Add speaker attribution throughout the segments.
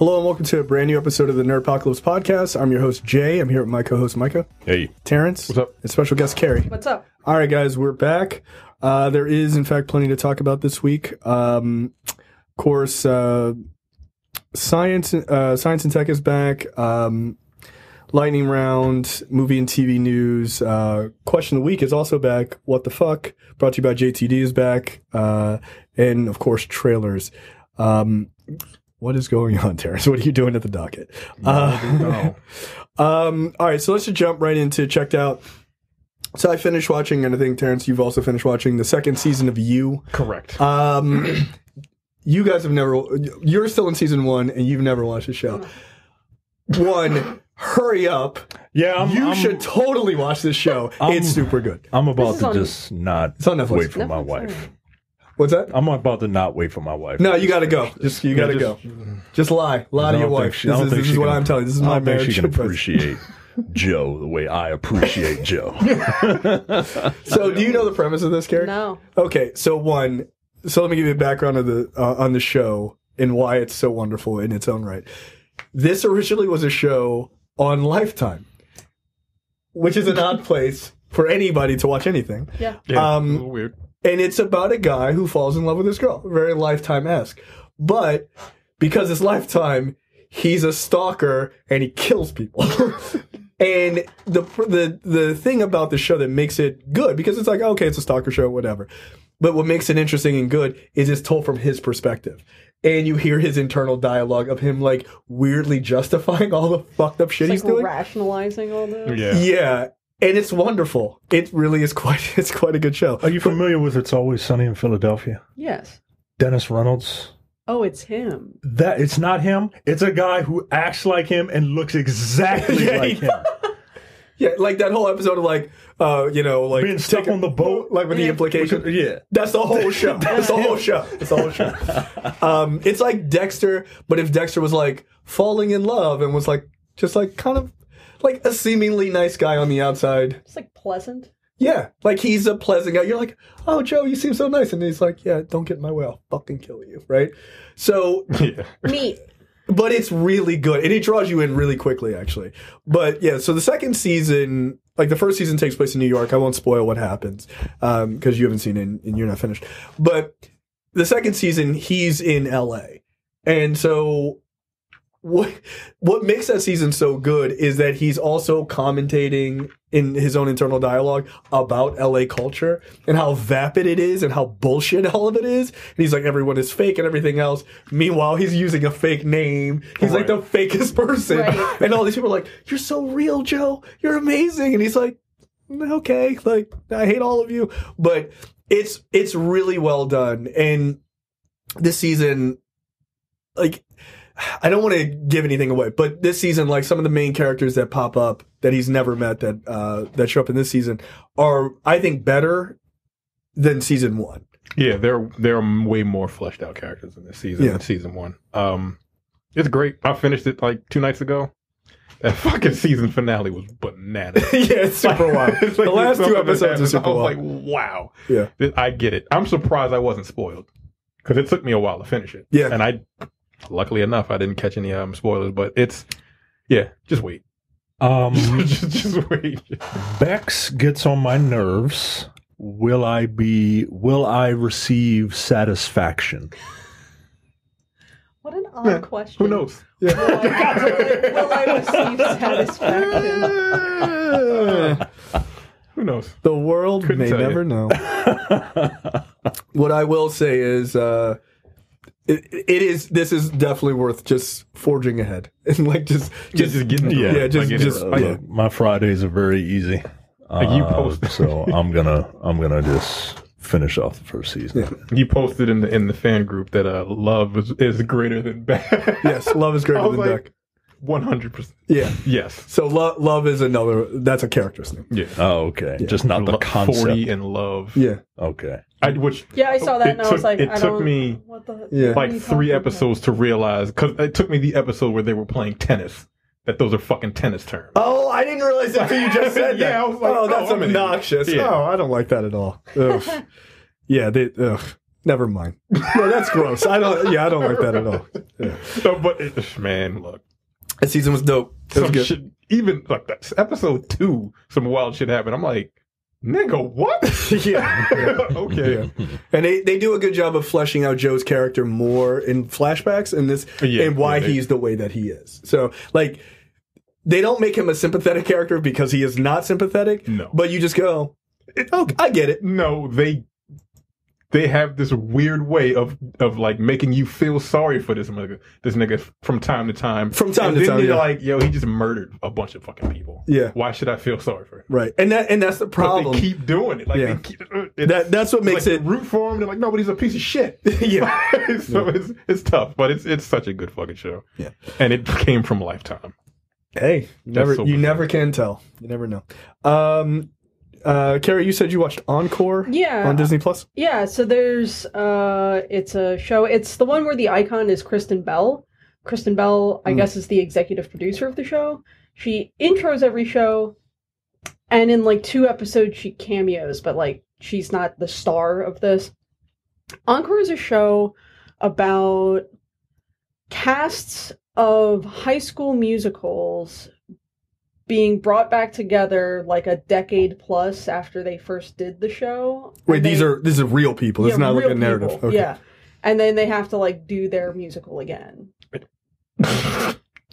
Speaker 1: Hello and welcome to a brand new episode of the Nerdpocalypse podcast. I'm your host, Jay. I'm here with my co-host, Micah.
Speaker 2: Hey.
Speaker 1: Terrence.
Speaker 2: What's up?
Speaker 1: And special guest, Carrie.
Speaker 3: What's up?
Speaker 1: All right, guys, we're back. There is, in fact, plenty to talk about this week. Of course, Science and Tech is back. Lightning Round, movie and TV news. Question of the week is also back. What the fuck? Brought to you by JTD is back. And, of course, trailers. What is going on, Terrence? What are you doing at the docket? All right, so let's just jump right into checked out. So I finished watching, and I think, Terrence, you've also finished watching the second season of You.
Speaker 2: Correct.
Speaker 1: You guys have never... You're still in season 1, and you've never watched the show. One, hurry up.
Speaker 2: Yeah,
Speaker 1: You should totally watch this show. It's super good.
Speaker 2: I'm about to
Speaker 3: on-
Speaker 2: just not
Speaker 1: It's on Netflix.
Speaker 2: wait for my
Speaker 3: Netflix,
Speaker 2: wife.
Speaker 1: What's that?
Speaker 2: I'm about to not wait for my wife.
Speaker 1: No, you got to go. You got to go. Just lie. Lie to your wife. This is what I'm telling you. This is my marriage.
Speaker 2: She can appreciate Joe the way I appreciate Joe.
Speaker 1: So, do you know the premise of this, Carrie?
Speaker 3: No.
Speaker 1: Okay, so let me give you a background of the on the show and why it's so wonderful in its own right. This originally was a show on Lifetime, which is an odd place for anybody to watch anything.
Speaker 3: Yeah.
Speaker 2: A little weird.
Speaker 1: And it's about a guy who falls in love with this girl, very Lifetime-esque. But because it's Lifetime, he's a stalker and he kills people. And the thing about the show that makes it good, because it's like, okay, it's a stalker show, whatever. But what makes it interesting and good is it's told from his perspective. And you hear his internal dialogue of him, like, weirdly justifying all the fucked up shit he's doing.
Speaker 3: Rationalizing all this.
Speaker 2: Yeah.
Speaker 1: Yeah. And it's wonderful. It really is quite a good show.
Speaker 2: Are you familiar with It's Always Sunny in Philadelphia?
Speaker 3: Yes.
Speaker 2: Dennis Reynolds?
Speaker 3: Oh, it's him.
Speaker 2: It's not him. It's a guy who acts like him and looks exactly like him.
Speaker 1: Yeah, like that whole episode of like
Speaker 2: Being stuck on the boat.
Speaker 1: like with the implication.
Speaker 2: Yeah.
Speaker 1: That's the whole show. That's the whole show. That's the whole show. It's like Dexter, but if Dexter was like falling in love and was like just like kind of like a seemingly nice guy on the outside.
Speaker 3: It's like pleasant.
Speaker 1: Yeah, like he's a pleasant guy. You're like, oh, Joe, you seem so nice. And he's like, yeah, don't get in my way. I'll fucking kill you, right? So,
Speaker 3: Meat.
Speaker 1: but it's really good. And it draws you in really quickly, actually. But yeah, so the second season, like the first season takes place in New York. I won't spoil what happens because you haven't seen it and you're not finished. But the second season, he's in L.A. And so what makes that season so good is that he's also commentating in his own internal dialogue about LA culture and how vapid it is and how bullshit all of it is. And he's like, everyone is fake and everything else. Meanwhile, he's using a fake name. He's like the fakest person.
Speaker 3: Right.
Speaker 1: And all these people are like, you're so real, Joe. You're amazing. And he's like, okay, like, I hate all of you. But it's really well done. And this season, like, I don't want to give anything away, but this season, like some of the main characters that pop up that he's never met that show up in this season are, I think, better than season 1.
Speaker 4: Yeah, they're way more fleshed out characters in this season than season 1. It's great. I finished it like 2 nights ago. That fucking season finale was bananas.
Speaker 1: Yeah, it's super wild.
Speaker 4: It's like
Speaker 1: The last 2 episodes are
Speaker 4: I
Speaker 1: super
Speaker 4: was
Speaker 1: wild.
Speaker 4: like, wow.
Speaker 1: Yeah.
Speaker 4: I get it. I'm surprised I wasn't spoiled because it took me a while to finish it.
Speaker 1: Yeah.
Speaker 4: And luckily enough, I didn't catch any spoilers, but just wait. just wait.
Speaker 2: Bex gets on my nerves. Will I receive satisfaction?
Speaker 3: What an odd question.
Speaker 4: Who knows?
Speaker 3: Will I receive satisfaction?
Speaker 4: Who knows?
Speaker 1: The world
Speaker 4: Couldn't
Speaker 1: may
Speaker 4: tell you.
Speaker 1: never know. What I will say is, this is definitely worth just forging ahead and like just
Speaker 4: getting through it.
Speaker 2: My Fridays are very easy.
Speaker 4: You posted,
Speaker 2: so I'm gonna just finish off the first season.
Speaker 1: Yeah.
Speaker 4: You posted in the fan group that love is greater than bad.
Speaker 1: Yes, love is greater than Deck.
Speaker 4: 100%.
Speaker 1: Yeah.
Speaker 4: Yes.
Speaker 1: So love is that's a character's name.
Speaker 4: Yeah.
Speaker 2: Oh, okay. Yeah. Just not the concept.
Speaker 4: 40 in love.
Speaker 1: Yeah.
Speaker 2: Okay.
Speaker 3: I saw that and I was like,
Speaker 4: it took me like 3 episodes to realize, because it took me the episode where they were playing tennis, that those are fucking tennis terms.
Speaker 1: Oh, I didn't realize that until you just said that.
Speaker 4: Yeah, I was like,
Speaker 1: that's
Speaker 4: I'm an idiot.
Speaker 1: obnoxious.
Speaker 4: Yeah.
Speaker 1: Oh, I don't like that at all. Ugh. Yeah, ugh. Never mind. Yeah, that's gross. I don't like that at all. Yeah.
Speaker 4: No, but man, look,
Speaker 1: That season was dope. It was
Speaker 4: some
Speaker 1: good.
Speaker 4: shit. Even like that episode 2, some wild shit happened. I'm like, nigga, what?
Speaker 1: Yeah.
Speaker 4: Okay.
Speaker 1: Yeah. And they do a good job of fleshing out Joe's character more in flashbacks and why he's the way that he is. So, like, they don't make him a sympathetic character because he is not sympathetic. No. But you just go, oh, I get it.
Speaker 4: No, they have this weird way of like making you feel sorry for this nigga from time to time.
Speaker 1: From time
Speaker 4: and
Speaker 1: to
Speaker 4: then
Speaker 1: time,
Speaker 4: you're
Speaker 1: yeah.
Speaker 4: like, yo, he just murdered a bunch of fucking people.
Speaker 1: Yeah.
Speaker 4: Why should I feel sorry for him?
Speaker 1: Right. And that's the problem.
Speaker 4: But they keep doing it. Like
Speaker 1: Yeah.
Speaker 4: they keep,
Speaker 1: That's what makes
Speaker 4: like
Speaker 1: it
Speaker 4: root for him. They're like, no, but he's a piece of shit.
Speaker 1: Yeah.
Speaker 4: So it's tough, but it's such a good fucking show.
Speaker 1: Yeah.
Speaker 4: And it came from Lifetime.
Speaker 1: Hey, you never can tell. You never know. Carrie, you said you watched Encore on Disney Plus?
Speaker 3: Yeah, so there's it's a show. It's the one where the icon is Kristen Bell. Kristen Bell, I guess, is the executive producer of the show. She intros every show, and in like 2 episodes she cameos, but like she's not the star of this. Encore is a show about casts of high school musicals being brought back together like a decade plus after they first did the show.
Speaker 1: Wait, these are real people. It's not like a narrative.
Speaker 3: People,
Speaker 1: okay.
Speaker 3: Yeah. And then they have to like do their musical again.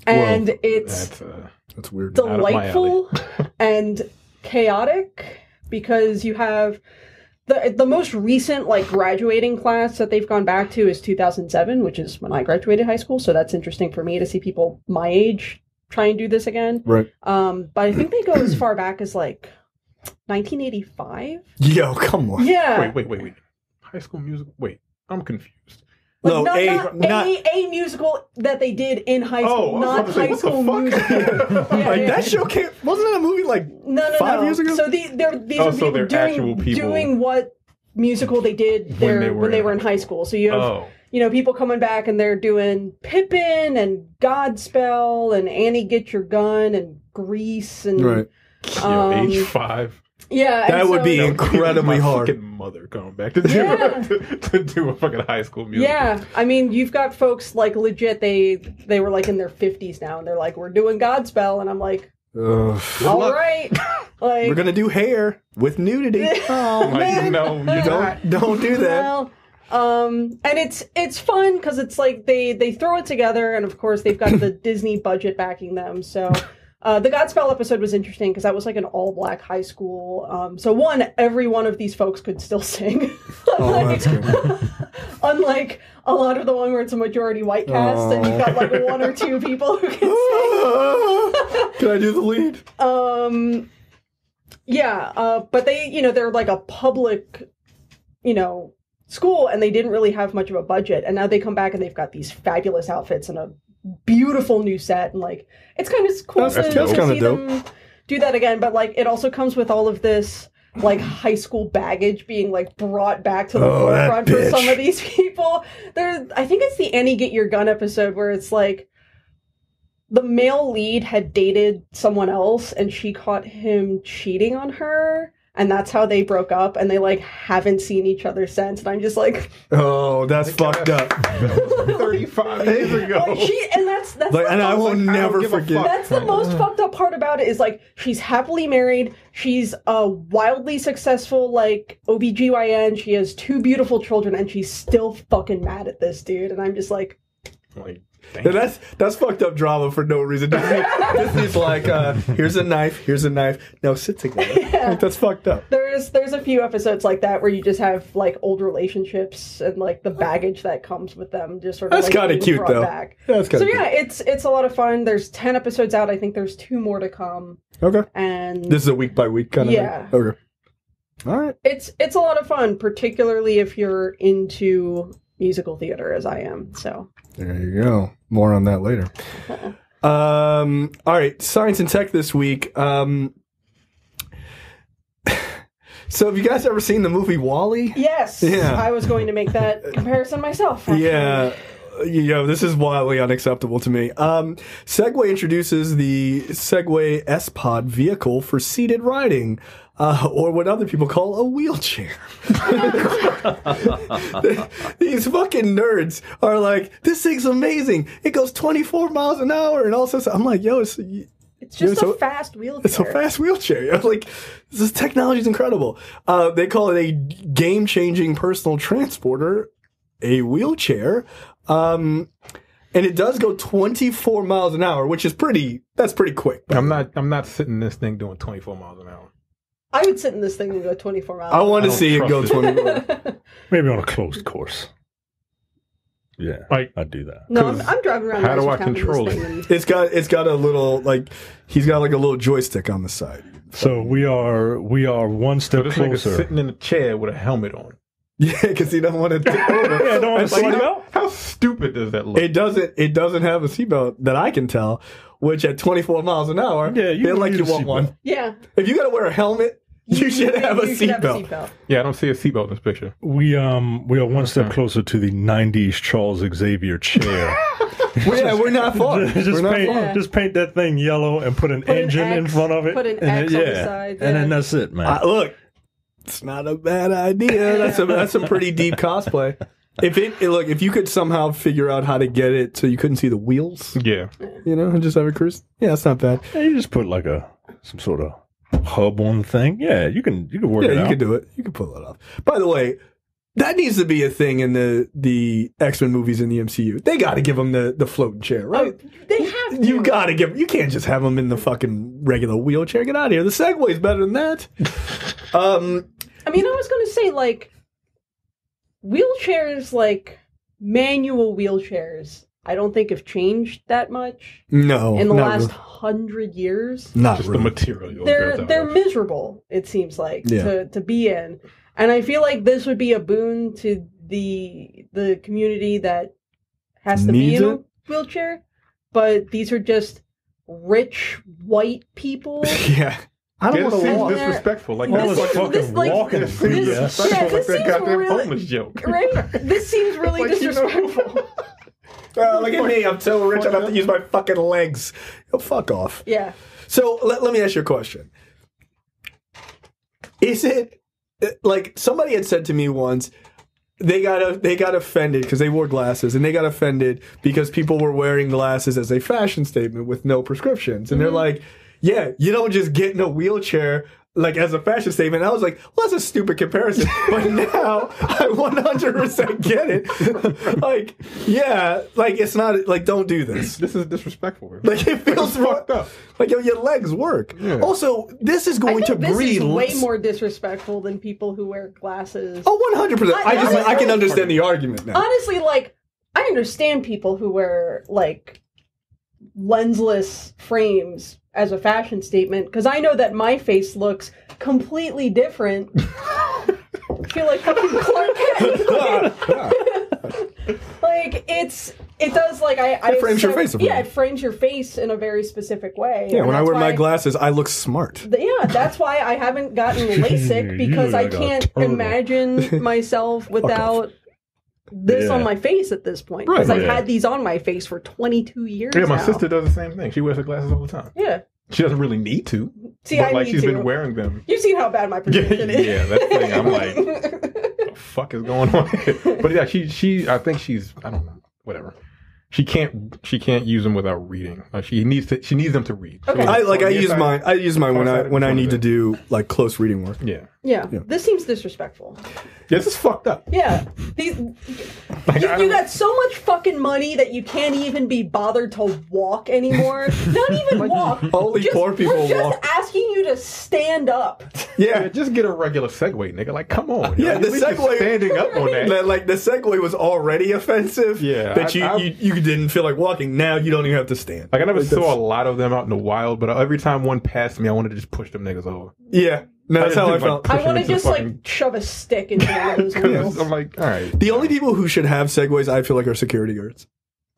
Speaker 3: And it's
Speaker 1: that's weird.
Speaker 3: delightful and chaotic because you have the most recent like graduating class that they've gone back to is 2007, which is when I graduated high school. So that's interesting for me to see people my age try and do this again.
Speaker 1: Right.
Speaker 3: But I think they go as far back as like 1985.
Speaker 1: Yo, come on.
Speaker 3: Yeah.
Speaker 4: Wait. High School Musical. Wait, I'm confused.
Speaker 3: Like,
Speaker 1: No,
Speaker 3: not a musical that they did in high school, not High School Musical.
Speaker 1: That show wasn't that a movie like
Speaker 3: No.
Speaker 1: 5 years ago?
Speaker 3: So these are people
Speaker 4: actual people
Speaker 3: doing what musical they did when they were in high school. So you have people coming back and they're doing Pippin and Godspell and Annie Get Your Gun and Grease and
Speaker 1: right.
Speaker 4: Age 5.
Speaker 3: Yeah,
Speaker 1: that would be incredibly hard.
Speaker 4: Fucking mother coming back to do a fucking High School Musical.
Speaker 3: Yeah, I mean, you've got folks like legit. They were like in their 50s now, and they're like, "We're doing Godspell," and I'm like, "All right, like
Speaker 1: we're gonna do hair with nudity."
Speaker 3: Oh man,
Speaker 4: no,
Speaker 1: don't do that.
Speaker 3: Well, and it's fun because it's like they throw it together, and of course they've got the Disney budget backing them, so. The Godspell episode was interesting because that was like an all-black high school. So every one of these folks could still sing.
Speaker 1: That's good.
Speaker 3: Unlike a lot of the one where it's a majority white cast and you've got like 1 or 2 people who can sing.
Speaker 1: Can I do the lead?
Speaker 3: But they're like a public, school and they didn't really have much of a budget. And now they come back and they've got these fabulous outfits and a beautiful new set and like it's kind of cool to see them do that again, but like it also comes with all of this like high school baggage being like brought back to the forefront for some of these people. I think it's the Annie Get Your Gun episode where it's like the male lead had dated someone else and she caught him cheating on her. And that's how they broke up, and they like haven't seen each other since. And I'm just like,
Speaker 1: oh, that's fucked up.
Speaker 4: 35 years ago.
Speaker 1: And I will never forget.
Speaker 3: That's the most fucked up part about it is like she's happily married. She's a wildly successful like OBGYN. She has 2 beautiful children, and she's still fucking mad at this dude. And I'm just like.
Speaker 1: That's fucked up drama for no reason. Disney's like, here's a knife. No, sit together.
Speaker 3: Yeah.
Speaker 1: Like, that's fucked up.
Speaker 3: There's a few episodes like that where you just have like old relationships and like the baggage that comes with them just sort of
Speaker 1: that's kind of cute though.
Speaker 3: Back.
Speaker 1: That's kind of
Speaker 3: cute. It's a lot of fun. There's 10 episodes out. I think there's 2 more to come.
Speaker 1: Okay.
Speaker 3: And
Speaker 1: this is a week by week kind of thing. Okay. All right.
Speaker 3: It's a lot of fun, particularly if you're into musical theater as I am. So
Speaker 1: there you go. More on that later. All right, science and tech this week. So have you guys ever seen the movie WALL-E?
Speaker 3: Yes.
Speaker 1: Yeah.
Speaker 3: I was going to make that comparison myself. Actually.
Speaker 1: Yeah. This is wildly unacceptable to me. Segway introduces the Segway S-Pod vehicle for seated riding. or what other people call a wheelchair. These fucking nerds are like, this thing's amazing. It goes 24 miles an hour and all sorts of. I'm like, yo, it's
Speaker 3: just a fast wheelchair.
Speaker 1: It's a fast wheelchair. I'm like, this technology is incredible. They call it a game-changing personal transporter, a wheelchair. And it does go 24 miles an hour, which is that's pretty quick.
Speaker 4: I'm not sitting in this thing doing 24 miles an hour.
Speaker 3: I would sit in this thing and go 24 miles.
Speaker 1: I want to see it go 24.
Speaker 2: Maybe on a closed course. Yeah,
Speaker 4: like,
Speaker 2: I'd do that.
Speaker 3: No, I'm driving around.
Speaker 4: How do I control it?
Speaker 1: It's got a little he's got like a little joystick on the side.
Speaker 2: So we are one step
Speaker 4: This
Speaker 2: closer.
Speaker 4: nigga's sitting in a chair with a helmet on.
Speaker 1: Yeah, because he doesn't want to.
Speaker 2: Yeah, don't want to seatbelt.
Speaker 4: How stupid does that look?
Speaker 1: It doesn't have a seatbelt that I can tell. Which at 24 miles an hour,
Speaker 2: yeah, you
Speaker 1: feel like you
Speaker 2: need a
Speaker 1: want one.
Speaker 3: Yeah.
Speaker 1: If you got to wear a helmet, you should have a seatbelt.
Speaker 4: Yeah, I don't see a seatbelt in this picture.
Speaker 2: We are one step closer to the '90s Charles Xavier chair.
Speaker 1: We're not far.
Speaker 2: Just paint that thing yellow and put an engine in front of it.
Speaker 3: Put an X on the side.
Speaker 2: And then that's it, man.
Speaker 1: Look, it's not a bad idea. That's a pretty deep cosplay. If you could somehow figure out how to get it so you couldn't see the wheels,
Speaker 4: Yeah.
Speaker 1: And just have a cruise. Yeah, that's not bad.
Speaker 2: Yeah, you just put like some sort of hub on the thing. Yeah, you can work it out.
Speaker 1: Yeah, you can do it. You can pull it off. By the way, that needs to be a thing in the X-Men movies in the MCU. They got to give them the floating chair, right?
Speaker 3: They have to.
Speaker 1: You got to you can't just have them in the fucking regular wheelchair. Get out of here. The Segway's better than that.
Speaker 3: I was going to say, wheelchairs, manual wheelchairs, I don't think have changed that much.
Speaker 1: No.
Speaker 3: In the last 100 years.
Speaker 1: Not
Speaker 4: just
Speaker 1: really.
Speaker 4: the material.
Speaker 3: They're miserable, it seems like, to be in. And I feel like this would be a boon to the community that has to be in a wheelchair. But these are just rich white people.
Speaker 1: Yeah. I don't want to walk.
Speaker 4: Disrespectful. Like
Speaker 2: all this
Speaker 4: this
Speaker 2: fucking walking.
Speaker 3: this seems
Speaker 4: goddamn
Speaker 3: really,
Speaker 4: homeless joke.
Speaker 3: Right? This seems really disrespectful.
Speaker 1: Look at me. I'm so rich I have to use my fucking legs. Oh, fuck off.
Speaker 3: Yeah.
Speaker 1: So let me ask you a question. Is it somebody had said to me once, they got offended because they wore glasses, and they got offended because people were wearing glasses as a fashion statement with no prescriptions, and they're like, yeah, you don't just get in a wheelchair as a fashion statement. And I was like, well, that's a stupid comparison. But now I 100% get it. It's not, don't do this.
Speaker 4: This is disrespectful.
Speaker 1: It feels fucked up. Your legs work. Yeah. Also, this is going to breed.
Speaker 3: This is way more disrespectful than people who wear glasses.
Speaker 1: Oh, 100%. I can understand the argument now.
Speaker 3: Honestly, I understand people who wear, lensless frames as a fashion statement, because I know that my face looks completely different. I feel like fucking Clark Kent. It does, it
Speaker 1: frames your face.
Speaker 3: Yeah, it frames your face in a very specific way.
Speaker 1: Yeah, when I wear my glasses, I look smart.
Speaker 3: Yeah, that's why I haven't gotten LASIK, because I can't imagine myself without this on my face at this point, because I've had these on my face for 22 years.
Speaker 4: Yeah, my sister does the same thing. She wears her glasses all the time.
Speaker 3: Yeah,
Speaker 4: she doesn't really need to.
Speaker 3: See,
Speaker 4: but she's been wearing them.
Speaker 3: You've seen how bad my prescription is.
Speaker 4: Yeah, that thing. I'm like, what the fuck is going on here? But yeah, she. I think she's. I don't know. Whatever. She can't use them without reading. She needs them to read.
Speaker 3: Okay.
Speaker 1: I use mine when I need to do close reading work.
Speaker 3: Yeah. This seems disrespectful.
Speaker 4: Yeah, this is fucked up.
Speaker 3: Yeah. You got so much fucking money that you can't even be bothered to walk anymore. Not even walk.
Speaker 1: Only poor people
Speaker 3: we're just
Speaker 1: walk.
Speaker 3: asking you to stand up.
Speaker 1: Yeah.
Speaker 4: Just get a regular Segway, nigga. Come on.
Speaker 1: Yeah, the Segway
Speaker 4: standing up on that.
Speaker 1: The Segway was already offensive.
Speaker 4: Yeah.
Speaker 1: That you didn't feel like walking. Now you don't even have to stand.
Speaker 4: I never saw a lot of them out in the wild, but every time one passed me, I wanted to just push them niggas over.
Speaker 1: Yeah. No, that's how I felt.
Speaker 3: I want to just shove a stick into one of those wheels.
Speaker 4: I'm like, all right.
Speaker 1: The only people who should have Segways, I feel like, are security guards.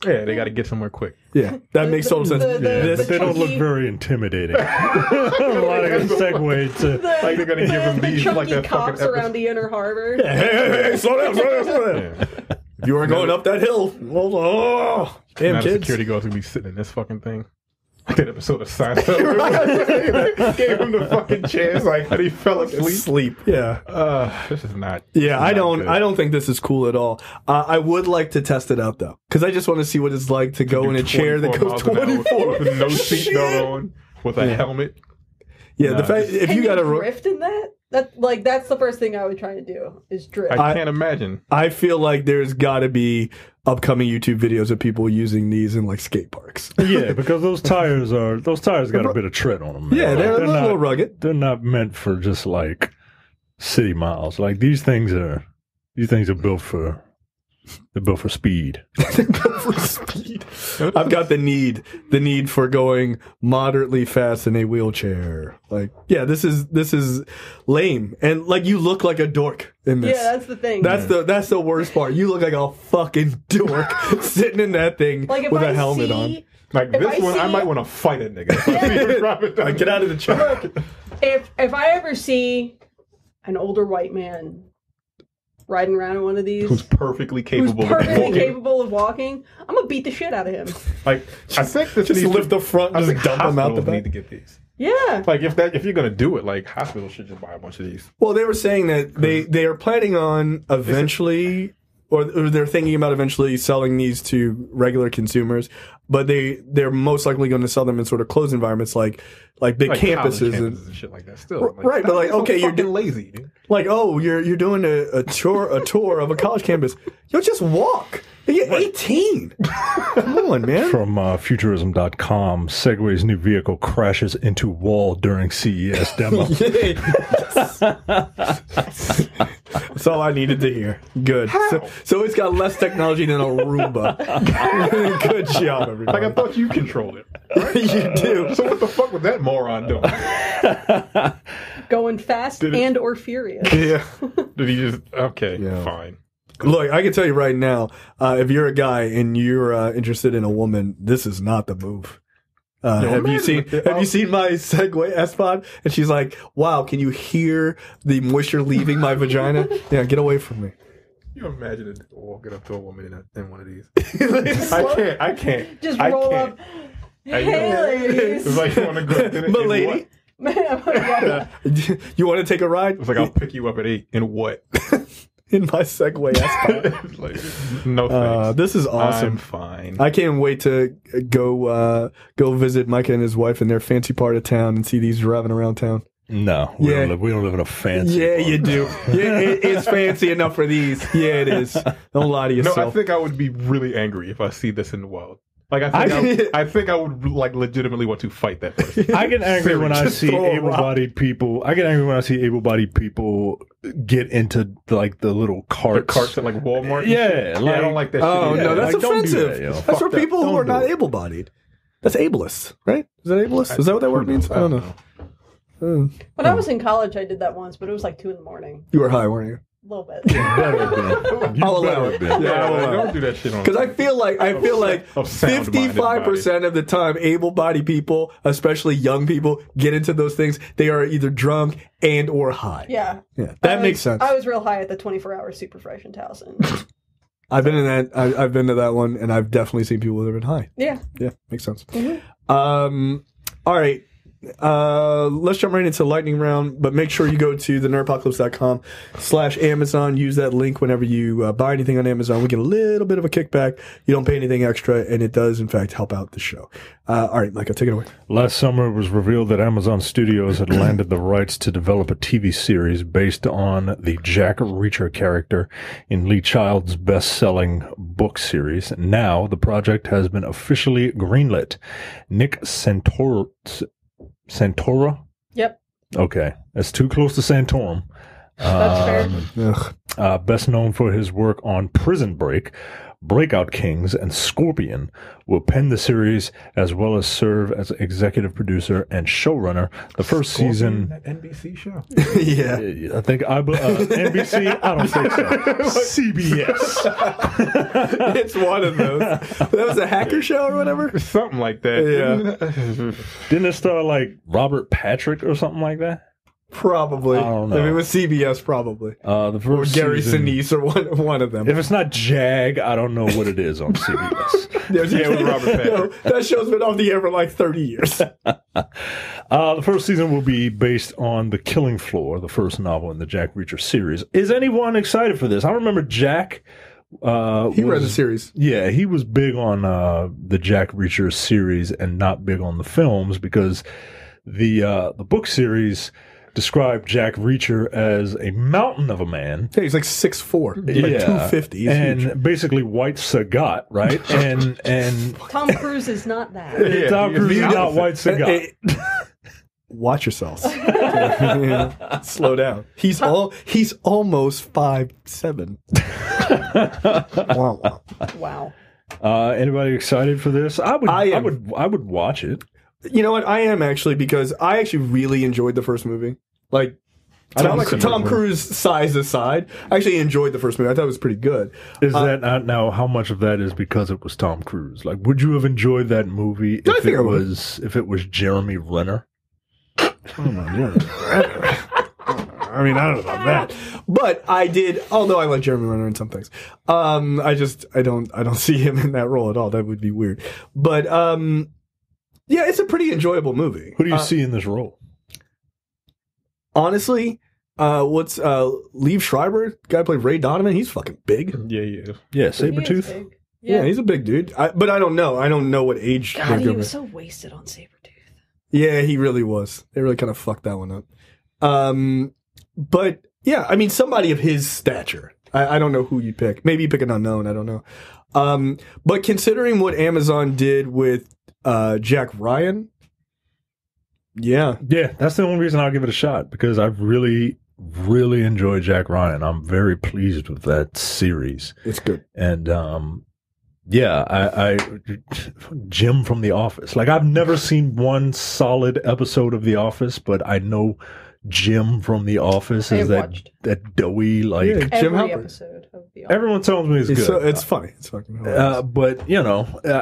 Speaker 4: Yeah, they got to get somewhere quick.
Speaker 1: Yeah, that makes total sense.
Speaker 2: But they don't look very intimidating. A lot of Segway to
Speaker 4: they're gonna give them these
Speaker 3: chunky cops around the Inner Harbor.
Speaker 1: Yeah, hey, slow down. Yeah. You weren't going up that hill. Damn,
Speaker 4: now
Speaker 1: kids.
Speaker 4: The security guards gonna be sitting in this fucking thing. Like that episode of Seinfeld. Gave him the fucking chance, like, and he fell asleep.
Speaker 1: Sleep. Yeah.
Speaker 4: This is not.
Speaker 1: Yeah, I don't.
Speaker 4: good.
Speaker 1: I don't think this is cool at all. I would like to test it out though, because I just want to see what it's like to go in a chair that goes 24
Speaker 4: with no
Speaker 1: Shit.
Speaker 4: seatbelt on, with a helmet.
Speaker 1: Yeah, the fact if
Speaker 3: Can
Speaker 1: you got to
Speaker 3: drift in that? That's the first thing I would try to do is drift.
Speaker 4: I can't imagine.
Speaker 1: I feel like there's got to be upcoming YouTube videos of people using these in like skate parks.
Speaker 2: Yeah, because those tires got a bit of tread on them. Man.
Speaker 1: Yeah, they're a little
Speaker 2: not,
Speaker 1: rugged.
Speaker 2: They're not meant for just like city miles. Like these things are built for. They're built for speed.
Speaker 1: For speed. I've got the need for going moderately fast in a wheelchair. Like, yeah, this is lame, and like you look like a dork in this.
Speaker 3: Yeah, that's the thing.
Speaker 1: That's the worst part. You look like a fucking dork sitting in that thing
Speaker 3: like
Speaker 1: with a helmet on.
Speaker 4: Like this one, I might want to fight a nigga.
Speaker 1: Like, get out of the truck.
Speaker 3: If I ever see an older white man riding around in one of these,
Speaker 4: Who's perfectly capable
Speaker 3: of walking, I'm gonna beat the shit out of him.
Speaker 4: Like, I think this
Speaker 1: Just
Speaker 4: needs
Speaker 1: lift the front,
Speaker 4: I
Speaker 1: just
Speaker 4: think
Speaker 1: dump them out the
Speaker 4: hospitals
Speaker 1: back.
Speaker 4: need to get these.
Speaker 3: Yeah.
Speaker 4: Like, if you're gonna do it, like hospitals should just buy a bunch of these.
Speaker 1: Well, they were saying that they are planning on eventually, or they're thinking about eventually selling these to regular consumers, but they're most likely going to sell them in sort of closed environments like big campuses
Speaker 4: and shit like that. Still, like,
Speaker 1: right, but like, okay, you're
Speaker 4: fucking lazy, dude.
Speaker 1: like, oh, you're doing a tour of a college campus. Yo, just walk. You're 18. Come on, man.
Speaker 2: From Futurism.com, Segway's new vehicle crashes into wall during CES demo.
Speaker 1: That's all I needed to hear. Good. So it's got less technology than a Roomba. Good job, everybody.
Speaker 4: Like, I thought you controlled it. Right?
Speaker 1: You do.
Speaker 4: So what the fuck was that moron doing?
Speaker 3: Going fast and or furious.
Speaker 1: Yeah.
Speaker 4: Did he just? Okay,
Speaker 1: Yeah.
Speaker 4: fine.
Speaker 1: Look, I can tell you right now, if you're a guy and you're interested in a woman, this is not the move. Have you seen my Segway S-Pod? And she's like, wow, can you hear the moisture leaving my vagina? Yeah, get away from me.
Speaker 4: You imagine it walking up to a woman in one of these? I can't.
Speaker 3: Just
Speaker 4: I
Speaker 3: roll
Speaker 4: can't.
Speaker 3: up. Hey, ladies.
Speaker 4: It's like you want to go in
Speaker 1: My lady,
Speaker 3: Yeah.
Speaker 1: you want to take a ride?
Speaker 4: It's like I'll pick you up at 8. In what?
Speaker 1: In my Segway S-Pod.
Speaker 4: Like, no thanks.
Speaker 1: This is awesome.
Speaker 4: I'm fine.
Speaker 1: I can't wait to go visit Micah and his wife in their fancy part of town and see these driving around town.
Speaker 2: No, we don't live in a fancy.
Speaker 1: Yeah,
Speaker 2: part.
Speaker 1: you do. Yeah, it's fancy enough for these. Yeah, it is. Don't lie to yourself.
Speaker 4: No, I think I would be really angry if I see this in the wild. Like, I think I would like legitimately want to fight that person.
Speaker 2: I get angry when I see
Speaker 1: throw a rock.
Speaker 2: able-bodied people. I get angry when I see able-bodied people get into like the little carts.
Speaker 4: The carts at like Walmart. and
Speaker 2: Yeah,
Speaker 4: shit.
Speaker 2: like-
Speaker 4: I don't like that.
Speaker 1: Oh,
Speaker 4: shit.
Speaker 1: no, that's
Speaker 2: like, don't do
Speaker 1: offensive.
Speaker 2: that, yo.
Speaker 1: That's for
Speaker 4: Fuck that.
Speaker 1: people who
Speaker 2: Don't
Speaker 1: are not
Speaker 2: do it.
Speaker 1: able-bodied. That's ableist, right? Is that ableist? Is that what that word means? I don't know.
Speaker 3: When I was in college, I did that once, but it was like 2 a.m.
Speaker 1: You were high, weren't you?
Speaker 3: A little bit.
Speaker 1: I'll allow it.
Speaker 4: Yeah,
Speaker 1: I'll allow it.
Speaker 4: don't do that shit on.
Speaker 1: Because I feel like
Speaker 4: Of sound-minded
Speaker 1: 55% of the time, able-bodied people, especially young people, get into those things. They are either drunk and or high.
Speaker 3: Yeah.
Speaker 1: That makes sense.
Speaker 3: I was real high at the 24-hour Super Fresh in Towson.
Speaker 1: I've been in that. I've been to that one, and I've definitely seen people that have been high.
Speaker 3: Yeah.
Speaker 1: Yeah, makes sense.
Speaker 3: Mm-hmm.
Speaker 1: All right. Let's jump right into lightning round, but make sure you go to the nerdpocalypse.com/Amazon. Use that link whenever you buy anything on Amazon. We get a little bit of a kickback. You don't pay anything extra, and it does, in fact, help out the show. All right, Micah, take it away.
Speaker 2: Last summer, it was revealed that Amazon Studios had landed the rights to develop a TV series based on the Jack Reacher character in Lee Child's best-selling book series. Now, the project has been officially greenlit. Nick Santora?
Speaker 3: Yep.
Speaker 2: Okay. That's too close to Santorum.
Speaker 3: That's fair.
Speaker 2: Best known for his work on Prison Break, Breakout Kings, and Scorpion, will pen the series as well as serve as executive producer and showrunner. The first season...
Speaker 4: That NBC show.
Speaker 1: Yeah.
Speaker 2: I think NBC, I don't think so. CBS.
Speaker 1: It's one of those. That was a hacker show or whatever?
Speaker 4: Something like that.
Speaker 1: Yeah.
Speaker 2: Didn't it star like Robert Patrick or something like that?
Speaker 1: Probably.
Speaker 2: I don't know.
Speaker 1: If it was CBS, probably.
Speaker 2: The
Speaker 1: Or
Speaker 2: first
Speaker 1: Gary
Speaker 2: season,
Speaker 1: Sinise or one of them.
Speaker 2: if it's not Jag, I don't know what it is on CBS.
Speaker 1: Yeah,
Speaker 4: with Robert Patrick.
Speaker 1: That show's been off the air for like 30 years.
Speaker 2: The first season will be based on The Killing Floor, the first novel in the Jack Reacher series. Is anyone excited for this? I remember Jack.
Speaker 1: He read the series.
Speaker 2: Yeah, he was big on the Jack Reacher series and not big on the films because the book series described Jack Reacher as a mountain of a man.
Speaker 1: Yeah, he's like 6'4", like 250. He's
Speaker 2: and
Speaker 1: huge.
Speaker 2: basically White Sagat, right? and
Speaker 3: Tom Cruise is not that.
Speaker 4: Yeah,
Speaker 2: Tom Cruise is
Speaker 1: you
Speaker 2: not
Speaker 1: know-
Speaker 2: White Sagat.
Speaker 1: Watch yourselves. Slow down. He's almost 5'7". Wow.
Speaker 3: Wow.
Speaker 2: Anybody excited for this? I
Speaker 1: am.
Speaker 2: would watch it.
Speaker 1: You know what? I am actually, because I actually really enjoyed the first movie. Like, Tom Cruise size aside, I actually enjoyed the first movie. I thought it was pretty good.
Speaker 2: Is that now? How much of that is because it was Tom Cruise? Like, would you have enjoyed that movie
Speaker 1: I
Speaker 2: if
Speaker 1: think
Speaker 2: it
Speaker 1: I would.
Speaker 2: was Jeremy Renner?
Speaker 1: Oh my God. I mean, I don't know about that, but I did. Although I like Jeremy Renner in some things, I don't see him in that role at all. That would be weird. But yeah, it's a pretty enjoyable movie.
Speaker 2: Who do you see in this role?
Speaker 1: Honestly, what's Liev Schreiber? Guy who played Ray Donovan. He's fucking big.
Speaker 4: Yeah, yeah.
Speaker 2: Yeah,
Speaker 3: He is
Speaker 2: Sabretooth.
Speaker 3: big.
Speaker 1: Yeah, he's a big dude. But I don't know. I don't know what age.
Speaker 3: God,
Speaker 1: they're
Speaker 3: he
Speaker 1: gonna
Speaker 3: was
Speaker 1: be.
Speaker 3: so wasted on Sabretooth.
Speaker 1: Yeah, he really was. They really kind of fucked that one up. But yeah, I mean, somebody of his stature. I don't know who you pick. Maybe you pick an unknown. I don't know. But considering what Amazon did with Jack Ryan, yeah,
Speaker 2: That's the only reason I'll give it a shot because I've really enjoyed Jack Ryan. I'm very pleased with that series.
Speaker 1: it's good.
Speaker 2: And I Jim from The Office. Like I've never seen one solid episode of The Office, but I know Jim from The Office
Speaker 3: I
Speaker 2: is
Speaker 3: have watched
Speaker 2: that doughy like
Speaker 1: Yeah. Jim
Speaker 3: every
Speaker 1: Halpert.
Speaker 3: episode of The Office.
Speaker 2: everyone tells me it's good.
Speaker 1: It's funny. It's fucking hilarious.
Speaker 2: But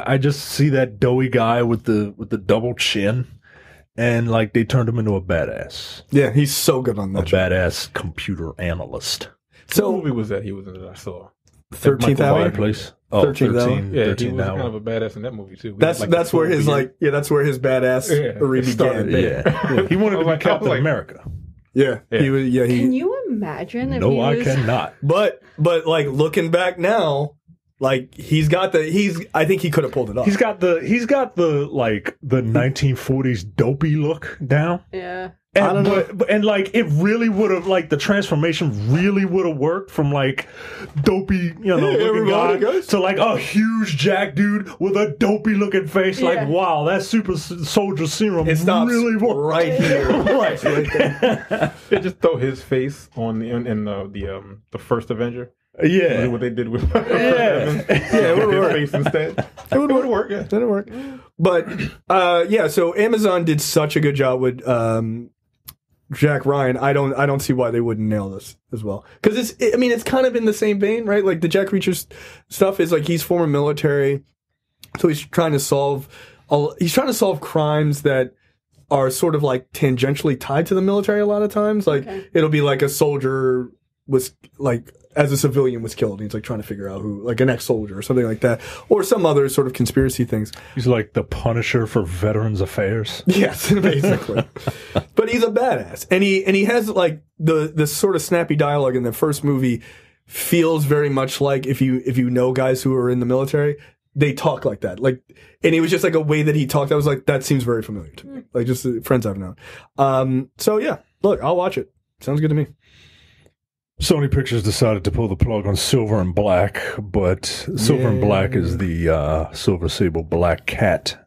Speaker 2: I just see that doughy guy with the double chin, and like they turned him into a badass,
Speaker 1: Yeah, he's so good on
Speaker 2: a
Speaker 1: that show.
Speaker 2: badass computer analyst.
Speaker 4: What
Speaker 1: So
Speaker 4: movie was that he was in that I saw?
Speaker 1: 13th
Speaker 4: Michael
Speaker 1: Hour.
Speaker 2: Fireplace. Oh,
Speaker 1: 13th Hour.
Speaker 2: 13,
Speaker 4: Yeah, he
Speaker 2: 13
Speaker 4: was
Speaker 2: hour.
Speaker 4: kind of a badass in that movie too.
Speaker 1: That's where his that's where his badass
Speaker 4: it started
Speaker 1: began.
Speaker 4: there.
Speaker 2: He wanted to be
Speaker 4: I was
Speaker 2: Captain
Speaker 4: like-
Speaker 2: America.
Speaker 1: Yeah,
Speaker 4: Yeah.
Speaker 1: he was. Yeah,
Speaker 3: Can
Speaker 1: he.
Speaker 3: you imagine if
Speaker 2: No,
Speaker 3: he
Speaker 2: I
Speaker 3: was...
Speaker 2: cannot.
Speaker 1: But like looking back now, like I think he could have pulled it off.
Speaker 2: He's got the like the 1940s dopey look down.
Speaker 3: Yeah.
Speaker 2: And,
Speaker 1: I don't know.
Speaker 2: and like it really would have like the transformation really would have worked from like dopey looking
Speaker 1: everybody
Speaker 2: guy
Speaker 1: goes.
Speaker 2: to like a huge jack dude with a dopey looking face.
Speaker 3: Yeah.
Speaker 2: Like wow, that super soldier serum
Speaker 1: It stops
Speaker 2: really worked.
Speaker 1: right here.
Speaker 2: Right.
Speaker 1: there.
Speaker 4: They just throw his face on the first Avenger.
Speaker 2: Yeah.
Speaker 4: What they did with
Speaker 2: Yeah.
Speaker 1: Yeah, it would
Speaker 4: his
Speaker 1: work.
Speaker 4: face instead.
Speaker 1: It would work.
Speaker 4: work. Yeah.
Speaker 1: That'd work. But yeah, so Amazon did such a good job with Jack Ryan. I don't see why they wouldn't nail this as well. Because it's kind of in the same vein, right? Like the Jack Reacher stuff is like he's former military, so he's trying to solve crimes that are sort of like tangentially tied to the military a lot of times. Like it'll be like a soldier was like as a civilian was killed. And he's like trying to figure out who, like an ex-soldier or something like that, or some other sort of conspiracy things.
Speaker 2: He's like the Punisher for Veterans Affairs.
Speaker 1: Yes, basically. But he's a badass, and he has like the sort of snappy dialogue in the first movie feels very much like if you know guys who are in the military, they talk like that. Like, and it was just like a way that he talked. I was like, that seems very familiar to me. Like just friends I've known. So yeah, look, I'll watch it. Sounds good to me.
Speaker 2: Sony Pictures decided to pull the plug on Silver and Black, but Silver and Black is the Silver Sable Black Cat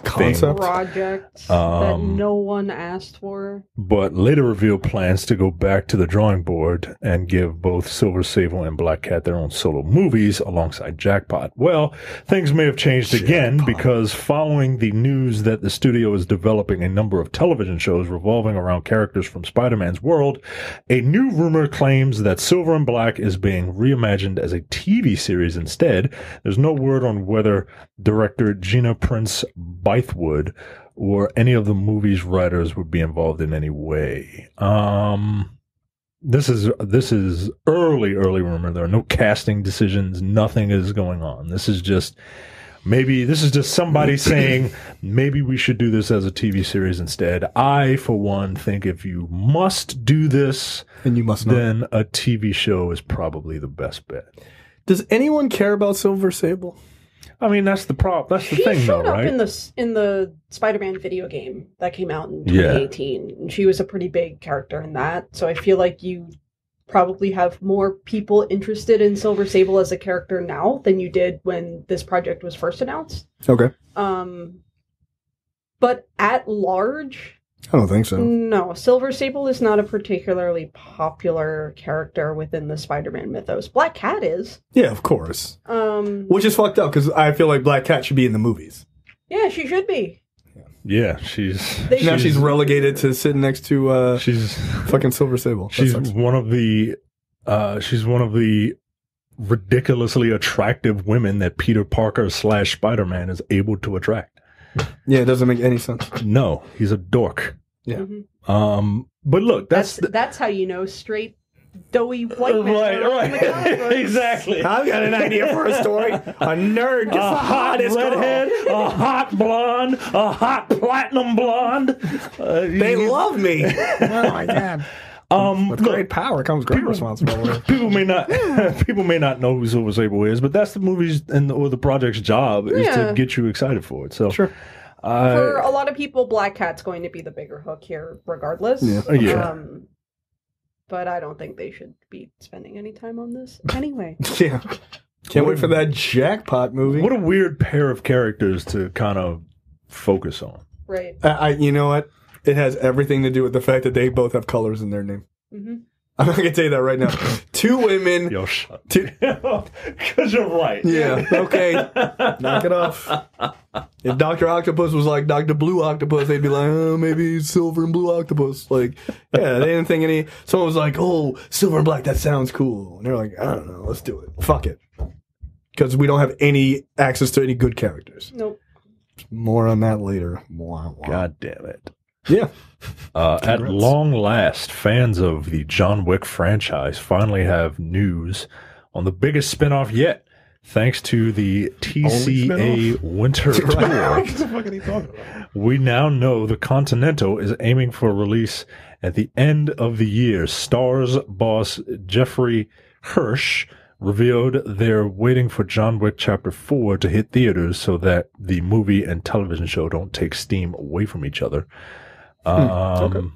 Speaker 1: Concept.
Speaker 3: Project that no one asked for.
Speaker 2: but later revealed plans to go back to the drawing board and give both Silver Sable and Black Cat their own solo movies alongside Jackpot. Well, things may have changed again because following the news that the studio is developing a number of television shows revolving around characters from Spider-Man's world, a new rumor claims that Silver and Black is being reimagined as a TV series instead. There's no word on whether director Gina Prince Bythewood or any of the movie's writers would be involved in any way. This is early rumor. There are no casting decisions. Nothing is going on. This is just somebody saying maybe we should do this as a TV series instead. I, for one, think if you must do this,
Speaker 1: and you must not,
Speaker 2: then a TV show is probably the best bet.
Speaker 1: Does anyone care about Silver Sable?
Speaker 2: I mean, that's the thing,
Speaker 3: She
Speaker 2: though,
Speaker 3: showed up
Speaker 2: right?
Speaker 3: in the Spider-Man video game that came out in 2018, and she was a pretty big character in that. So I feel like you probably have more people interested in Silver Sable as a character now than you did when this project was first announced.
Speaker 1: Okay.
Speaker 3: But at large,
Speaker 1: I don't think so.
Speaker 3: no, Silver Sable is not a particularly popular character within the Spider-Man mythos. Black Cat is.
Speaker 1: Yeah, of course. Which is fucked up because I feel like Black Cat should be in the movies.
Speaker 3: Yeah, she should be.
Speaker 2: Yeah,
Speaker 1: she's relegated to sitting next to
Speaker 2: she's
Speaker 1: fucking Silver Sable.
Speaker 2: She's one of the ridiculously attractive women that Peter Parker / Spider-Man is able to attract.
Speaker 1: Yeah, it doesn't make any sense.
Speaker 2: No, he's a dork.
Speaker 1: Yeah.
Speaker 3: Mm-hmm.
Speaker 2: But look,
Speaker 3: that's how you know straight doughy white man.
Speaker 2: Right. Exactly.
Speaker 1: I've got an idea for a story. A nerd gets the hottest
Speaker 2: redhead,
Speaker 1: girl.
Speaker 2: a hot blonde, a hot platinum blonde.
Speaker 1: They love me. Oh my god. With great power comes great responsibility.
Speaker 2: People may not know who Silver Sable is, but that's the movie's or the project's job is to get you excited for it. So
Speaker 1: sure.
Speaker 3: For a lot of people, Black Cat's going to be the bigger hook here, regardless.
Speaker 2: Yeah.
Speaker 3: But I don't think they should be spending any time on this anyway.
Speaker 1: Yeah. Can't wait for that jackpot movie.
Speaker 2: What a weird pair of characters to kind of focus on.
Speaker 3: Right.
Speaker 1: You know what? It has everything to do with the fact that they both have colors in their name.
Speaker 3: Mm-hmm.
Speaker 1: I'm not going to tell you that right now. Two women.
Speaker 2: Yo, shut because you're right.
Speaker 1: Yeah, okay. Knock it off. If Dr. Octopus was like Dr. Blue Octopus, they'd be like, oh, maybe Silver and Blue Octopus. Like, yeah, they didn't think any. Someone was like, oh, Silver and Black, that sounds cool. And they're like, I don't know, let's do it. Fuck it. Because we don't have any access to any good characters.
Speaker 3: Nope.
Speaker 1: More on that later. Wow.
Speaker 2: God damn it.
Speaker 1: Yeah.
Speaker 2: At long last, fans of the John Wick franchise finally have news on the biggest spinoff yet, thanks to the TCA Winter Tour.
Speaker 4: What the fuck are they talking about?
Speaker 2: We now know the Continental is aiming for release at the end of the year. Starz boss Jeffrey Hirsch revealed they're waiting for John Wick Chapter 4 to hit theaters so that the movie and television show don't take steam away from each other. Quote,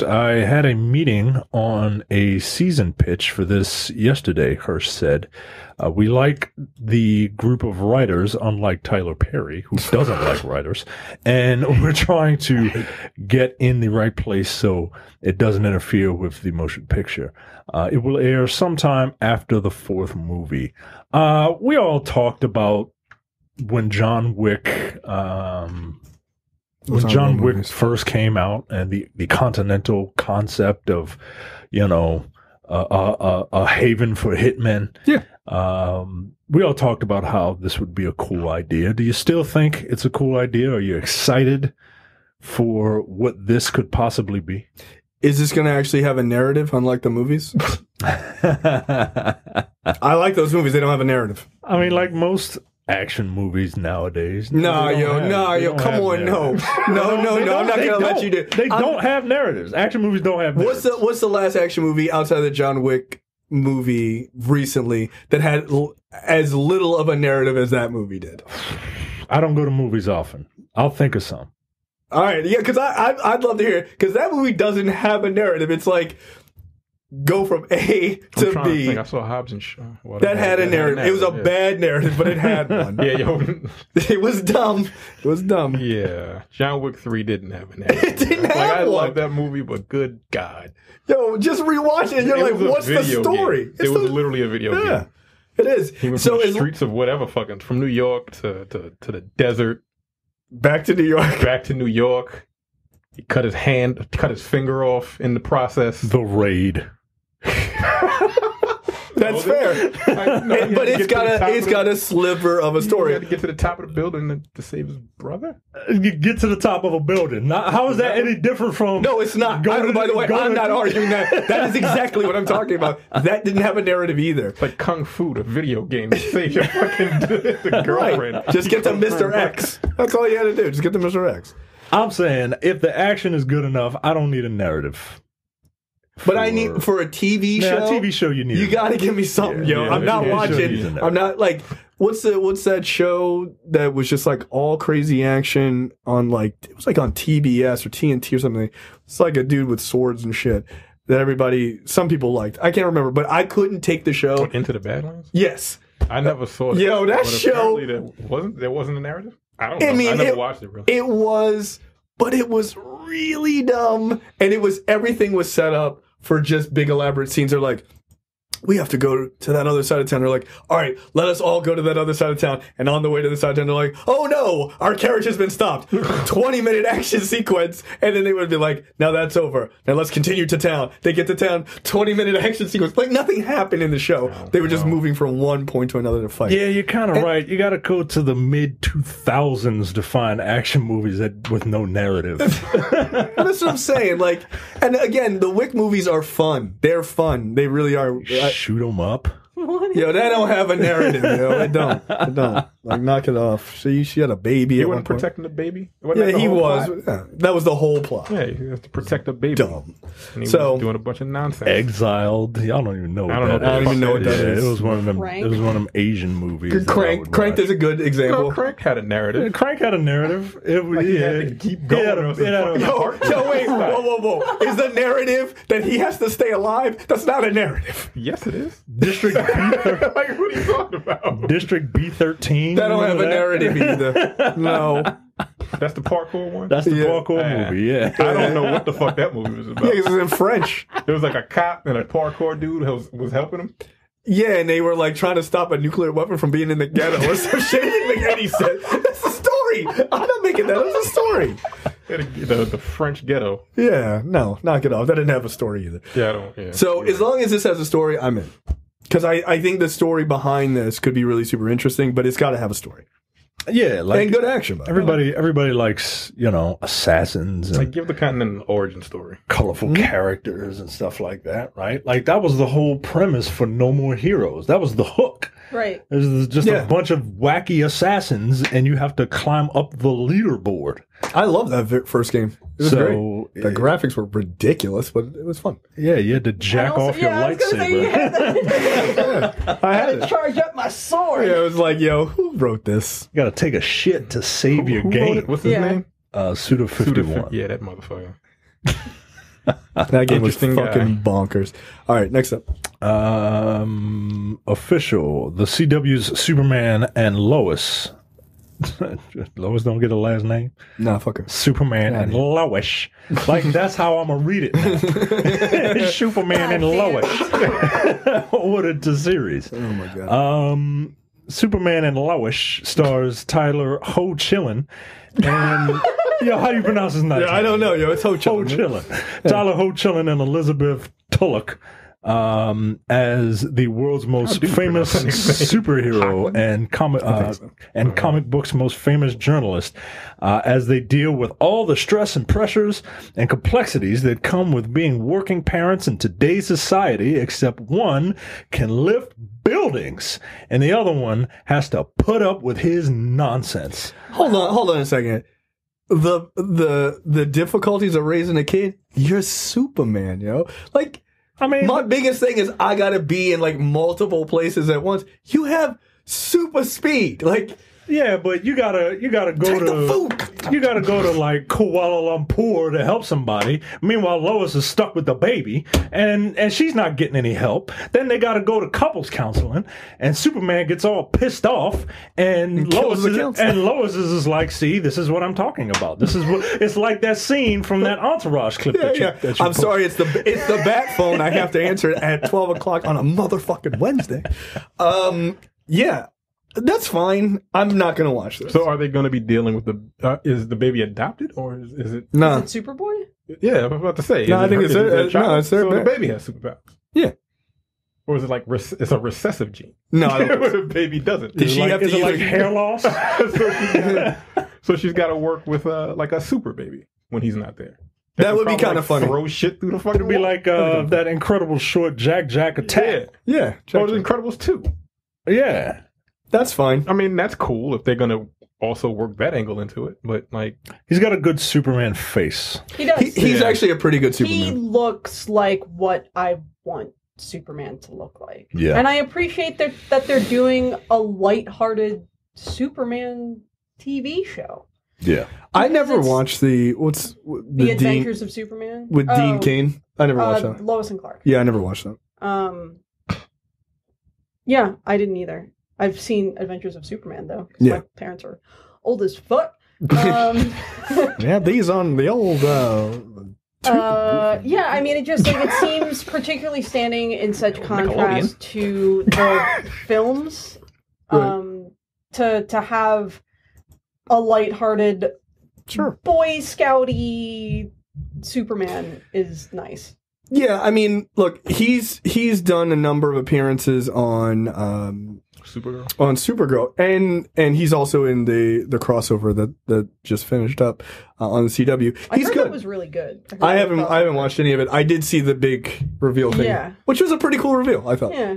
Speaker 2: I had a meeting on a season pitch for this yesterday, Hirsch said. We like the group of writers, unlike Tyler Perry, who doesn't like writers, and we're trying to get in the right place so it doesn't interfere with the motion picture. It will air sometime after the fourth movie. We all talked about when John Wick... when John Wick first came out and the Continental concept of, a haven for hitmen.
Speaker 1: Yeah.
Speaker 2: We all talked about how this would be a cool idea. Do you still think it's a cool idea? Are you excited for what this could possibly be?
Speaker 1: Is this going to actually have a narrative, unlike the movies? I like those movies. They don't have a narrative.
Speaker 2: I mean, like most action movies nowadays.
Speaker 1: Come on, no. I'm not gonna let you do.
Speaker 2: They don't have narratives. Action movies don't have narratives.
Speaker 1: What's the last action movie outside of the John Wick movie recently that had as little of a narrative as that movie did?
Speaker 2: I don't go to movies often. I'll think of some.
Speaker 1: All right, yeah, because I'd love to hear it, because that movie doesn't have a narrative. It's like go from A to B.
Speaker 4: I saw Hobbs and Shaw.
Speaker 1: That had a narrative. It was a bad narrative, but it had one. It was dumb. It was dumb.
Speaker 4: Yeah. John Wick 3 didn't have a narrative.
Speaker 1: It didn't have
Speaker 4: I
Speaker 1: one.
Speaker 4: love that movie, but good God.
Speaker 1: Yo, just rewatch it. You're like, what's the story?
Speaker 4: It was literally a video game.
Speaker 1: It is.
Speaker 4: He went from the streets of whatever fucking, from New York to the desert.
Speaker 1: Back to New York.
Speaker 4: Back to New York. He cut his finger off in the process.
Speaker 2: The Raid.
Speaker 1: That's fair. But it's got a sliver of a story.
Speaker 4: You had to get to the top of the building to save his brother?
Speaker 2: You get to the top of a building. How is that any different from...
Speaker 1: No, it's not. By the way, I'm not arguing that. That is exactly what I'm talking about. That didn't have a narrative either.
Speaker 4: It's like Kung Fu, the video game. Save your fucking the girlfriend.
Speaker 1: Right. Just get to Mr. X. That's all you had to do. Just get to Mr. X.
Speaker 2: I'm saying, if the action is good enough, I don't need a narrative.
Speaker 1: But I need, for a TV show...
Speaker 2: a TV show you need.
Speaker 1: You got to give me something, I'm not watching... I'm not, like... What's that show that was just, like, all crazy action on, like... It was, like, on TBS or TNT or something. It's like a dude with swords and shit that some people liked. I can't remember, but I couldn't take the show...
Speaker 4: What, Into the Badlands?
Speaker 1: Yes.
Speaker 4: I never saw it.
Speaker 1: Yo, that show...
Speaker 4: There wasn't a narrative? I don't know. I never watched it, really.
Speaker 1: It was... But it was really dumb. And everything was set up for just big elaborate scenes. They're like, we have to go to that other side of town. They're like, all right, let us all go to that other side of town. And on the way to the side of town, they're like, oh no, our carriage has been stopped. 20-minute action sequence. And then they would be like, now that's over. Now let's continue to town. They get to town, 20-minute action sequence. Like nothing happened in the show. They were just moving from one point to another to fight.
Speaker 2: Yeah, you're kind of right. You got to go to the mid-2000s to find action movies with no narrative.
Speaker 1: That's what I'm saying. Like, and again, the Wick movies are fun. They're fun. They really are.
Speaker 2: Shoot them up.
Speaker 1: Yo, they don't have a narrative, yo. They don't. Like, knock it off. She had a baby.
Speaker 4: He
Speaker 1: at
Speaker 4: wasn't
Speaker 1: one point.
Speaker 4: protecting the baby?
Speaker 1: Yeah, he was. Yeah, that was the whole plot.
Speaker 4: Yeah, he has to protect the baby.
Speaker 1: Dumb.
Speaker 4: And he was doing a bunch of nonsense.
Speaker 2: Exiled. Y'all don't even know what
Speaker 1: I don't even know what that is.
Speaker 2: It was one of them.
Speaker 3: Crank?
Speaker 2: It was one of them Asian movies.
Speaker 1: Crank is a good example.
Speaker 4: No, Crank had a narrative.
Speaker 2: Crank had a narrative. It was
Speaker 4: He had to keep going.
Speaker 1: Yo, wait, whoa. Is the narrative that he has to stay alive? That's not a narrative.
Speaker 4: Yes, it is.
Speaker 2: District B13.
Speaker 4: Like, what are you talking about?
Speaker 2: District B13.
Speaker 1: That don't have a narrative either. No.
Speaker 4: That's the parkour one?
Speaker 2: That's the parkour movie, yeah.
Speaker 4: I don't know what the fuck that movie was about.
Speaker 1: Yeah, because it's in French.
Speaker 4: It was like a cop and a parkour dude was helping him.
Speaker 1: Yeah, and they were like trying to stop a nuclear weapon from being in the ghetto or some shit. It didn't make any sense. That's the story. I'm not making that. It's a story.
Speaker 4: The French ghetto.
Speaker 1: Yeah, no, knock it off. That didn't have a story either.
Speaker 4: Yeah, I don't. Yeah,
Speaker 1: so as long as this has a story, I'm in. Because I think the story behind this could be really super interesting, but it's got to have a story.
Speaker 2: Yeah, like
Speaker 1: and good action.
Speaker 2: Everybody likes, assassins and
Speaker 4: like give the continent an origin story,
Speaker 2: colorful characters and stuff like that, right? Like that was the whole premise for No More Heroes. That was the hook.
Speaker 3: Right.
Speaker 2: There's just a bunch of wacky assassins, and you have to climb up the leaderboard.
Speaker 1: I love that first game. It was great. The graphics were ridiculous, but it was fun.
Speaker 2: Yeah, you had to jack off your lightsaber.
Speaker 1: I had to
Speaker 3: charge up my sword.
Speaker 1: Yeah, it was like, yo, who wrote this?
Speaker 2: You got to take a shit to save your game.
Speaker 4: What's his name?
Speaker 2: Suda51.
Speaker 4: Yeah, that motherfucker.
Speaker 1: That game was fucking bonkers. All right, next up.
Speaker 2: Official. The CW's Superman and Lois. Lois don't get a last name?
Speaker 1: Nah, fuck her.
Speaker 2: Superman and Lois. Like, that's how I'm going to read it now. Superman and Lois. Ordered to series.
Speaker 1: Oh, my God.
Speaker 2: Superman and Lois stars Tyler Ho Chillin. And, how do you pronounce his name?
Speaker 1: Yeah, I don't know, it's Ho Chillin.
Speaker 2: Ho Chillin. Tyler Ho Chillin and Elizabeth Tulloch. As the world's most famous superhero and comic books most famous journalist, as they deal with all the stress and pressures and complexities that come with being working parents in today's society, except one can lift buildings and the other one has to put up with his nonsense.
Speaker 1: Hold on a second. The difficulties of raising a kid, you're Superman, Like, I mean, my biggest thing is I gotta be in like multiple places at once. You have super speed, like.
Speaker 2: Yeah, but you gotta go to like Kuala Lumpur to help somebody. Meanwhile, Lois is stuck with the baby, and she's not getting any help. Then they gotta go to couples counseling, and Superman gets all pissed off, and Lois is like, "See, this is what I'm talking about. This is what it's like that scene from that Entourage clip." That you
Speaker 1: I'm sorry, it's the bat phone. I have to answer it at 12:00 on a motherfucking Wednesday. Yeah. That's fine. I'm not going to watch this.
Speaker 4: So are they going to be dealing with is the baby adopted or is it?
Speaker 1: No.
Speaker 3: Is it Superboy?
Speaker 4: Yeah, I was about to say.
Speaker 1: No, I think it's their child.
Speaker 4: So the baby has superpowers.
Speaker 1: Yeah.
Speaker 4: Or is it like it's a recessive gene?
Speaker 1: No, I don't.
Speaker 4: The baby doesn't.
Speaker 1: Did she have to
Speaker 2: is it like
Speaker 1: use
Speaker 2: hair loss?
Speaker 4: So she's got to work with like a super baby when he's not there.
Speaker 1: That would be kind of funny.
Speaker 4: Throw shit through the fucking.
Speaker 2: It'd be
Speaker 4: wall.
Speaker 2: like that Incredible short Jack attack.
Speaker 1: Yeah,
Speaker 4: Oh, The Incredibles 2.
Speaker 2: Yeah.
Speaker 1: that's fine.
Speaker 4: I mean, that's cool if they're gonna also work that angle into it. But like,
Speaker 2: He's got a good Superman face.
Speaker 3: He does.
Speaker 1: He's actually a pretty good
Speaker 3: He
Speaker 1: Superman.
Speaker 3: looks like what I want Superman to look like.
Speaker 2: Yeah.
Speaker 3: And I appreciate that they're doing a lighthearted Superman TV show.
Speaker 2: Yeah.
Speaker 1: I never
Speaker 3: it's-
Speaker 1: watched the
Speaker 3: The Adventures of Superman
Speaker 1: with Dean Cain. I never watched that.
Speaker 3: Lois and Clark.
Speaker 1: Yeah, I never watched that.
Speaker 3: Yeah, I didn't either. I've seen Adventures of Superman though. 'Cause
Speaker 1: Yeah.
Speaker 3: my parents are old as fuck.
Speaker 1: Yeah, these on the old.
Speaker 3: Yeah, I mean, it seems particularly standing in such contrast to the films. To have a lighthearted,
Speaker 1: Sure.
Speaker 3: Boy Scouty Superman is nice.
Speaker 1: Yeah, I mean, look, he's done a number of appearances on Supergirl, and he's also in the crossover that just finished up on the CW.
Speaker 3: I
Speaker 1: He's
Speaker 3: heard
Speaker 1: good.
Speaker 3: that was really good.
Speaker 1: I haven't watched any of it. I did see the big reveal thing,
Speaker 3: Yeah.
Speaker 1: which was a pretty cool reveal, I thought.
Speaker 3: Yeah.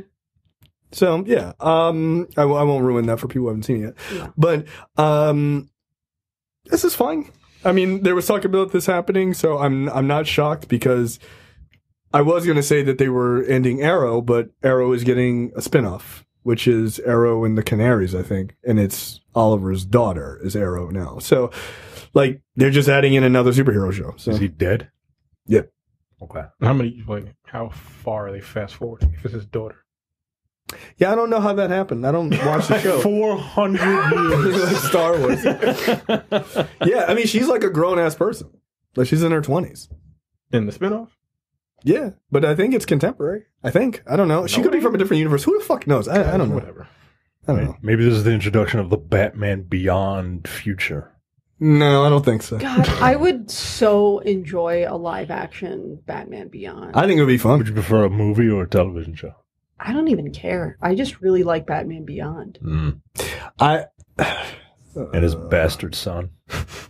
Speaker 1: So yeah, I won't ruin that for people who haven't seen it yet.
Speaker 3: No.
Speaker 1: But this is fine. I mean, there was talk about this happening, so I'm not shocked because I was going to say that they were ending Arrow, but Arrow is getting a spinoff, which is Arrow and the Canaries, I think, and it's Oliver's daughter is Arrow now. So, like, they're just adding in another superhero show. So
Speaker 2: Is he dead?
Speaker 1: yeah.
Speaker 2: Okay.
Speaker 4: How far are they fast forwarding if it's his daughter?
Speaker 1: Yeah, I don't know how that happened. I don't watch the show.
Speaker 2: 400 years.
Speaker 1: Like Star Wars. Yeah, I mean, she's like a grown-ass person. Like, she's in her 20s.
Speaker 4: In the spinoff?
Speaker 1: Yeah, but I think it's contemporary. I think. I don't know. She could be from a different universe. Who the fuck knows? I don't know.
Speaker 4: Whatever.
Speaker 1: I don't know.
Speaker 2: Maybe this is the introduction of the Batman Beyond future.
Speaker 1: No, I don't think so.
Speaker 3: God, I would so enjoy a live action Batman Beyond.
Speaker 1: I think it would be
Speaker 2: Would
Speaker 1: fun.
Speaker 2: you prefer a movie or a television show?
Speaker 3: I don't even care. I just really like Batman Beyond.
Speaker 1: I
Speaker 2: And his bastard son.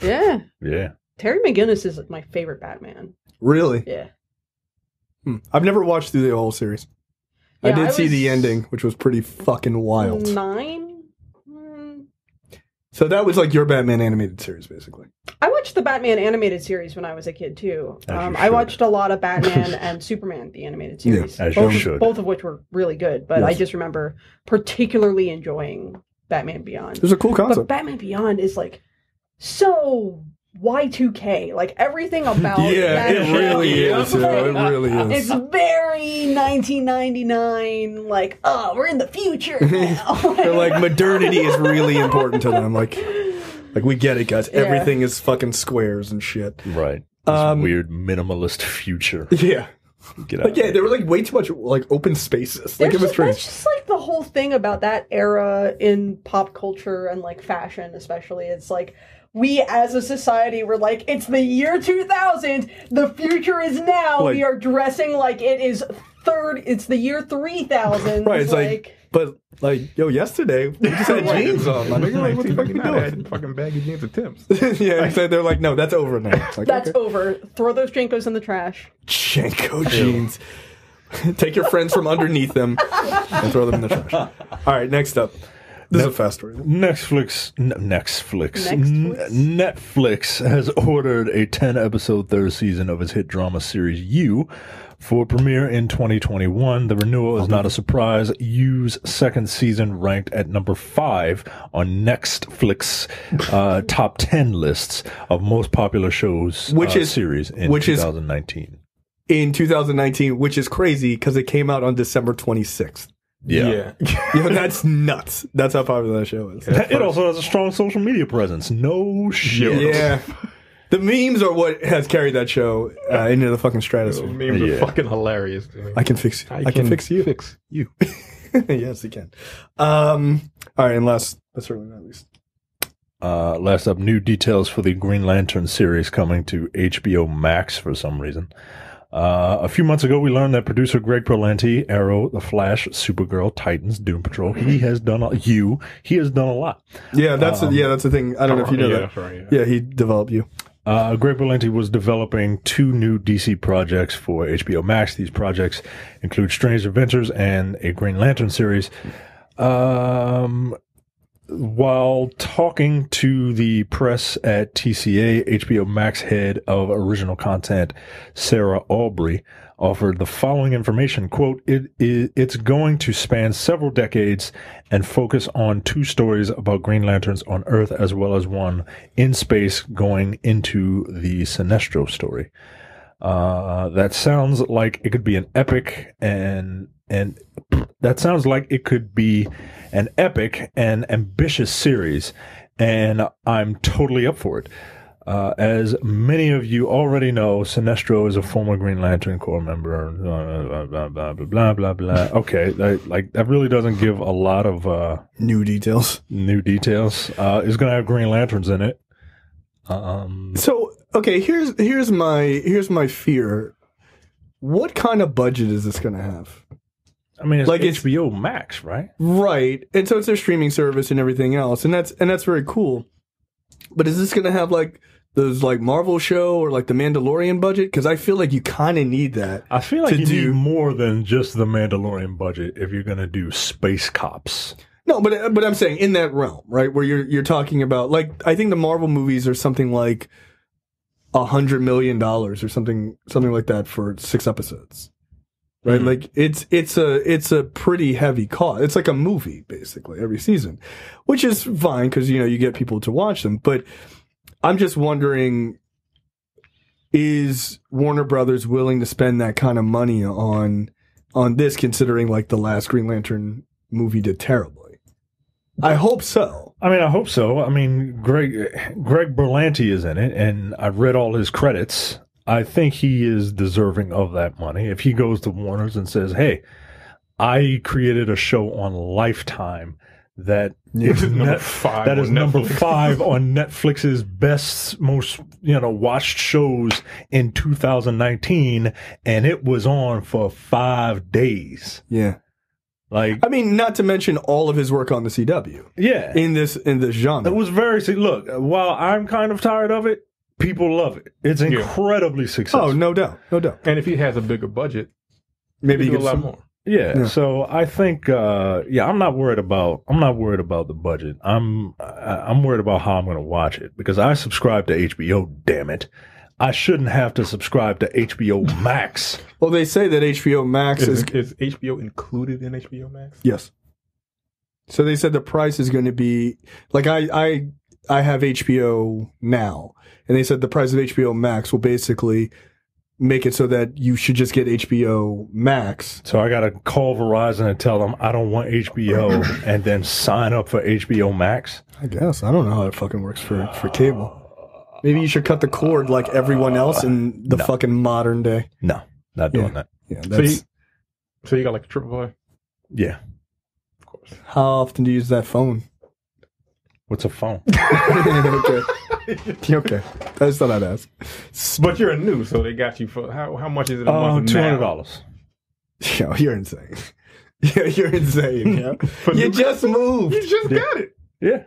Speaker 3: Yeah.
Speaker 2: Yeah.
Speaker 3: Terry McGinnis is my favorite Batman.
Speaker 1: really.
Speaker 3: Yeah.
Speaker 1: I've never watched through the whole series. I
Speaker 3: Yeah,
Speaker 1: did
Speaker 3: I
Speaker 1: see the
Speaker 3: was
Speaker 1: ending, which was pretty fucking wild.
Speaker 3: 9?
Speaker 1: So that was like your Batman animated series, basically.
Speaker 3: I watched the Batman animated series when I was a kid too.
Speaker 2: As you
Speaker 3: I
Speaker 2: should.
Speaker 3: watched a lot of Batman and Superman, the animated series.
Speaker 2: as you should.
Speaker 3: Both of which were really good, but I
Speaker 1: Yes.
Speaker 3: just remember particularly enjoying Batman Beyond.
Speaker 1: It was a cool
Speaker 3: But
Speaker 1: concept.
Speaker 3: Batman Beyond is like so Y2K. Like everything about
Speaker 1: Yeah,
Speaker 3: that
Speaker 1: it
Speaker 3: show
Speaker 1: really is. Yeah, it really
Speaker 3: It's
Speaker 1: is.
Speaker 3: very 1999. Like, oh, we're in the future now.
Speaker 1: They're like, modernity is really important to them. Like we get it, guys.
Speaker 3: Yeah.
Speaker 1: Everything is fucking squares and shit.
Speaker 2: Right. This weird minimalist future.
Speaker 1: Yeah.
Speaker 2: Get out.
Speaker 1: Like, yeah, there were like way too much like open spaces. Like, it was strange.
Speaker 3: That's just like the whole thing about that era in pop culture and like fashion, especially. It's like we as a society were like, it's the year 2000. The future is now.
Speaker 1: Like-
Speaker 3: we are dressing like it is it's the year 3000.
Speaker 1: Right, it's like, but like, yo, yesterday we just had jeans on. My nigga, like, what the fuck we
Speaker 4: I
Speaker 1: doing?
Speaker 4: had fucking baggy jeans and Timbs.
Speaker 1: Yeah, so they're like, no, that's over now. It's like,
Speaker 3: that's
Speaker 1: okay.
Speaker 3: over. Throw those Jenkos in the trash.
Speaker 1: Jenko jeans. Take your friends from underneath them and throw them in the trash. All right, next up. This is a fast story. Netflix
Speaker 2: has ordered a 10-episode third season of its hit drama series You for premiere in 2021. The renewal is not a surprise. You's second season ranked at number 5 on Netflix top 10 lists of most popular shows series in 2019.
Speaker 1: In 2019, which is crazy because it came out on December 26th.
Speaker 2: Yeah.
Speaker 1: Yo, that's nuts. That's how popular that show is.
Speaker 2: It also has a strong social media presence. No shit.
Speaker 1: Yeah. The memes are what has carried that show into the fucking stratosphere.
Speaker 4: Memes are fucking hilarious, dude.
Speaker 1: I can fix you. I can fix you.
Speaker 4: Fix you.
Speaker 1: Yes, you can. All right, and last, but certainly not least.
Speaker 2: Last up, new details for the Green Lantern series coming to HBO Max for some reason. A few months ago, we learned that producer Greg Berlanti, Arrow, The Flash, Supergirl, Titans, Doom Patrol, he has done a lot.
Speaker 1: Yeah, that's the thing. I don't know if you know that.
Speaker 4: That's right,
Speaker 1: Yeah, he developed you.
Speaker 2: Greg Berlanti was developing 2 new DC projects for HBO Max. These projects include Strange Adventures and a Green Lantern series. While talking to the press at TCA, HBO Max head of original content, Sarah Aubrey, offered the following information, quote, it's going to span several decades and focus on 2 stories about Green Lanterns on Earth as well as one in space going into the Sinestro story. That sounds like it could be an epic and that sounds like it could be an epic and ambitious series, and I'm totally up for it. As many of you already know, Sinestro is a former Green Lantern Corps member. Blah, blah, blah, blah, blah, blah. Okay, that really doesn't give a lot of
Speaker 1: New details.
Speaker 2: It's going to have Green Lanterns in it.
Speaker 1: So, okay, here's my fear. What kind of budget is this going to have?
Speaker 2: I mean, it's HBO Max, right?
Speaker 1: Right. And so it's their streaming service and everything else. And that's very cool. But is this going to have like those like Marvel show or like the Mandalorian budget? Because I feel like you kind of need that.
Speaker 2: I feel like you need more than just the Mandalorian budget if you're going to do Space Cops.
Speaker 1: No, but I'm saying in that realm, right? Where you're talking about, like, I think the Marvel movies are something like $100 million or something like that for 6 episodes. Right? Mm-hmm. Like it's a pretty heavy cost. It's like a movie basically every season, which is fine because you get people to watch them. But I'm just wondering, is Warner Brothers willing to spend that kind of money on this, considering like the last Green Lantern movie did terribly? I hope so.
Speaker 2: I mean, I hope so. I mean, Greg Berlanti is in it, and I've read all his credits. I think he is deserving of that money. If he goes to Warner's and says, hey, I created a show on Lifetime that is number 5 on Netflix's best, most watched shows in 2019, and it was on for 5 days.
Speaker 1: Yeah.
Speaker 2: Like,
Speaker 1: I mean, not to mention all of his work on the CW.
Speaker 2: Yeah.
Speaker 1: In this genre.
Speaker 2: It was look, while I'm kind of tired of it, people love it. It's incredibly successful.
Speaker 1: Oh, no doubt.
Speaker 4: And if he has a bigger budget,
Speaker 1: maybe he
Speaker 4: can do a lot more.
Speaker 2: Yeah. So I think, I'm not worried about the budget. I'm worried about how I'm going to watch it because I subscribe to HBO. Damn it. I shouldn't have to subscribe to HBO Max.
Speaker 1: Well, they say that HBO Max is
Speaker 4: HBO included in HBO Max?
Speaker 1: Yes. So they said the price is going to be like I have HBO now, and they said the price of HBO Max will basically make it so that you should just get HBO Max.
Speaker 2: So I got to call Verizon and tell them I don't want HBO and then sign up for HBO Max?
Speaker 1: I guess. I don't know how it fucking works for cable. Maybe you should cut the cord like everyone else in the fucking modern day.
Speaker 2: No, not doing that.
Speaker 1: Yeah,
Speaker 4: so you got like a AAA?
Speaker 2: Yeah.
Speaker 4: Of course.
Speaker 1: How often do you use that phone?
Speaker 2: What's a phone?
Speaker 1: Okay. Okay. I just thought I'd ask.
Speaker 4: But you're a new, so they got you for how much is it a month?
Speaker 2: $200.
Speaker 1: Yo, you're insane. Yeah, you're insane. Yeah. You just moved.
Speaker 4: You just got it.
Speaker 2: Yeah.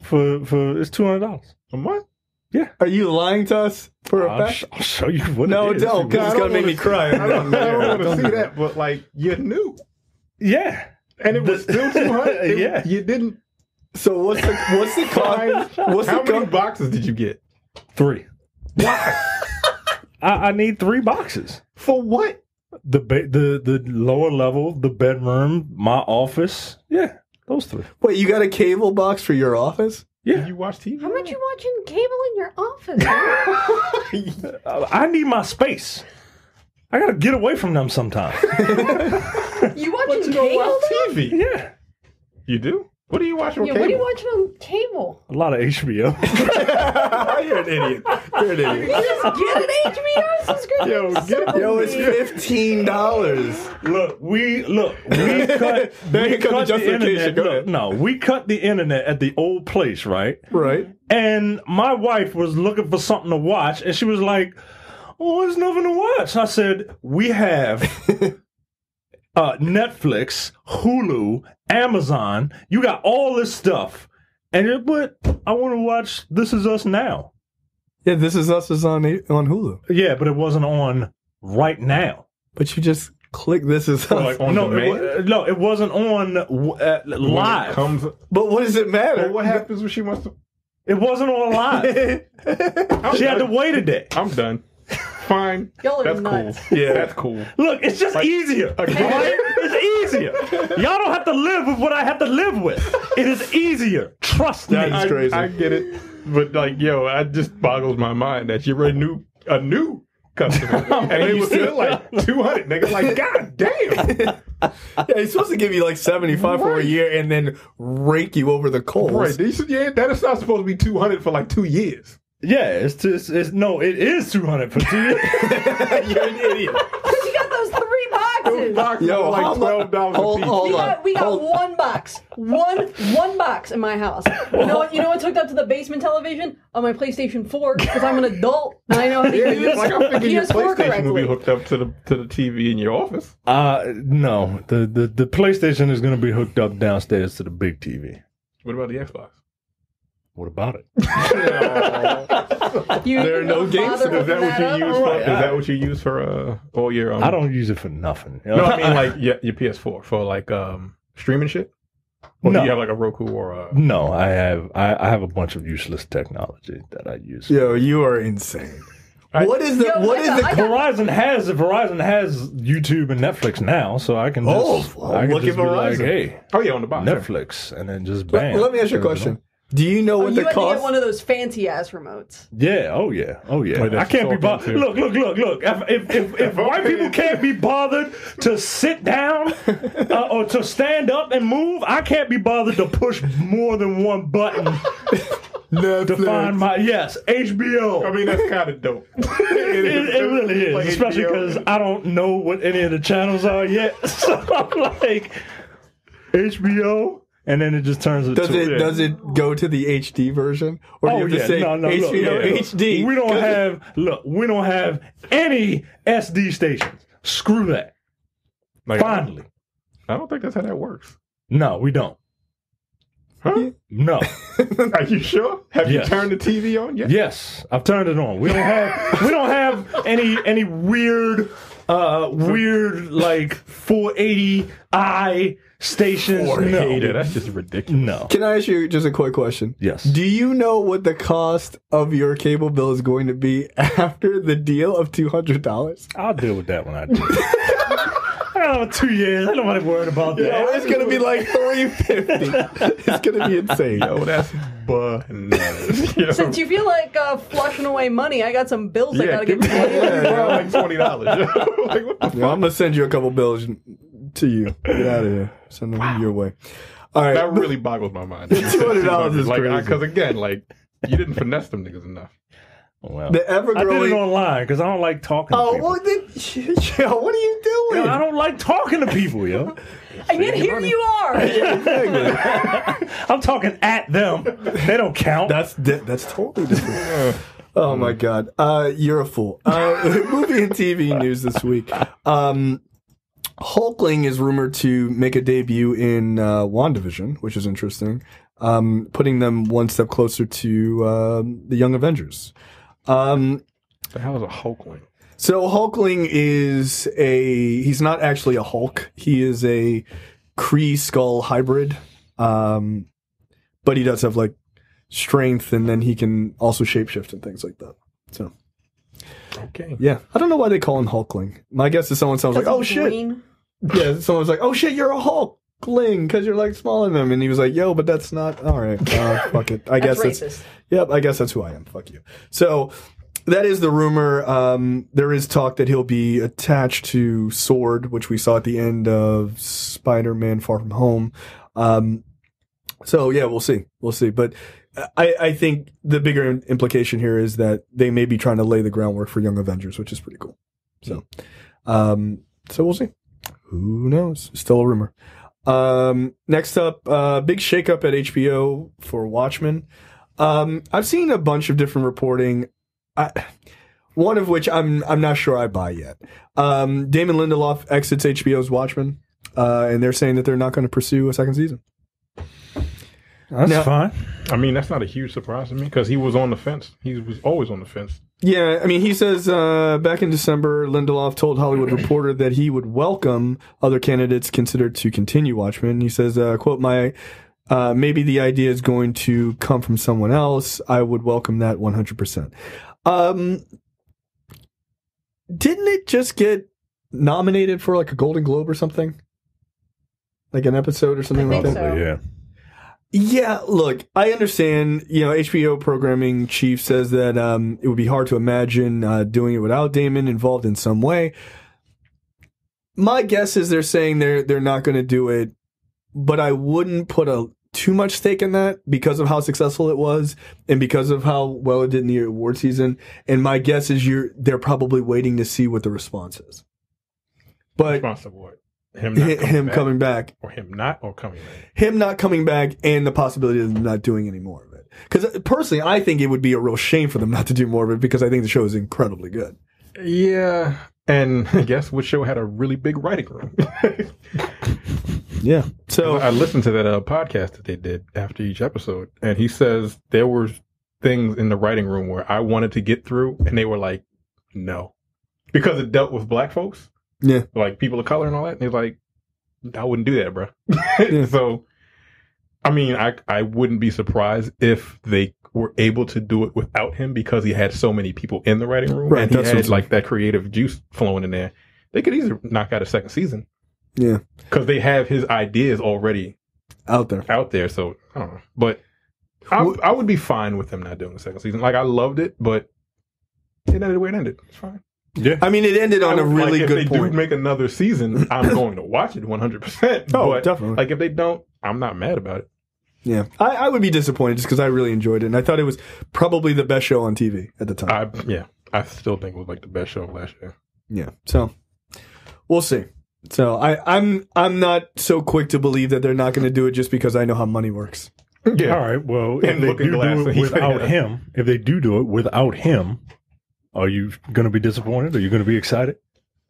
Speaker 2: For it's $200
Speaker 4: a month.
Speaker 2: Yeah.
Speaker 1: Are you lying to us for a fact?
Speaker 2: I'll show you what
Speaker 1: no,
Speaker 2: it is.
Speaker 1: don't, because it's going to make me cry.
Speaker 4: I don't want to see that, but like, you knew.
Speaker 2: Yeah.
Speaker 4: And it was still 200?
Speaker 2: Yeah.
Speaker 4: You didn't.
Speaker 1: So what's the cost?
Speaker 4: How many boxes did you get?
Speaker 2: 3.
Speaker 4: Why?
Speaker 2: I need 3 boxes.
Speaker 4: For what?
Speaker 2: The lower level, the bedroom, my office. Yeah, those 3.
Speaker 1: Wait, you got a cable box for your office?
Speaker 2: Yeah.
Speaker 4: Do you watch TV?
Speaker 3: How much you watching cable in your office?
Speaker 2: I need my space. I gotta get away from them sometimes.
Speaker 3: You watching cable?
Speaker 4: Watch TV.
Speaker 2: Yeah.
Speaker 4: You do? What are you watching on cable?
Speaker 3: What are you watching on cable?
Speaker 2: A lot of HBO.
Speaker 1: You're an idiot. You're an idiot.
Speaker 3: You just get an HBO subscription.
Speaker 1: Yo, it's $15.
Speaker 2: Look, we cut the internet. No, we cut the internet at the old place, right?
Speaker 1: Right.
Speaker 2: And my wife was looking for something to watch, and she was like, oh, there's nothing to watch. I said, we have Netflix, Hulu, Amazon. You got all this stuff. But I want to watch This Is Us Now.
Speaker 1: Yeah, This Is Us is on Hulu.
Speaker 2: Yeah, but it wasn't on right now.
Speaker 1: But you just click This Is Us.
Speaker 4: Like on demand?
Speaker 2: It wasn't on live.
Speaker 1: But what does it matter?
Speaker 4: Well, what happens when she wants to?
Speaker 2: It wasn't on live. She had to wait a day.
Speaker 4: I'm done. Fine.
Speaker 3: Y'all are
Speaker 4: That's
Speaker 3: nuts.
Speaker 4: cool. Yeah, that's cool.
Speaker 2: Look, it's just easier. Right? It's easier. Y'all don't have to live with what I have to live with. It is easier. Trust me.
Speaker 1: That's crazy.
Speaker 4: I get it. But like, yo, it just boggles my mind that you're a new customer. And they was still like 200. Nigga, like, god damn.
Speaker 1: Yeah, he's supposed to give you like 75 for a year and then rake you over the coals.
Speaker 4: Right. That is not supposed to be 200 for like 2 years.
Speaker 2: Yeah, it is 200 for 2 years.
Speaker 1: You're an idiot.
Speaker 3: Because you got those 3 boxes.
Speaker 4: Boxes
Speaker 1: Yo,
Speaker 4: are like $12 a piece.
Speaker 3: We got 1 box. One box in my house. You know what's hooked up to the basement television? On my PlayStation 4, because I'm an adult and I know how to use
Speaker 4: Like I'm thinking your
Speaker 3: PS4
Speaker 4: PlayStation will be
Speaker 3: correctly.
Speaker 4: hooked up to the TV in your office.
Speaker 2: No. The PlayStation is going to be hooked up downstairs to the big TV.
Speaker 4: What about the Xbox?
Speaker 2: What about it?
Speaker 1: There are no games.
Speaker 4: Is that what you use for all your?
Speaker 2: I don't use it for nothing.
Speaker 4: No, I mean like your PS4 for like streaming shit. Or do you have like a Roku or a?
Speaker 2: No, I have a bunch of useless technology that I use.
Speaker 1: Yo, you are insane. What is the
Speaker 2: Verizon has YouTube and Netflix now, so I can just
Speaker 1: look
Speaker 2: be
Speaker 1: at Verizon.
Speaker 2: like, hey,
Speaker 4: On the box.
Speaker 2: Netflix, and then just bam.
Speaker 1: Let me ask you a question. Do you know what
Speaker 3: You
Speaker 1: the
Speaker 3: had to
Speaker 1: cost?
Speaker 3: get one of those fancy ass remotes.
Speaker 2: Yeah, oh yeah. I can't be bothered. Look. If white people can't be bothered to sit down or to stand up and move, I can't be bothered to push more than one button to find my HBO.
Speaker 4: I mean that's kind of dope.
Speaker 2: It really is,
Speaker 4: like
Speaker 2: especially because I don't know what any of the channels are yet. So I'm like HBO. And then it just turns into
Speaker 1: Does it go to the HD version? Or do you have to say HBO HD?
Speaker 2: We don't have any SD stations. Screw that.
Speaker 4: Like,
Speaker 2: Finally.
Speaker 4: I don't think that's how that works.
Speaker 2: No, we don't.
Speaker 4: Huh?
Speaker 2: No.
Speaker 4: Are you sure? Have you
Speaker 2: Yes.
Speaker 4: turned the TV on yet?
Speaker 2: Yes, I've turned it on. We don't have any weird like 480i stations. No.
Speaker 4: That's just ridiculous.
Speaker 2: No.
Speaker 1: Can I ask you just a quick question?
Speaker 2: Yes.
Speaker 1: Do you know what the cost of your cable bill is going to be after the deal of $200?
Speaker 2: I'll deal with that when I do. I don't know, 2 years. I don't want to worry about that.
Speaker 1: Yo, it's going to be like $350. It's going to be insane.
Speaker 4: Yo, that's bananas. Yo.
Speaker 3: Since you feel like flushing away money, I got some bills I gotta
Speaker 4: give
Speaker 3: get
Speaker 4: me
Speaker 3: paid.
Speaker 4: like $20. Like, what the fuck?
Speaker 1: Yo, I'm going to send you a couple bills to you. Get out of here. Send them your way. All right.
Speaker 4: That really boggles my mind.
Speaker 1: $200 is
Speaker 4: like,
Speaker 1: crazy.
Speaker 4: because again, like you didn't finesse them niggas enough.
Speaker 2: Well,
Speaker 1: The ever-growing...
Speaker 2: I did it online because I don't like talking to people.
Speaker 1: well, yo, what are you doing?
Speaker 2: Yo, I don't like talking to people, yo.
Speaker 3: And yet here you are.
Speaker 1: Exactly.
Speaker 2: I'm talking at them. They don't count.
Speaker 1: That's totally different. Oh my god, you're a fool. Movie and TV news this week. Hulkling is rumored to make a debut in WandaVision, which is interesting, putting them one step closer to the Young Avengers.
Speaker 4: The hell is a Hulkling?
Speaker 1: So Hulkling is he's not actually a Hulk. He is a Kree Skull hybrid. But he does have like strength, and then he can also shapeshift and things like that. So
Speaker 4: Okay.
Speaker 1: yeah, I don't know why they call him Hulkling. My guess is someone sounds like, "Oh shit!"
Speaker 3: Green.
Speaker 1: Yeah, someone's like, "Oh shit, you're a Hulkling because you're like smaller than him," and he was like, "Yo, but that's not all right. Fuck it. I guess
Speaker 3: That's
Speaker 1: that's
Speaker 3: racist.
Speaker 1: yep. I guess that's who I am. Fuck you." So that is the rumor. There is talk that he'll be attached to Sword, which we saw at the end of Spider-Man: Far From Home. So yeah, we'll see. We'll see. But I think the bigger implication here is that they may be trying to lay the groundwork for Young Avengers, which is pretty cool. So, so we'll see. Who knows? Still a rumor. Next up, big shakeup at HBO for Watchmen. I've seen a bunch of different reporting. One of which I'm not sure I buy yet. Damon Lindelof exits HBO's Watchmen, and they're saying that they're not going to pursue a second season.
Speaker 2: That's fine.
Speaker 4: I mean, that's not a huge surprise to me because he was on the fence. He was always on the fence.
Speaker 1: Yeah, I mean, he says back in December, Lindelof told Hollywood Reporter that he would welcome other candidates considered to continue Watchmen. He says, quote, maybe the idea is going to come from someone else. I would welcome that 100%. Didn't it just get nominated for like a Golden Globe or something? Like an episode or something like that?
Speaker 3: so.
Speaker 2: Yeah.
Speaker 1: Yeah, look, I understand, HBO programming chief says that it would be hard to imagine doing it without Damon involved in some way. My guess is they're saying they're not going to do it, but I wouldn't put too much stake in that because of how successful it was and because of how well it did in the award season. And my guess is they're probably waiting to see what the response is. But
Speaker 4: Response to what? Him
Speaker 1: coming back.
Speaker 4: Or him not coming back?
Speaker 1: Him not coming back and the possibility of them not doing any more of it. Because personally, I think it would be a real shame for them not to do more of it because I think the show is incredibly good.
Speaker 4: Yeah. And I guess which show had a really big writing room.
Speaker 1: Yeah. So
Speaker 4: I listened to that podcast that they did after each episode, and he says there were things in the writing room where I wanted to get through, and they were like, no. Because it dealt with black folks.
Speaker 1: Yeah.
Speaker 4: Like people of color and all that. And he's like, I wouldn't do that, bro.
Speaker 1: Yeah.
Speaker 4: So, I mean, I wouldn't be surprised if they were able to do it without him because he had so many people in the writing room.
Speaker 1: Right,
Speaker 4: And he
Speaker 1: that's
Speaker 4: had
Speaker 1: what's
Speaker 4: like that creative juice flowing in there. They could easily knock out a second season.
Speaker 1: Yeah.
Speaker 4: Because they have his ideas already
Speaker 1: out there.
Speaker 4: So, I don't know. But I would be fine with them not doing the second season. Like, I loved it, but it ended the way it ended. It's fine.
Speaker 2: Yeah.
Speaker 1: I mean, it ended on a really good
Speaker 4: if
Speaker 1: point.
Speaker 4: they do make another season, I'm going to watch it 100%.
Speaker 1: Oh,
Speaker 4: but,
Speaker 1: definitely.
Speaker 4: Like, if they don't, I'm not mad about it.
Speaker 1: Yeah. I would be disappointed just because I really enjoyed it. And I thought it was probably the best show on TV at the time.
Speaker 4: I still think it was like the best show of last year.
Speaker 1: Yeah. So we'll see. So I'm not so quick to believe that they're not going to do it just because I know how money works.
Speaker 4: Yeah.
Speaker 2: All right. Well, if
Speaker 4: And
Speaker 2: they
Speaker 4: Looking
Speaker 2: do
Speaker 4: Glass,
Speaker 2: do it
Speaker 4: he's
Speaker 2: without
Speaker 4: like-
Speaker 2: him, if they do it without him, are you going to be disappointed? Are you going to be excited?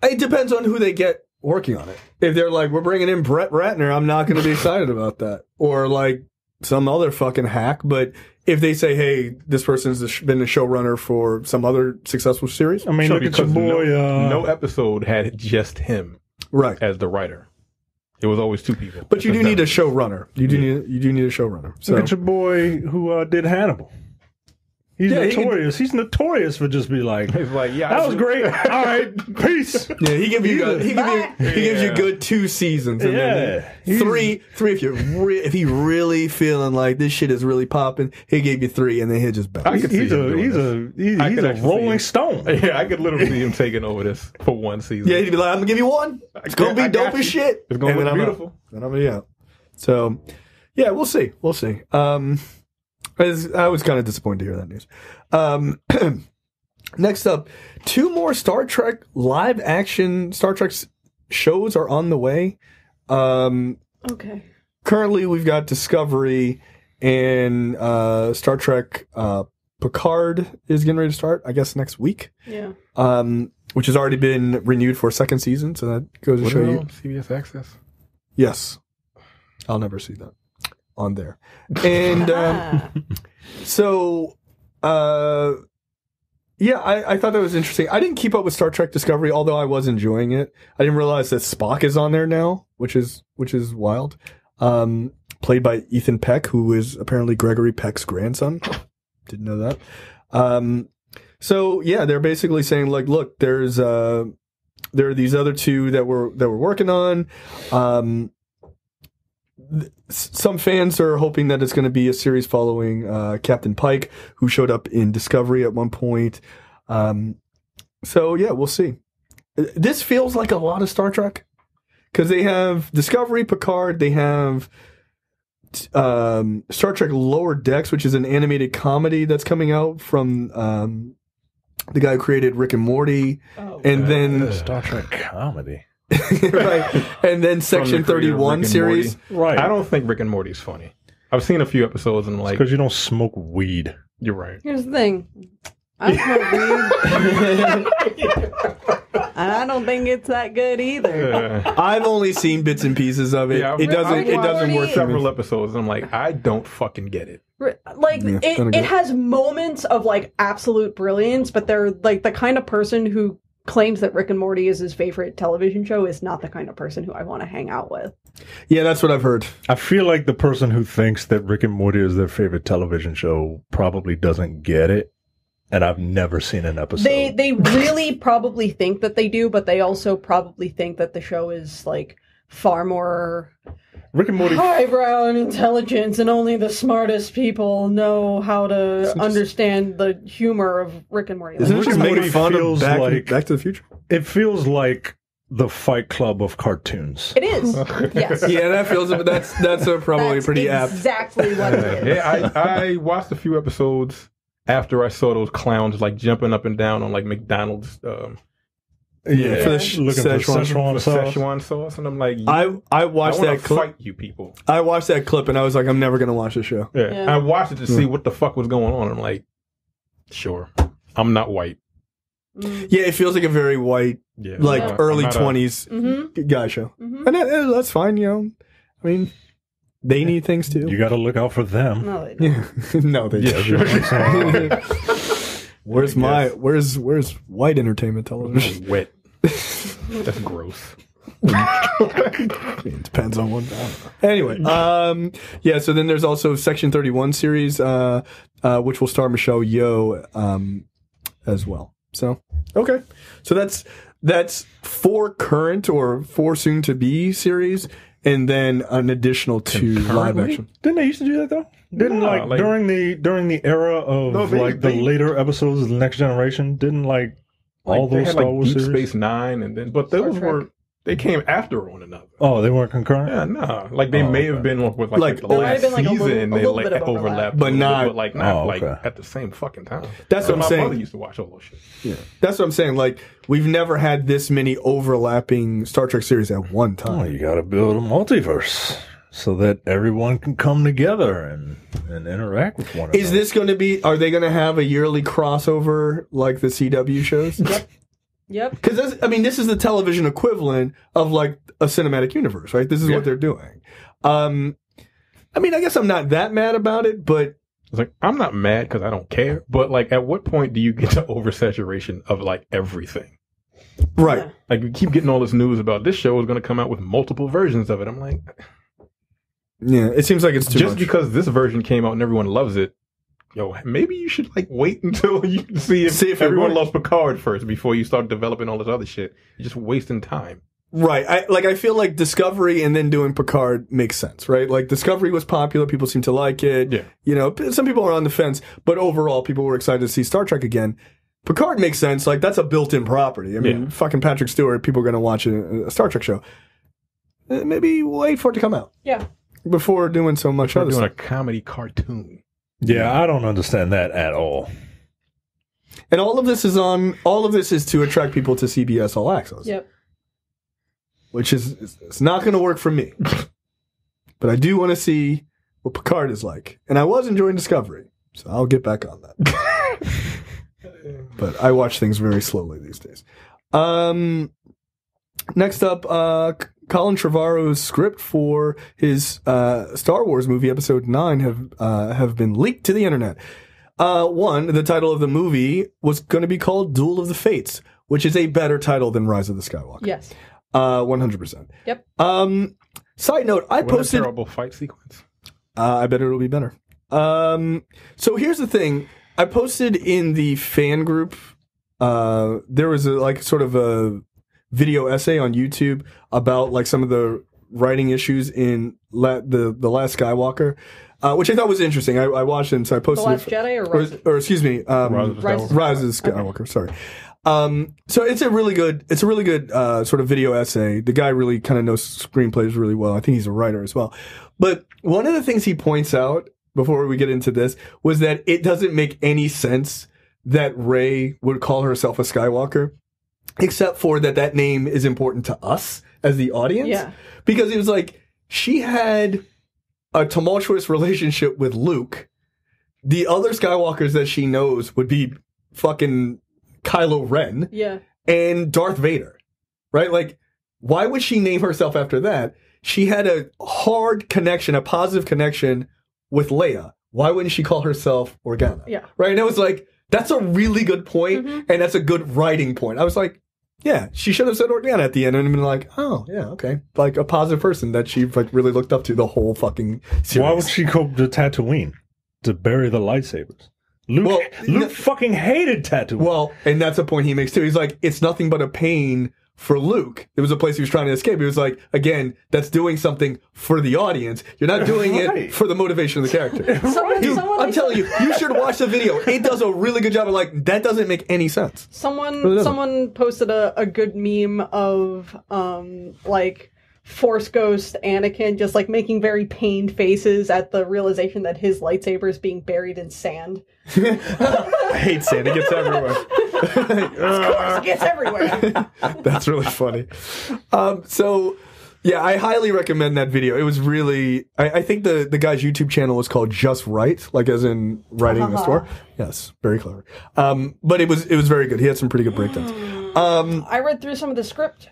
Speaker 1: It depends on who they get working on it. If they're like, we're bringing in Brett Ratner, I'm not going to be excited about that. Or like some other fucking hack. But if they say, hey, this person's been a showrunner for some other successful series.
Speaker 2: I mean,
Speaker 4: Sure,
Speaker 2: look at your
Speaker 4: because
Speaker 2: boy.
Speaker 4: no episode had just him
Speaker 1: Right.
Speaker 4: as the writer. It was always two people.
Speaker 1: But you do need a showrunner. You do need a showrunner. So
Speaker 2: Look at your boy who did Hannibal. He's
Speaker 1: Yeah,
Speaker 2: notorious. He's notorious for just be like,
Speaker 4: It's like, yeah,
Speaker 2: that was great. All right, peace.
Speaker 1: yeah, he gives you good 2 seasons. And
Speaker 2: Yeah.
Speaker 1: then three if he really feeling like this shit is really popping, he gave you 3 and then he'll just bounce.
Speaker 2: He's a rolling stone.
Speaker 4: Yeah, I could literally see him taking over this for one season.
Speaker 1: Yeah, he'd be like, I'm gonna give you 1. It's gonna be
Speaker 4: I got
Speaker 1: dope
Speaker 4: you.
Speaker 1: as shit.
Speaker 4: It's gonna
Speaker 1: And
Speaker 4: look
Speaker 1: then I'm
Speaker 4: beautiful.
Speaker 1: out. Then I'm gonna be out. So yeah, we'll see. I was kind of disappointed to hear that news. Next up, 2 more Star Trek live action Star Trek shows are on the way.
Speaker 3: Okay.
Speaker 1: Currently, we've got Discovery and Star Trek Picard is getting ready to start, I guess, next week.
Speaker 3: Yeah.
Speaker 1: Which has already been renewed for a 2nd season, so that goes to
Speaker 4: What
Speaker 1: show
Speaker 4: are they
Speaker 1: you.
Speaker 4: on CBS Access?
Speaker 1: Yes. I'll never see that on there. And so, yeah, I thought that was interesting. I didn't keep up with Star Trek Discovery, although I was enjoying it. I didn't realize that Spock is on there now, which is wild. Played by Ethan Peck, who is apparently Gregory Peck's grandson. Didn't know that. So yeah, they're basically saying like, look, there are these other 2 that we're working on. Some fans are hoping that it's going to be a series following Captain Pike, who showed up in Discovery at one point. So yeah, we'll see. This feels like a lot of Star Trek because they have Discovery, Picard, they have Star Trek Lower Decks, which is an animated comedy that's coming out from the guy who created Rick and Morty, and then
Speaker 2: Star Trek comedy.
Speaker 1: right, and then Section
Speaker 4: From the creator of
Speaker 1: 31
Speaker 4: Rick and
Speaker 1: series.
Speaker 4: Morty.
Speaker 2: Right.
Speaker 4: I don't think Rick and Morty's funny. I've seen a few episodes and I'm like,
Speaker 2: Because you don't smoke weed.
Speaker 4: you're right.
Speaker 3: Here's the thing.
Speaker 5: I smoke weed. And I don't think it's that good either.
Speaker 1: I've only seen bits and pieces of it.
Speaker 4: Yeah,
Speaker 1: It doesn't work for
Speaker 4: several
Speaker 1: me.
Speaker 4: episodes. I'm like, I don't fucking get it.
Speaker 3: Like,
Speaker 1: Yeah, I don't get
Speaker 3: it has moments of, like, absolute brilliance, but they're, like, the kind of person who claims that Rick and Morty is his favorite television show is not the kind of person who I want to hang out with.
Speaker 1: Yeah, that's what I've heard.
Speaker 2: I feel like the person who thinks that Rick and Morty is their favorite television show probably doesn't get it. And I've never seen an episode.
Speaker 3: They really probably think that they do, but they also probably think that the show is, like, far more
Speaker 2: Rick and Morty.
Speaker 3: highbrow and intelligence, and only the smartest people know how to understand the humor of Rick and Morty.
Speaker 1: Isn't it
Speaker 2: Rick
Speaker 1: just
Speaker 2: and
Speaker 1: making
Speaker 2: Morty
Speaker 1: fun of
Speaker 2: feels
Speaker 1: Back
Speaker 2: like-
Speaker 1: to the Future?
Speaker 2: It feels like the Fight Club of cartoons.
Speaker 3: It is. Yes.
Speaker 1: Yeah, that feels. That's probably
Speaker 3: That's
Speaker 1: pretty apt.
Speaker 3: exactly what it is.
Speaker 4: Yeah, I watched a few episodes after I saw those clowns like jumping up and down on like McDonald's
Speaker 1: For the
Speaker 2: Looking for
Speaker 1: Szechuan.
Speaker 2: Szechuan sauce.
Speaker 4: Szechuan sauce, and I'm like,
Speaker 1: I watched
Speaker 4: wanna
Speaker 1: that clip.
Speaker 4: fight you people.
Speaker 1: I watched that clip and I was like, I'm never gonna watch this show.
Speaker 4: Yeah.
Speaker 3: Yeah.
Speaker 4: I watched it to see what the fuck was going on. I'm like, sure, I'm not white.
Speaker 1: Yeah, it feels like a very white,
Speaker 4: Yeah,
Speaker 1: like
Speaker 4: I'm
Speaker 1: early
Speaker 4: not a-
Speaker 1: 20s
Speaker 3: Mm-hmm.
Speaker 1: guy show,
Speaker 3: Mm-hmm.
Speaker 1: and that's fine. You know, I mean, they need things too.
Speaker 2: You got to look out for them.
Speaker 3: No, they don't.
Speaker 1: Yeah, no, they
Speaker 4: Yeah,
Speaker 1: don't.
Speaker 4: sure.
Speaker 1: Where's
Speaker 4: I
Speaker 1: where's white entertainment television?
Speaker 4: Wet. That's gross.
Speaker 1: It depends on what. Anyway, yeah. So then there's also Section 31 series, which will star Michelle Yeoh as well. So okay, so that's 4 current or 4 soon to be series, and then an additional 2 live
Speaker 4: Concurrently?
Speaker 2: Didn't
Speaker 1: action.
Speaker 2: they used to do that though? Didn't
Speaker 4: No,
Speaker 2: like,
Speaker 4: like-
Speaker 2: during the era of
Speaker 4: No, they-
Speaker 2: like the
Speaker 4: they-
Speaker 2: later episodes of the Next Generation? Didn't like all
Speaker 4: They
Speaker 2: those
Speaker 4: had
Speaker 2: Star
Speaker 4: like
Speaker 2: Wars
Speaker 4: Deep
Speaker 2: series?
Speaker 4: Space Nine, and then but
Speaker 3: Star
Speaker 4: those
Speaker 3: Trek.
Speaker 4: were they came after one another.
Speaker 2: Oh, they weren't concurrent.
Speaker 4: Yeah, no, like they
Speaker 2: Oh,
Speaker 4: may have
Speaker 2: okay.
Speaker 4: been with
Speaker 1: Like,
Speaker 4: like the
Speaker 1: there might
Speaker 4: last
Speaker 3: have been, like, a
Speaker 4: season,
Speaker 3: little-
Speaker 4: and
Speaker 3: a
Speaker 4: they
Speaker 3: little
Speaker 4: like
Speaker 3: bit of overlap.
Speaker 4: overlapped,
Speaker 1: But
Speaker 4: a little
Speaker 1: not-
Speaker 4: bit, but like not
Speaker 2: Oh,
Speaker 4: like
Speaker 2: okay.
Speaker 4: at the same fucking time.
Speaker 1: That's what I'm
Speaker 4: my
Speaker 1: saying.
Speaker 4: mother used to watch all those shit.
Speaker 1: Yeah, that's what I'm saying. Like we've never had this many overlapping Star Trek series at one
Speaker 2: Oh,
Speaker 1: time.
Speaker 2: you got to build a multiverse so that everyone can come together and interact with one another.
Speaker 1: Is this going to be? Are they going to have a yearly crossover like the CW shows?
Speaker 3: Yep.
Speaker 1: Because this is the television equivalent of like a cinematic universe, right? This is
Speaker 4: Yeah.
Speaker 1: what they're doing. I guess I'm not that mad about it, but
Speaker 4: It's like I'm not mad because I don't care, but like at what point do you get to oversaturation of like everything?
Speaker 1: right.
Speaker 3: Yeah.
Speaker 4: Like we keep getting all this news about this show is going to come out with multiple versions of it. I'm like,
Speaker 1: Yeah, it seems like it's too
Speaker 4: just
Speaker 1: much.
Speaker 4: because this version came out and everyone loves it, yo, maybe you should like wait until you see if
Speaker 1: See if it
Speaker 4: everyone
Speaker 1: works.
Speaker 4: loves Picard first before you start developing all this other shit. You're just wasting time.
Speaker 1: Right. I feel like Discovery and then doing Picard makes sense, right? Like Discovery was popular, people seem to like it.
Speaker 4: Yeah.
Speaker 1: You know, some people are on the fence, but overall people were excited to see Star Trek again. Picard makes sense. Like that's a built-in property. I mean,
Speaker 4: Yeah.
Speaker 1: fucking Patrick Stewart, people are going to watch a Star Trek show. Maybe wait for it to come out
Speaker 3: Yeah.
Speaker 1: before doing so much
Speaker 4: We're
Speaker 1: other
Speaker 4: doing
Speaker 1: stuff.
Speaker 4: a comedy cartoon.
Speaker 2: Yeah, I don't understand that at all.
Speaker 1: And all of this is to attract people to CBS All Access.
Speaker 3: Yep.
Speaker 1: Which is it's not going to work for me. But I do want to see what Picard is like. And I was enjoying Discovery, so I'll get back on that. But I watch things very slowly these days. Next up, Colin Trevorrow's script for his Star Wars movie Episode 9 have been leaked to the internet. The title of the movie was going to be called Duel of the Fates, which is a better title than Rise of the Skywalker.
Speaker 3: Yes.
Speaker 1: 100%.
Speaker 3: Yep.
Speaker 1: Side note, I
Speaker 4: What a
Speaker 1: posted.
Speaker 4: terrible fight sequence.
Speaker 1: I bet it'll be better. So here's the thing. I posted in the fan group. There was sort of a video essay on YouTube about like some of the writing issues in the Last Skywalker, which I thought was interesting. I watched it, and so I
Speaker 3: The
Speaker 1: posted
Speaker 3: Last
Speaker 1: it.
Speaker 3: Jedi or Rise?
Speaker 1: Or excuse me,
Speaker 4: Rise of the
Speaker 3: Rise of
Speaker 4: Skywalker.
Speaker 1: Rise of Skywalker. Sorry. So it's a really good sort of video essay. The guy really kind of knows screenplays really well. I think he's a writer as well. But one of the things he points out before we get into this was that it doesn't make any sense that Rey would call herself a Skywalker, except for that name is important to us as the audience.
Speaker 3: Yeah.
Speaker 1: Because it was like she had a tumultuous relationship with Luke. The other Skywalkers that she knows would be fucking Kylo Ren
Speaker 3: Yeah.
Speaker 1: and Darth Vader, right? Like, why would she name herself after that? She had a hard connection, a positive connection with Leia. Why wouldn't she call herself Organa?
Speaker 3: Yeah.
Speaker 1: Right? And it was like, that's a really good point, and that's a good writing point. I was like, yeah, she should have said Organa at the end and been like, oh, yeah, okay. Like a positive person that she like really looked up to the whole fucking series.
Speaker 2: Why would she go to Tatooine to bury the lightsabers? Luke fucking hated Tatooine.
Speaker 1: Well, and that's a point he makes too. He's like, it's nothing but a pain for Luke. It was a place he was trying to escape. He was like, again, that's doing something for the audience. You're not doing it for the motivation of the character. Dude, I'm telling you, you should watch the video. It does a really good job of like, that doesn't make any sense.
Speaker 3: Someone posted a good meme of like Force Ghost Anakin just like making very pained faces at the realization that his lightsaber is being buried in sand.
Speaker 1: I hate sand. It gets everywhere.
Speaker 3: It gets everywhere.
Speaker 1: That's really funny. So, yeah, I highly recommend that video. It was really, I think the guy's YouTube channel was called Just Right, like as in writing the story. Yes, very clever. But it was very good. He had some pretty good breakdowns.
Speaker 3: I read through some of the script.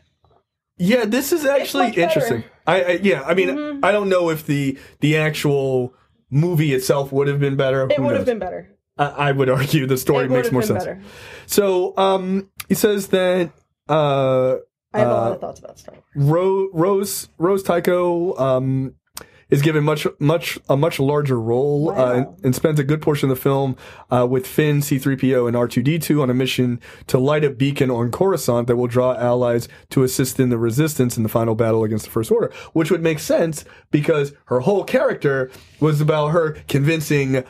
Speaker 1: Yeah, this is actually interesting. I don't know if the actual movie itself would have been better.
Speaker 3: It would have been better.
Speaker 1: I would argue the story makes more sense. Better. So, he says that
Speaker 3: I have a lot of thoughts about Star Wars.
Speaker 1: Rose Tycho is given a much larger role and spends a good portion of the film with Finn, C-3PO, and R2-D2 on a mission to light a beacon on Coruscant that will draw allies to assist in the Resistance in the final battle against the First Order, which would make sense because her whole character was about her convincing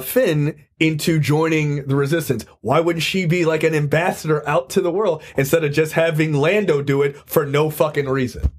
Speaker 1: Finn into joining the Resistance. Why wouldn't she be like an ambassador out to the world instead of just having Lando do it for no fucking reason?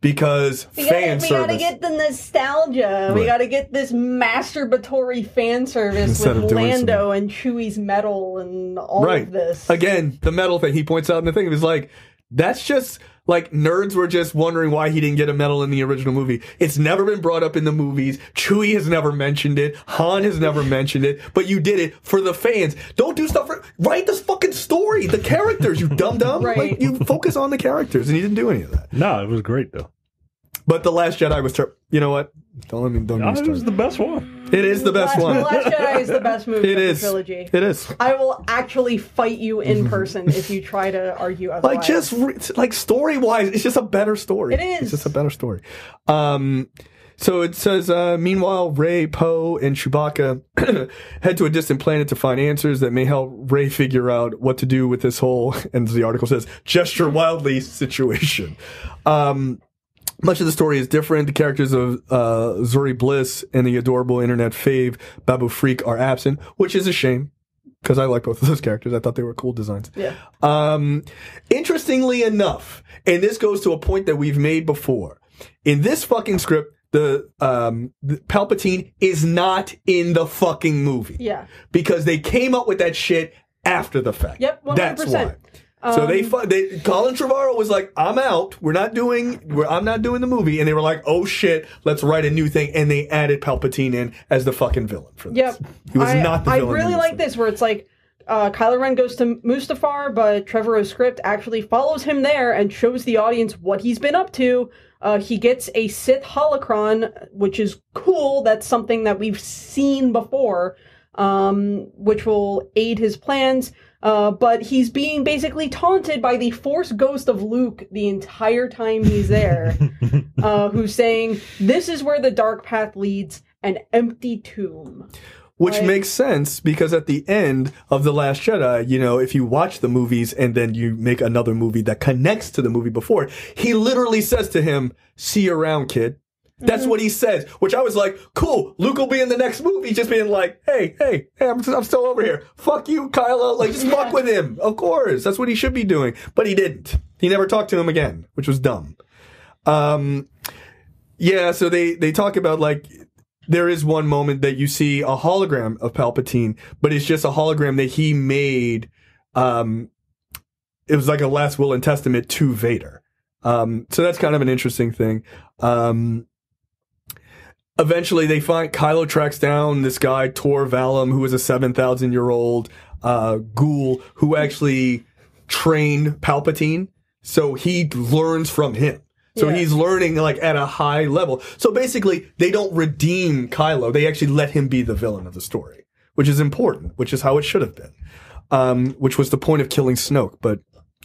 Speaker 1: Because fan service. We gotta get the nostalgia. Right. We gotta get this masturbatory fan service instead with Lando and Chewie's medal and all of this. Again, the medal thing he points out in the thing is like, that's just like nerds were just wondering why he didn't get a medal in the original movie. It's never been brought up in the movies. Chewie has never mentioned it. Han has never mentioned it. But you did it for the fans. Don't do stuff write this fucking story. The characters, you dumb. Right. Like, you focus on the characters, and he didn't do any of that.
Speaker 2: No, it was great though.
Speaker 1: But The Last Jedi was you know what? Don't
Speaker 2: it was the best one.
Speaker 1: It is the best one.
Speaker 3: The Last Jedi is the best movie of the trilogy.
Speaker 1: It is.
Speaker 3: I will actually fight you in person if you try to argue otherwise.
Speaker 1: Like, just like story-wise, it's just a better story.
Speaker 3: It is.
Speaker 1: It's just a better story. So it says, meanwhile, Rey, Poe, and Chewbacca head to a distant planet to find answers that may help Rey figure out what to do with this whole, and as the article says, gesture wildly situation. Much of the story is different. The characters of Zuri Bliss and the adorable internet fave Babu Freak are absent, which is a shame because I like both of those characters. I thought they were cool designs.
Speaker 3: Yeah.
Speaker 1: Interestingly enough, and this goes to a point that we've made before, in this fucking script, the Palpatine is not in the fucking movie.
Speaker 3: Yeah.
Speaker 1: Because they came up with that shit after the fact.
Speaker 3: Yep, 100%.
Speaker 1: That's why. So Colin Trevorrow was like, I'm out. I'm not doing the movie. And they were like, oh shit, let's write a new thing. And they added Palpatine in as the fucking villain for this.
Speaker 3: Yep.
Speaker 1: He was not the villain.
Speaker 3: I really like this where it's like, Kylo Ren goes to Mustafar, but Trevorrow's script actually follows him there and shows the audience what he's been up to. He gets a Sith holocron, which is cool. That's something that we've seen before, which will aid his plans. But he's being basically taunted by the Force ghost of Luke the entire time he's there, who's saying, this is where the dark path leads, an empty tomb.
Speaker 1: Which makes sense, because at the end of The Last Jedi, you know, if you watch the movies and then you make another movie that connects to the movie before, he literally says to him, see you around, kid. That's what he says, which I was like, cool, Luke will be in the next movie just being like, hey, I'm still over here. Fuck you, Kylo. Like, just fuck with him. Of course. That's what he should be doing. But he didn't. He never talked to him again, which was dumb. Yeah, so they talk about, like, there is one moment that you see a hologram of Palpatine, but it's just a hologram that he made. It was like a last will and testament to Vader. So that's kind of an interesting thing. eventually they find Kylo tracks down this guy Tor Valum, who is a 7,000-year-old ghoul who actually trained Palpatine. So he learns from him. So he's learning like at a high level. So basically, they don't redeem Kylo. They actually let him be the villain of the story, which is important, which is how it should have been, which was the point of killing Snoke. But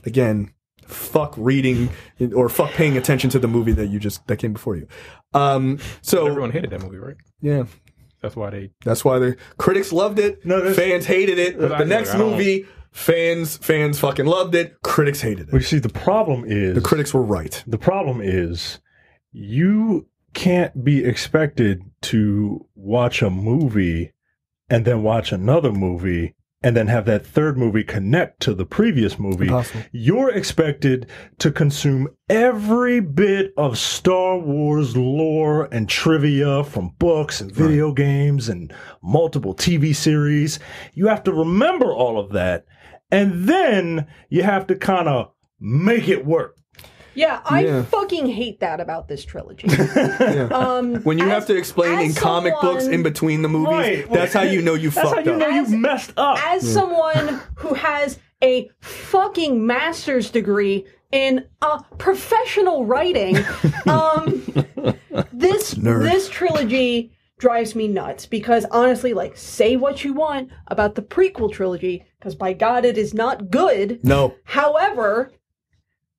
Speaker 1: again, fuck reading or fuck paying attention to the movie that came before you. So
Speaker 4: everyone hated that movie, right?
Speaker 1: Yeah.
Speaker 4: That's why
Speaker 1: the critics loved it. Fans hated it. The next movie, fans fucking loved it. Critics hated it.
Speaker 2: Well, you see, the problem is
Speaker 1: the critics were right.
Speaker 2: The problem is you can't be expected to watch a movie and then watch another movie and then have that third movie connect to the previous movie.
Speaker 1: Impossible.
Speaker 2: You're expected to consume every bit of Star Wars lore and trivia from books and video games and multiple TV series. You have to remember all of that, and then you have to kind of make it work.
Speaker 3: Yeah, I fucking hate that about this trilogy.
Speaker 1: When you have to explain in comic books in between the movies, that's how you know you fucked up.
Speaker 2: That's how you know you messed up.
Speaker 3: As someone who has a fucking master's degree in professional writing, this trilogy drives me nuts because honestly, like, say what you want about the prequel trilogy, because by God, it is not good.
Speaker 1: No.
Speaker 3: However,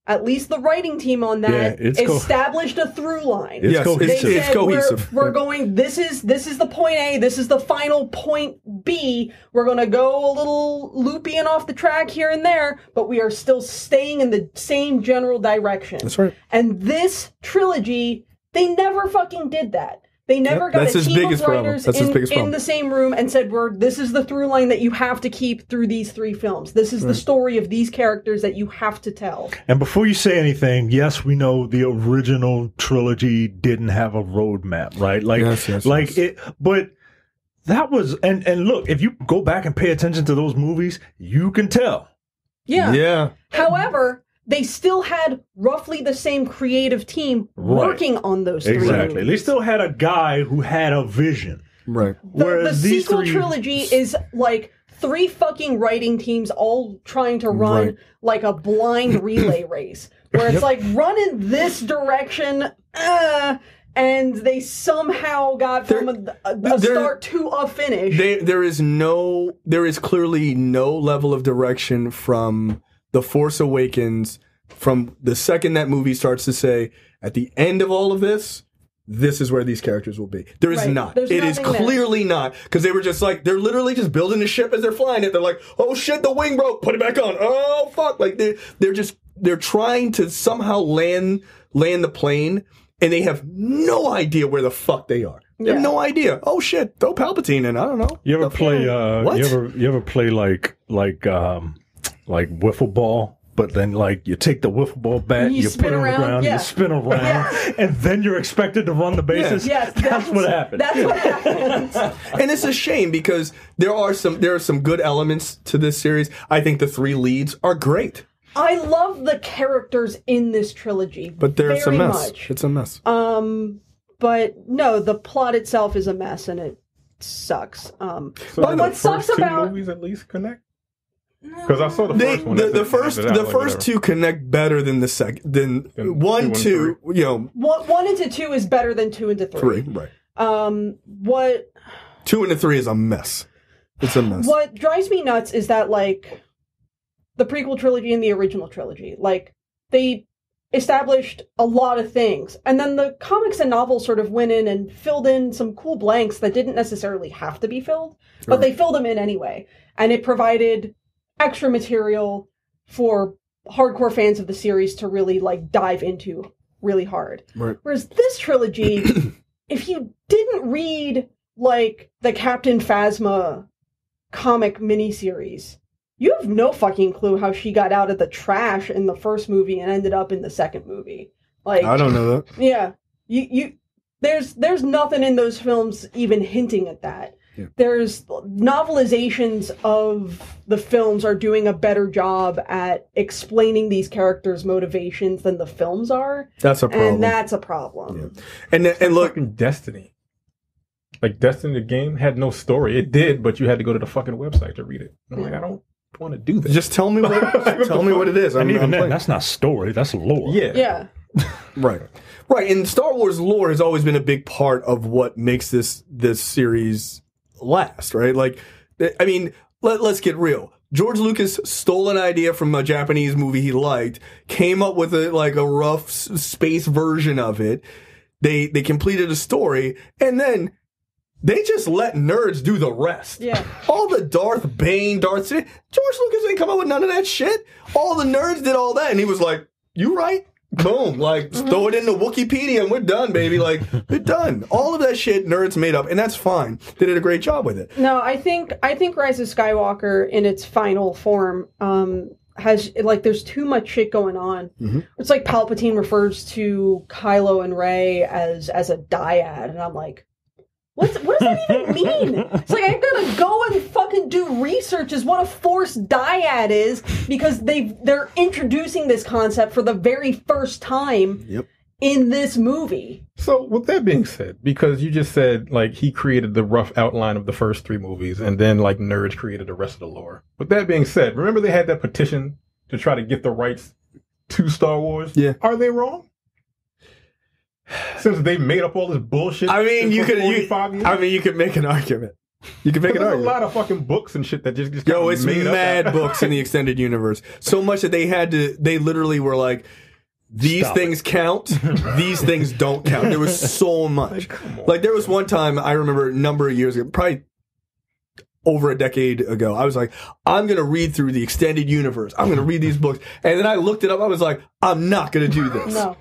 Speaker 3: at least the writing team on that established a through line.
Speaker 2: It's cohesive.
Speaker 3: They said,
Speaker 1: it's cohesive.
Speaker 3: We're going. This is the point A. This is the final point B. We're going to go a little loopy and off the track here and there, but we are still staying in the same general direction.
Speaker 1: That's right.
Speaker 3: And this trilogy, they never fucking did that. They never got a team of writers in the same room and said, this is the through line that you have to keep through these three films. This is the story of these characters that you have to tell.
Speaker 2: And before you say anything, yes, we know the original trilogy didn't have a roadmap, right? Like, but that was, and look, if you go back and pay attention to those movies, you can tell.
Speaker 3: Yeah. However, they still had roughly the same creative team working on those three movies.
Speaker 2: They still had a guy who had a vision.
Speaker 1: Right.
Speaker 3: The sequel trilogy is like three fucking writing teams all trying to run like a blind relay race. Where it's like, run in this direction, and they somehow got from a start to a finish.
Speaker 1: There is clearly no level of direction from The Force Awakens, from the second that movie starts to say, at the end of all of this, this is where these characters will be. There is not. It is clearly not. Because they were just like, they're literally just building the ship as they're flying it. They're like, oh shit, the wing broke, put it back on. Oh fuck. Like they're trying to somehow land the plane, and they have no idea where the fuck they are. They have no idea. Oh shit, throw Palpatine in. I don't know.
Speaker 2: You ever play? You ever play like wiffle ball, but then like you take the wiffle ball bat, you put it on the ground, you spin around, and then you're expected to run the bases.
Speaker 3: Yes,
Speaker 2: that's what happens.
Speaker 3: That's what happens.
Speaker 1: And it's a shame because there are some good elements to this series. I think the three leads are great.
Speaker 3: I love the characters in this trilogy,
Speaker 1: but there's a mess.
Speaker 3: Much.
Speaker 1: It's a mess.
Speaker 3: But no, the plot itself is a mess, and it sucks.
Speaker 4: So
Speaker 3: but what sucks about
Speaker 4: movies at least connect. Because I saw the first one.
Speaker 1: The first two connect better than the second. Than 1, 2. You know,
Speaker 3: 1 into 2 is better than 2 into 3.
Speaker 1: Right.
Speaker 3: What
Speaker 1: 2 into 3 is a mess. It's a mess.
Speaker 3: What drives me nuts is that like the prequel trilogy and the original trilogy, like they established a lot of things, and then the comics and novels sort of went in and filled in some cool blanks that didn't necessarily have to be filled, but they filled them in anyway, and it provided extra material for hardcore fans of the series to really like dive into really hard.
Speaker 1: Right.
Speaker 3: Whereas this trilogy, if you didn't read like the Captain Phasma comic miniseries, you have no fucking clue how she got out of the trash in the first movie and ended up in the second movie. Like,
Speaker 1: I don't know that.
Speaker 3: Yeah. There's nothing in those films even hinting at that.
Speaker 1: Yeah.
Speaker 3: There's novelizations of the films are doing a better job at explaining these characters' motivations than the films are.
Speaker 1: That's a problem.
Speaker 3: And that's a problem.
Speaker 1: Yeah. And look,
Speaker 4: fucking Destiny. Like Destiny, the game, had no story. It did, but you had to go to the fucking website to read it. I'm like, I don't want to do that.
Speaker 1: Just tell me what it is.
Speaker 2: And even then,
Speaker 1: playing.
Speaker 2: that's not story. That's lore.
Speaker 4: Yeah.
Speaker 3: Yeah.
Speaker 1: Right. And Star Wars lore has always been a big part of what makes this series last, right? Like, I mean, let's get real. George Lucas stole an idea from a Japanese movie he liked, came up with a rough space version of it. They completed a story, and then they just let nerds do the rest.
Speaker 3: Yeah.
Speaker 1: All the Darth Bane, George Lucas didn't come up with none of that shit. All the nerds did all that, and he was like, "You right? Boom! Like throw it into Wikipedia, and we're done, baby. Like we're done. All of that shit nerds made up, and that's fine. They did a great job with it.
Speaker 3: No, I think Rise of Skywalker in its final form has there's too much shit going on. Mm-hmm. It's like Palpatine refers to Kylo and Rey as a dyad, and I'm like, what does that even mean? It's like I gotta go and fucking do research as what a Force dyad is because they're introducing this concept for the very first time in this movie.
Speaker 4: So with that being said, because you just said like he created the rough outline of the first 3 movies and then like nerds created the rest of the lore. With that being said, remember they had that petition to try to get the rights to Star Wars?
Speaker 1: Yeah.
Speaker 4: Are they wrong? Since they made up all this bullshit.
Speaker 1: I mean, you could make an argument. You can make an
Speaker 4: There's
Speaker 1: argument.
Speaker 4: a lot of fucking books and shit that just
Speaker 1: it's
Speaker 4: made
Speaker 1: mad
Speaker 4: up.
Speaker 1: books in the extended universe. So much that they literally were like, these things count, these things don't count. There was so much. Like there was one time I remember a number of years ago, probably over a decade ago, I was like, I'm going to read through the extended universe. I'm going to read these books. And then I looked it up. I was like, I'm not going to do this.
Speaker 3: No.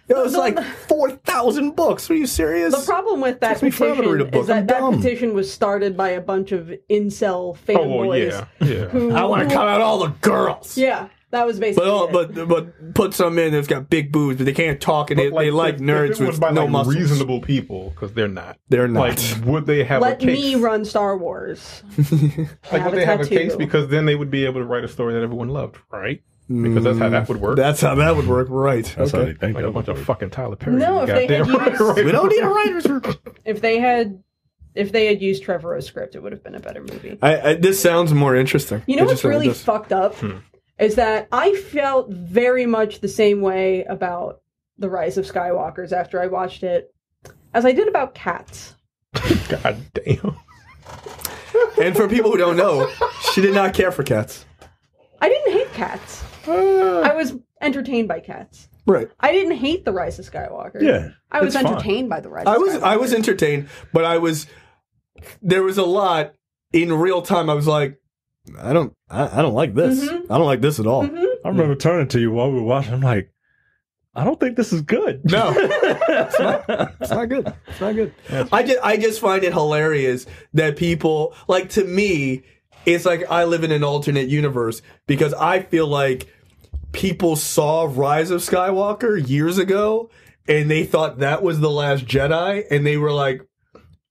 Speaker 1: It was like 4,000 books. Are you serious?
Speaker 3: The problem with that petition is that petition was started by a bunch of incel fanboys.
Speaker 1: I want to cut out all the girls.
Speaker 3: Yeah, that was basically it.
Speaker 1: But put some in that's got big boobs, but they can't talk, and they like nerds with no muscles.
Speaker 4: Reasonable people, because they're not.
Speaker 1: They're not.
Speaker 4: Like, would they have a case?
Speaker 3: Let me run Star Wars.
Speaker 4: Like, would they have a case? Because then they would be able to write a story that everyone loved, right? Because that's how that would work.
Speaker 1: That's how that would work, right?
Speaker 2: That's how they think.
Speaker 4: Like a bunch of fucking Tyler Perry.
Speaker 3: No, if they had used,
Speaker 1: we don't need a writer's room.
Speaker 3: If they had used Trevorrow's script, it would have been a better movie.
Speaker 1: This sounds more interesting.
Speaker 3: You know what's really fucked up is that I felt very much the same way about The Rise of Skywalkers after I watched it as I did about Cats.
Speaker 4: God damn.
Speaker 1: And for people who don't know, she did not care for cats.
Speaker 3: I didn't hate Cats. I was entertained by Cats.
Speaker 1: Right.
Speaker 3: I didn't hate The Rise of Skywalker.
Speaker 2: Yeah.
Speaker 3: I was entertained by The Rise of Skywalker.
Speaker 1: I was entertained, but there was a lot in real time. I was like, I don't like this.
Speaker 3: Mm-hmm.
Speaker 1: I don't like this at all.
Speaker 3: Mm-hmm.
Speaker 2: I remember turning to you while we were watching. I'm like, I don't think this is good.
Speaker 1: No, it's not good. It's not good. I just find it hilarious that people, like, to me, it's like I live in an alternate universe because I feel like people saw Rise of Skywalker years ago and they thought that was The Last Jedi and they were like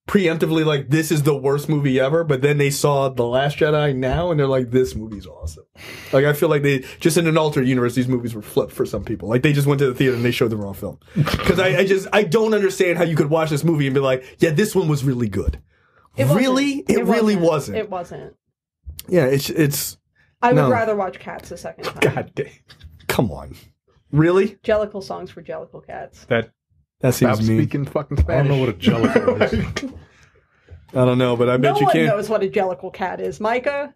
Speaker 1: preemptively like, this is the worst movie ever. But then they saw The Last Jedi now and they're like, this movie's awesome. Like, I feel like they just in an alternate universe, these movies were flipped for some people. Like, they just went to the theater and they showed the wrong film. Because I don't understand how you could watch this movie and be like, yeah, this one was really good. It really wasn't.
Speaker 3: It wasn't.
Speaker 1: Yeah, it's.
Speaker 3: I would rather watch Cats a second time.
Speaker 4: God damn.
Speaker 1: Come on. Really?
Speaker 3: Jellicle songs for Jellicle Cats.
Speaker 1: That seems
Speaker 4: Stop
Speaker 1: mean.
Speaker 4: speaking fucking Spanish.
Speaker 2: I don't know what a jellicle is.
Speaker 1: I don't know, but I bet you can't.
Speaker 3: No one knows what a Jellicle cat is, Micah.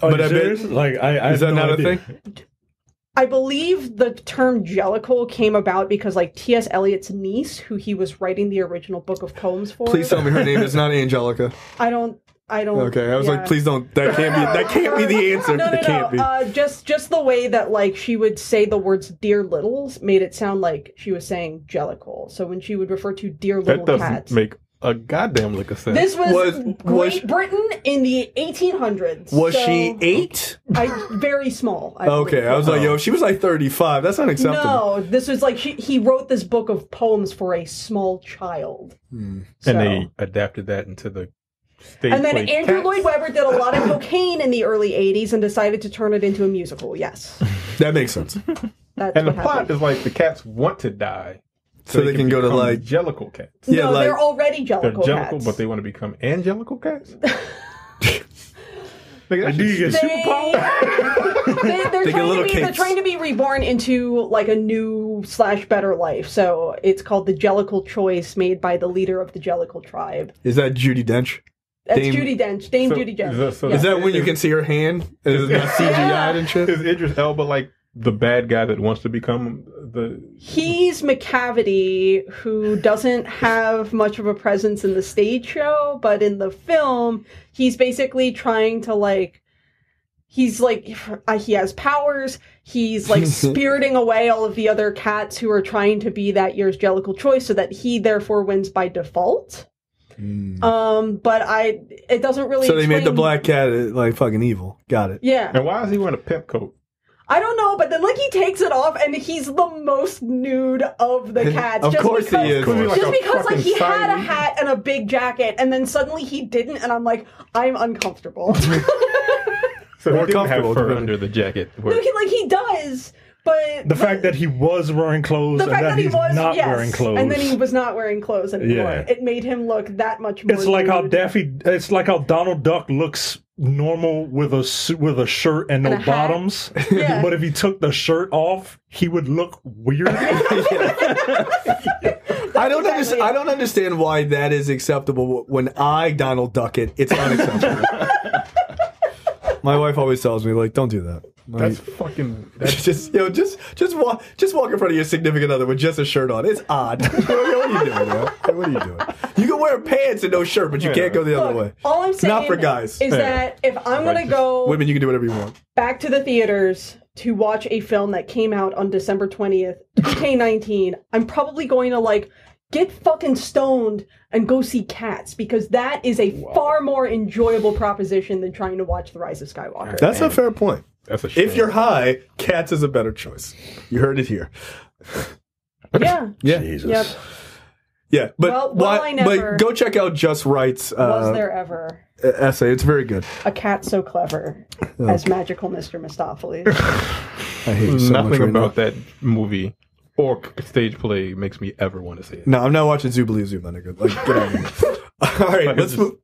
Speaker 2: Oh,
Speaker 1: but
Speaker 2: I
Speaker 1: I bet
Speaker 2: like I
Speaker 1: is that
Speaker 2: no
Speaker 1: not
Speaker 2: idea.
Speaker 1: a thing?
Speaker 3: I believe the term Jellicle came about because, like, T.S. Eliot's niece, who he was writing the original book of poems for.
Speaker 1: Please tell me her name is not Angelica.
Speaker 3: I don't.
Speaker 1: Okay, I was like, please don't. That can't be the answer.
Speaker 3: No.
Speaker 1: It can't be.
Speaker 3: Just the way that, like, she would say the words "dear littles" made it sound like she was saying Jellicle. So when she would refer to "dear little
Speaker 4: that doesn't
Speaker 3: cats,"
Speaker 4: make a goddamn lick of sense.
Speaker 3: this was Great Britain in the 1800s.
Speaker 1: Was she 8?
Speaker 3: Very small.
Speaker 1: Okay, I was like, yo, she was like 35. That's unacceptable.
Speaker 3: No, this was like he wrote this book of poems for a small child.
Speaker 4: And they adapted that into the stage
Speaker 3: And then
Speaker 4: play
Speaker 3: Andrew
Speaker 4: Cats.
Speaker 3: Lloyd Webber did a lot of cocaine in the early 80s and decided to turn it into a musical. Yes.
Speaker 1: That makes sense.
Speaker 3: That's
Speaker 4: And the
Speaker 3: what
Speaker 4: plot
Speaker 3: happened.
Speaker 4: is like the cats want to die,
Speaker 1: So they can go to
Speaker 4: become
Speaker 1: like
Speaker 4: Jellicle cats.
Speaker 1: Yeah,
Speaker 3: no,
Speaker 1: like-
Speaker 3: they're already
Speaker 4: They're
Speaker 3: Jellicle
Speaker 4: Jellicle,
Speaker 3: cats.
Speaker 4: but they want to become angelical cats. Like,
Speaker 2: Like, do you get superpowers?
Speaker 3: They're
Speaker 1: They get
Speaker 3: trying
Speaker 1: little
Speaker 3: to be. They're
Speaker 1: capes.
Speaker 3: trying to be reborn into like a new / better life. So it's called the Jellicle Choice, made by the leader of the Jellicle tribe.
Speaker 1: is that Judi Dench?
Speaker 3: That's
Speaker 1: Dame-
Speaker 3: Judi Dench. Dame
Speaker 4: So-
Speaker 3: Judi Dench.
Speaker 4: so-
Speaker 3: Yeah.
Speaker 1: Is that when you can see her hand? And it's not CGI'd and shit?
Speaker 4: Is Idris Elba like the bad guy that wants to become the?
Speaker 3: He's McCavity, who doesn't have much of a presence in the stage show, but in the film, he's basically trying to like. He's like, he has powers. He's like spiriting away all of the other cats who are trying to be that year's Jellicle Choice, so that he therefore wins by default. But it doesn't really.
Speaker 1: So they made the
Speaker 3: explain-
Speaker 1: black cat like fucking evil. Got it.
Speaker 3: Yeah.
Speaker 4: And why is he wearing a pimp coat?
Speaker 3: I don't know, but then like he takes it off and he's the most nude of the cats.
Speaker 1: Of
Speaker 3: just
Speaker 1: course he
Speaker 3: because,
Speaker 1: is.
Speaker 3: Just
Speaker 4: Like a
Speaker 3: because like
Speaker 4: fucking
Speaker 3: he had a
Speaker 4: Siamese.
Speaker 3: hat and a big jacket, and then suddenly he didn't, and I'm like, I'm uncomfortable.
Speaker 4: So
Speaker 1: More
Speaker 4: he didn't have
Speaker 1: comfortable,
Speaker 4: fur
Speaker 1: depending.
Speaker 4: under the jacket.
Speaker 3: No, he does, but
Speaker 2: The fact that he was wearing clothes
Speaker 3: the
Speaker 2: and
Speaker 3: fact
Speaker 2: that
Speaker 3: that he
Speaker 2: he's
Speaker 3: was
Speaker 2: not
Speaker 3: yes,
Speaker 2: wearing clothes.
Speaker 3: and then he was not wearing clothes anymore.
Speaker 2: Yeah.
Speaker 3: It made him look that much more.
Speaker 2: It's like how
Speaker 3: nude.
Speaker 2: it's like how Donald Duck looks normal with a shirt and no
Speaker 3: And a hat.
Speaker 2: bottoms.
Speaker 3: Yeah.
Speaker 2: But if he took the shirt off, he would look weird.
Speaker 1: I don't understand why that is acceptable. When I Donald Duck it, it's unacceptable. My wife always tells me, like, don't do that. Like,
Speaker 4: That's fucking. That's
Speaker 1: just walk in front of your significant other with just a shirt on. It's odd. What are you doing, man? What are you doing? You can wear pants and no shirt, but you can't go the other way.
Speaker 3: All I'm saying
Speaker 1: Not for guys.
Speaker 3: is that if I'm gonna go
Speaker 1: Women, you can do whatever you want.
Speaker 3: back to the theaters to watch a film that came out on December 20th, 2K19, I'm probably going to like get fucking stoned and go see Cats, because that is a far more enjoyable proposition than trying to watch The Rise of Skywalker.
Speaker 1: That's a fair point.
Speaker 4: that's a shame.
Speaker 1: If you're high, Cats is a better choice. You heard it here.
Speaker 3: Yeah.
Speaker 1: Yeah.
Speaker 2: Jesus.
Speaker 3: Yep.
Speaker 1: Yeah, but
Speaker 3: Well, I never-
Speaker 1: but go check out Just Right's
Speaker 3: Was there ever
Speaker 1: essay. It's very good.
Speaker 3: a cat so clever as magical Mr. Mistopheles?
Speaker 1: I hate you so much
Speaker 4: Nothing
Speaker 1: right
Speaker 4: about
Speaker 1: now.
Speaker 4: that movie or stage play makes me ever want to see it.
Speaker 1: No, I'm not watching Zoobly Zoo, my nigga. Like, get out of here. All right,
Speaker 4: Like,
Speaker 1: let's move.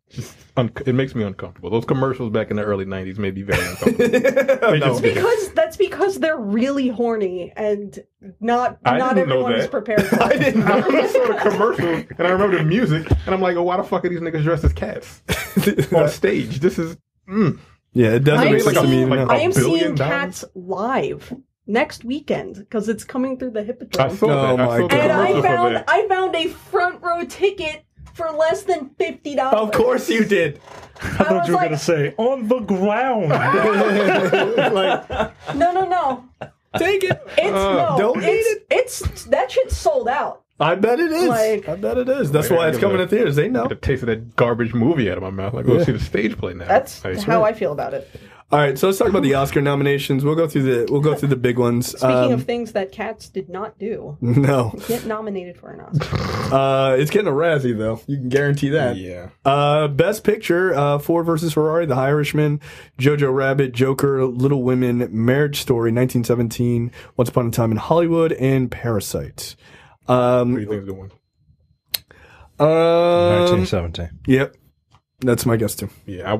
Speaker 4: it makes me uncomfortable. Those commercials back in the early '90s made me very uncomfortable. They
Speaker 1: No.
Speaker 4: just-
Speaker 3: That's because they're really horny, and not
Speaker 4: I didn't know
Speaker 3: everyone is
Speaker 4: that.
Speaker 3: prepared for
Speaker 1: I
Speaker 3: it.
Speaker 1: didn't
Speaker 4: I
Speaker 1: know.
Speaker 4: just saw the commercial and I remember the music and I'm like, oh, why the fuck are these niggas dressed as cats on stage? This is
Speaker 1: Yeah, it doesn't
Speaker 3: I am
Speaker 1: make sense to me.
Speaker 3: seeing,
Speaker 1: even now.
Speaker 3: I am
Speaker 4: $1 billion?
Speaker 3: seeing Cats live next weekend because it's coming through the
Speaker 4: I
Speaker 3: Hippodrome.
Speaker 4: saw
Speaker 1: Oh
Speaker 4: that. I
Speaker 1: my
Speaker 4: saw the
Speaker 1: God.
Speaker 3: And
Speaker 4: commercial for that.
Speaker 3: I found a front row ticket for less than $50.
Speaker 1: Of course you did.
Speaker 2: I thought
Speaker 3: was
Speaker 2: you were
Speaker 3: like-
Speaker 2: going to say, on the ground.
Speaker 1: Like,
Speaker 3: No.
Speaker 1: take it.
Speaker 3: It's no.
Speaker 1: don't need it.
Speaker 3: It's that shit's sold out.
Speaker 1: I bet it is.
Speaker 3: Like-
Speaker 1: I bet it is. That's
Speaker 4: Like,
Speaker 1: why it's
Speaker 4: I give
Speaker 1: coming
Speaker 4: a-
Speaker 1: to theaters. They know.
Speaker 4: Get a taste of that garbage movie out of my mouth. Like, go see the stage play now.
Speaker 3: That's
Speaker 4: I
Speaker 3: how I feel about it.
Speaker 1: All right, so let's talk about the Oscar nominations. We'll go through the big ones.
Speaker 3: Speaking of things that Cats did not do,
Speaker 1: no,
Speaker 3: get nominated for an Oscar.
Speaker 1: it's getting a Razzie though. You can guarantee that.
Speaker 4: Yeah.
Speaker 1: Best Picture: Ford versus Ferrari, The Irishman, Jojo Rabbit, Joker, Little Women, Marriage Story, 1917, Once Upon a Time in Hollywood, and Parasite.
Speaker 4: What do you think is the one?
Speaker 2: 1917.
Speaker 1: Yep, that's my guess too.
Speaker 4: Yeah,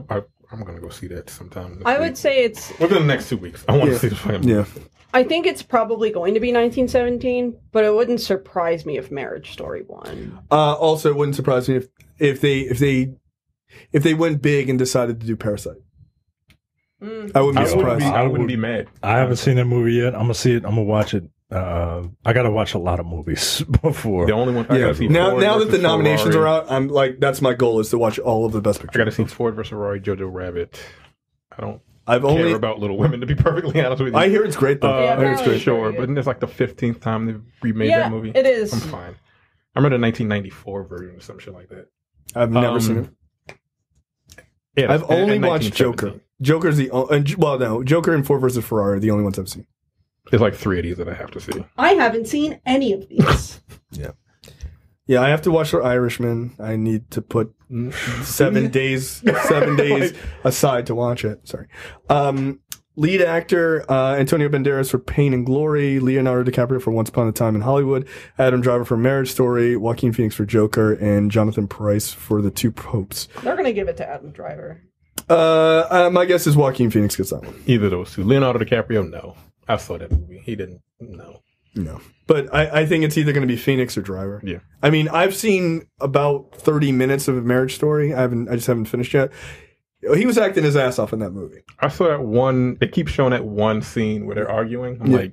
Speaker 4: I'm going to go see that sometime. This
Speaker 3: I
Speaker 4: week.
Speaker 3: would say it's.
Speaker 4: Within the next 2 weeks. I want to see the fucking movie.
Speaker 1: Yeah.
Speaker 3: I think it's probably going to be 1917, but it wouldn't surprise me if Marriage Story won.
Speaker 1: Also, it wouldn't surprise me if they went big and decided to do Parasite. I wouldn't be surprised.
Speaker 4: I wouldn't be mad.
Speaker 2: I haven't seen that movie yet. I'm going to see it. I'm going to watch it. I got to watch a lot of movies before.
Speaker 4: The only one I
Speaker 1: Yeah.
Speaker 4: gotta see
Speaker 1: Now
Speaker 4: Ford
Speaker 1: that the
Speaker 4: versus
Speaker 1: nominations
Speaker 4: Ferrari.
Speaker 1: are out, I'm like, that's my goal is to watch all of the Best Picture.
Speaker 4: I got to see Ford versus Ferrari, Jojo Rabbit. I don't
Speaker 1: I've
Speaker 4: care
Speaker 1: only.
Speaker 4: about Little Women, to be perfectly honest with you.
Speaker 1: I hear it's great though.
Speaker 3: Yeah,
Speaker 1: I hear it's
Speaker 3: apparently
Speaker 1: great.
Speaker 3: it's
Speaker 4: Sure,
Speaker 3: very
Speaker 4: but
Speaker 3: good.
Speaker 4: isn't this like the 15th time they've remade
Speaker 3: Yeah,
Speaker 4: that movie?
Speaker 3: it is.
Speaker 4: I'm fine. I remember the 1994 version or some shit like that.
Speaker 1: I've never seen it.
Speaker 4: Yeah,
Speaker 1: I've
Speaker 4: and
Speaker 1: only watched
Speaker 4: 1917.
Speaker 1: Joker. Joker's the well, no, Joker and Ford versus Ferrari are the only ones I've seen.
Speaker 4: There's like 3 of these that I have to see.
Speaker 3: I haven't seen any of these.
Speaker 1: Yeah, I have to watch The Irishman. I need to put 7 days aside to watch it. Sorry. Lead actor, Antonio Banderas for Pain and Glory, Leonardo DiCaprio for Once Upon a Time in Hollywood, Adam Driver for Marriage Story, Joaquin Phoenix for Joker, and Jonathan Pryce for The Two Popes.
Speaker 3: They're going to give it to Adam Driver.
Speaker 1: My guess is Joaquin Phoenix gets that one.
Speaker 4: Either of those two. Leonardo DiCaprio, no. I saw that movie. He didn't, no.
Speaker 1: No. But I think it's either going to be Phoenix or Driver.
Speaker 4: Yeah.
Speaker 1: I mean, I've seen about 30 minutes of Marriage Story. I just haven't finished yet. He was acting his ass off in that movie.
Speaker 4: I saw that one, they keep showing that one scene where they're arguing. I'm like,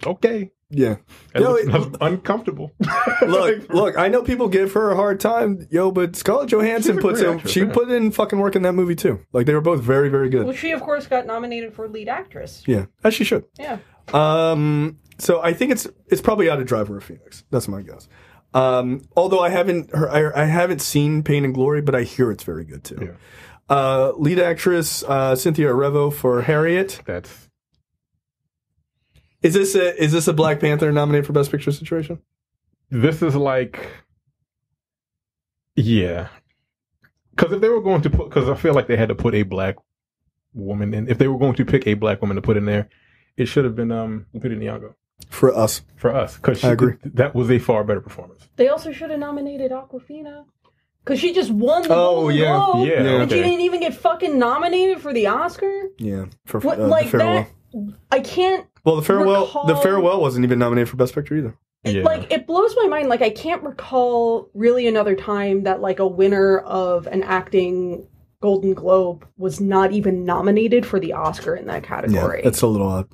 Speaker 4: okay.
Speaker 1: Yeah.
Speaker 4: That's uncomfortable.
Speaker 1: Look, I know people give her a hard time, but Scarlett Johansson put in fucking work in that movie too. Like, they were both very, very good.
Speaker 3: Well, she, of course, got nominated for lead actress.
Speaker 1: Yeah, as she should.
Speaker 3: Yeah.
Speaker 1: So I think it's probably out of Driver or Phoenix. That's my guess. Although I haven't seen Pain and Glory, but I hear it's very good too.
Speaker 4: Yeah.
Speaker 1: Lead actress Cynthia Erivo for Harriet. Is this a Black Panther nominated for Best Picture situation?
Speaker 4: This is like, yeah, because if they were going to put, because I feel like they had to put a black woman in. If they were going to pick a black woman to put in there, it should have been Lupita Nyong'o.
Speaker 1: For us,
Speaker 4: because
Speaker 1: I agree.
Speaker 4: That was a far better performance.
Speaker 3: They also should have nominated Awkwafina. Because she just won the Golden Globe,
Speaker 4: yeah,
Speaker 3: and she didn't even get fucking nominated for the Oscar.
Speaker 1: Yeah, for
Speaker 3: like
Speaker 1: the Farewell.
Speaker 3: that, I can't.
Speaker 1: Well, the Farewell wasn't even nominated for Best Picture either.
Speaker 3: It blows my mind. Like, I can't recall really another time that like a winner of an acting Golden Globe was not even nominated for the Oscar in that category.
Speaker 1: Yeah, that's a little odd.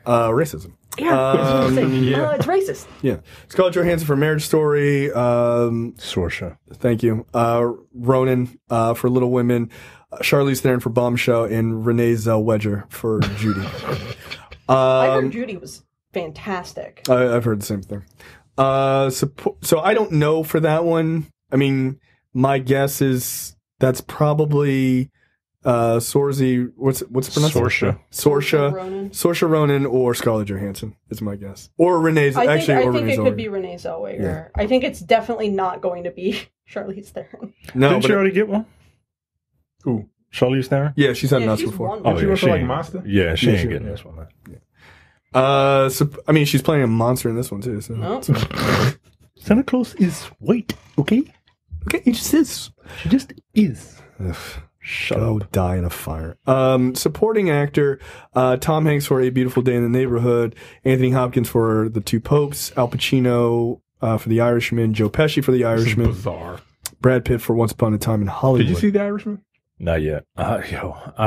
Speaker 1: Racism.
Speaker 3: Yeah, it's racist.
Speaker 1: Yeah. Scarlett Johansson for Marriage Story.
Speaker 2: Sorsha.
Speaker 1: Thank you. Ronan for Little Women. Charlize Theron for Bombshell. And Renee Zellweger for Judy.
Speaker 3: I heard Judy was fantastic.
Speaker 1: I've heard the same thing. So I don't know for that one. I mean, my guess is that's probably... Sorsha. What's it pronounced? Saoirse Ronan or Scarlett Johansson is my guess. Or Renee.
Speaker 3: I think it could be Renee Zellweger. Yeah. I think it's definitely not going to be Charlize Theron.
Speaker 2: No, didn't she already get one?
Speaker 4: Who?
Speaker 2: Charlize Theron?
Speaker 1: Yeah, she's had an Oscar before.
Speaker 4: Oh, yeah, she like Monster?
Speaker 2: Yeah, she ain't getting this one. Man.
Speaker 1: Yeah. So, I mean, she's playing a monster in this one too. So.
Speaker 3: No.
Speaker 2: Santa Claus is white. Okay.
Speaker 1: He just is.
Speaker 2: She just is.
Speaker 1: Shut up. Die in a fire. Supporting actor, Tom Hanks for A Beautiful Day in the Neighborhood, Anthony Hopkins for The Two Popes, Al Pacino for The Irishman, Joe Pesci for The Irishman,
Speaker 4: bizarre.
Speaker 1: Brad Pitt for Once Upon a Time in Hollywood.
Speaker 4: Did you see The Irishman?
Speaker 2: Not yet. I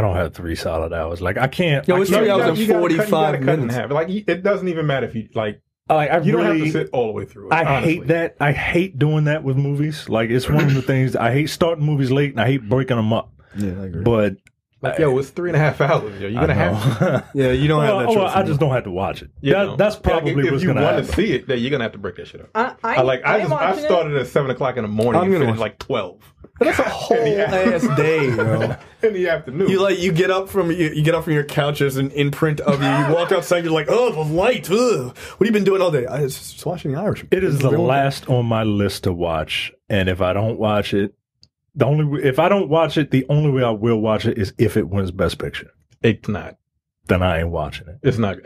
Speaker 2: don't have 3 solid hours. Like, I can't.
Speaker 1: It's 3 hours and 45 minutes.
Speaker 4: Like, it doesn't even matter if you, like,
Speaker 2: you
Speaker 4: don't have to sit all the way through it.
Speaker 2: I hate that. I hate doing that with movies. Like, it's one of the things. I hate starting movies late, and I hate breaking them up.
Speaker 1: Yeah, I agree.
Speaker 2: But
Speaker 4: it's 3.5 hours. You're gonna have to.
Speaker 1: Yeah, you don't have that choice.
Speaker 2: I just don't have to watch it. That's probably what's gonna happen.
Speaker 4: If you want to see it, then you're gonna have to break that shit up.
Speaker 3: I
Speaker 4: started at 7:00 in the morning. I'm gonna finish like 12.
Speaker 1: That's a whole ass day, bro.
Speaker 4: In the afternoon,
Speaker 1: you get up from your couch as an imprint of you. You walk outside, you're like, oh, the light. Ugh. What have you been doing all day? I was just watching The Irishman.
Speaker 2: It is the last on my list to watch, and if I don't watch it. The only way I will watch it is if it wins Best Picture.
Speaker 4: It's not.
Speaker 2: Then I ain't watching it.
Speaker 4: It's not.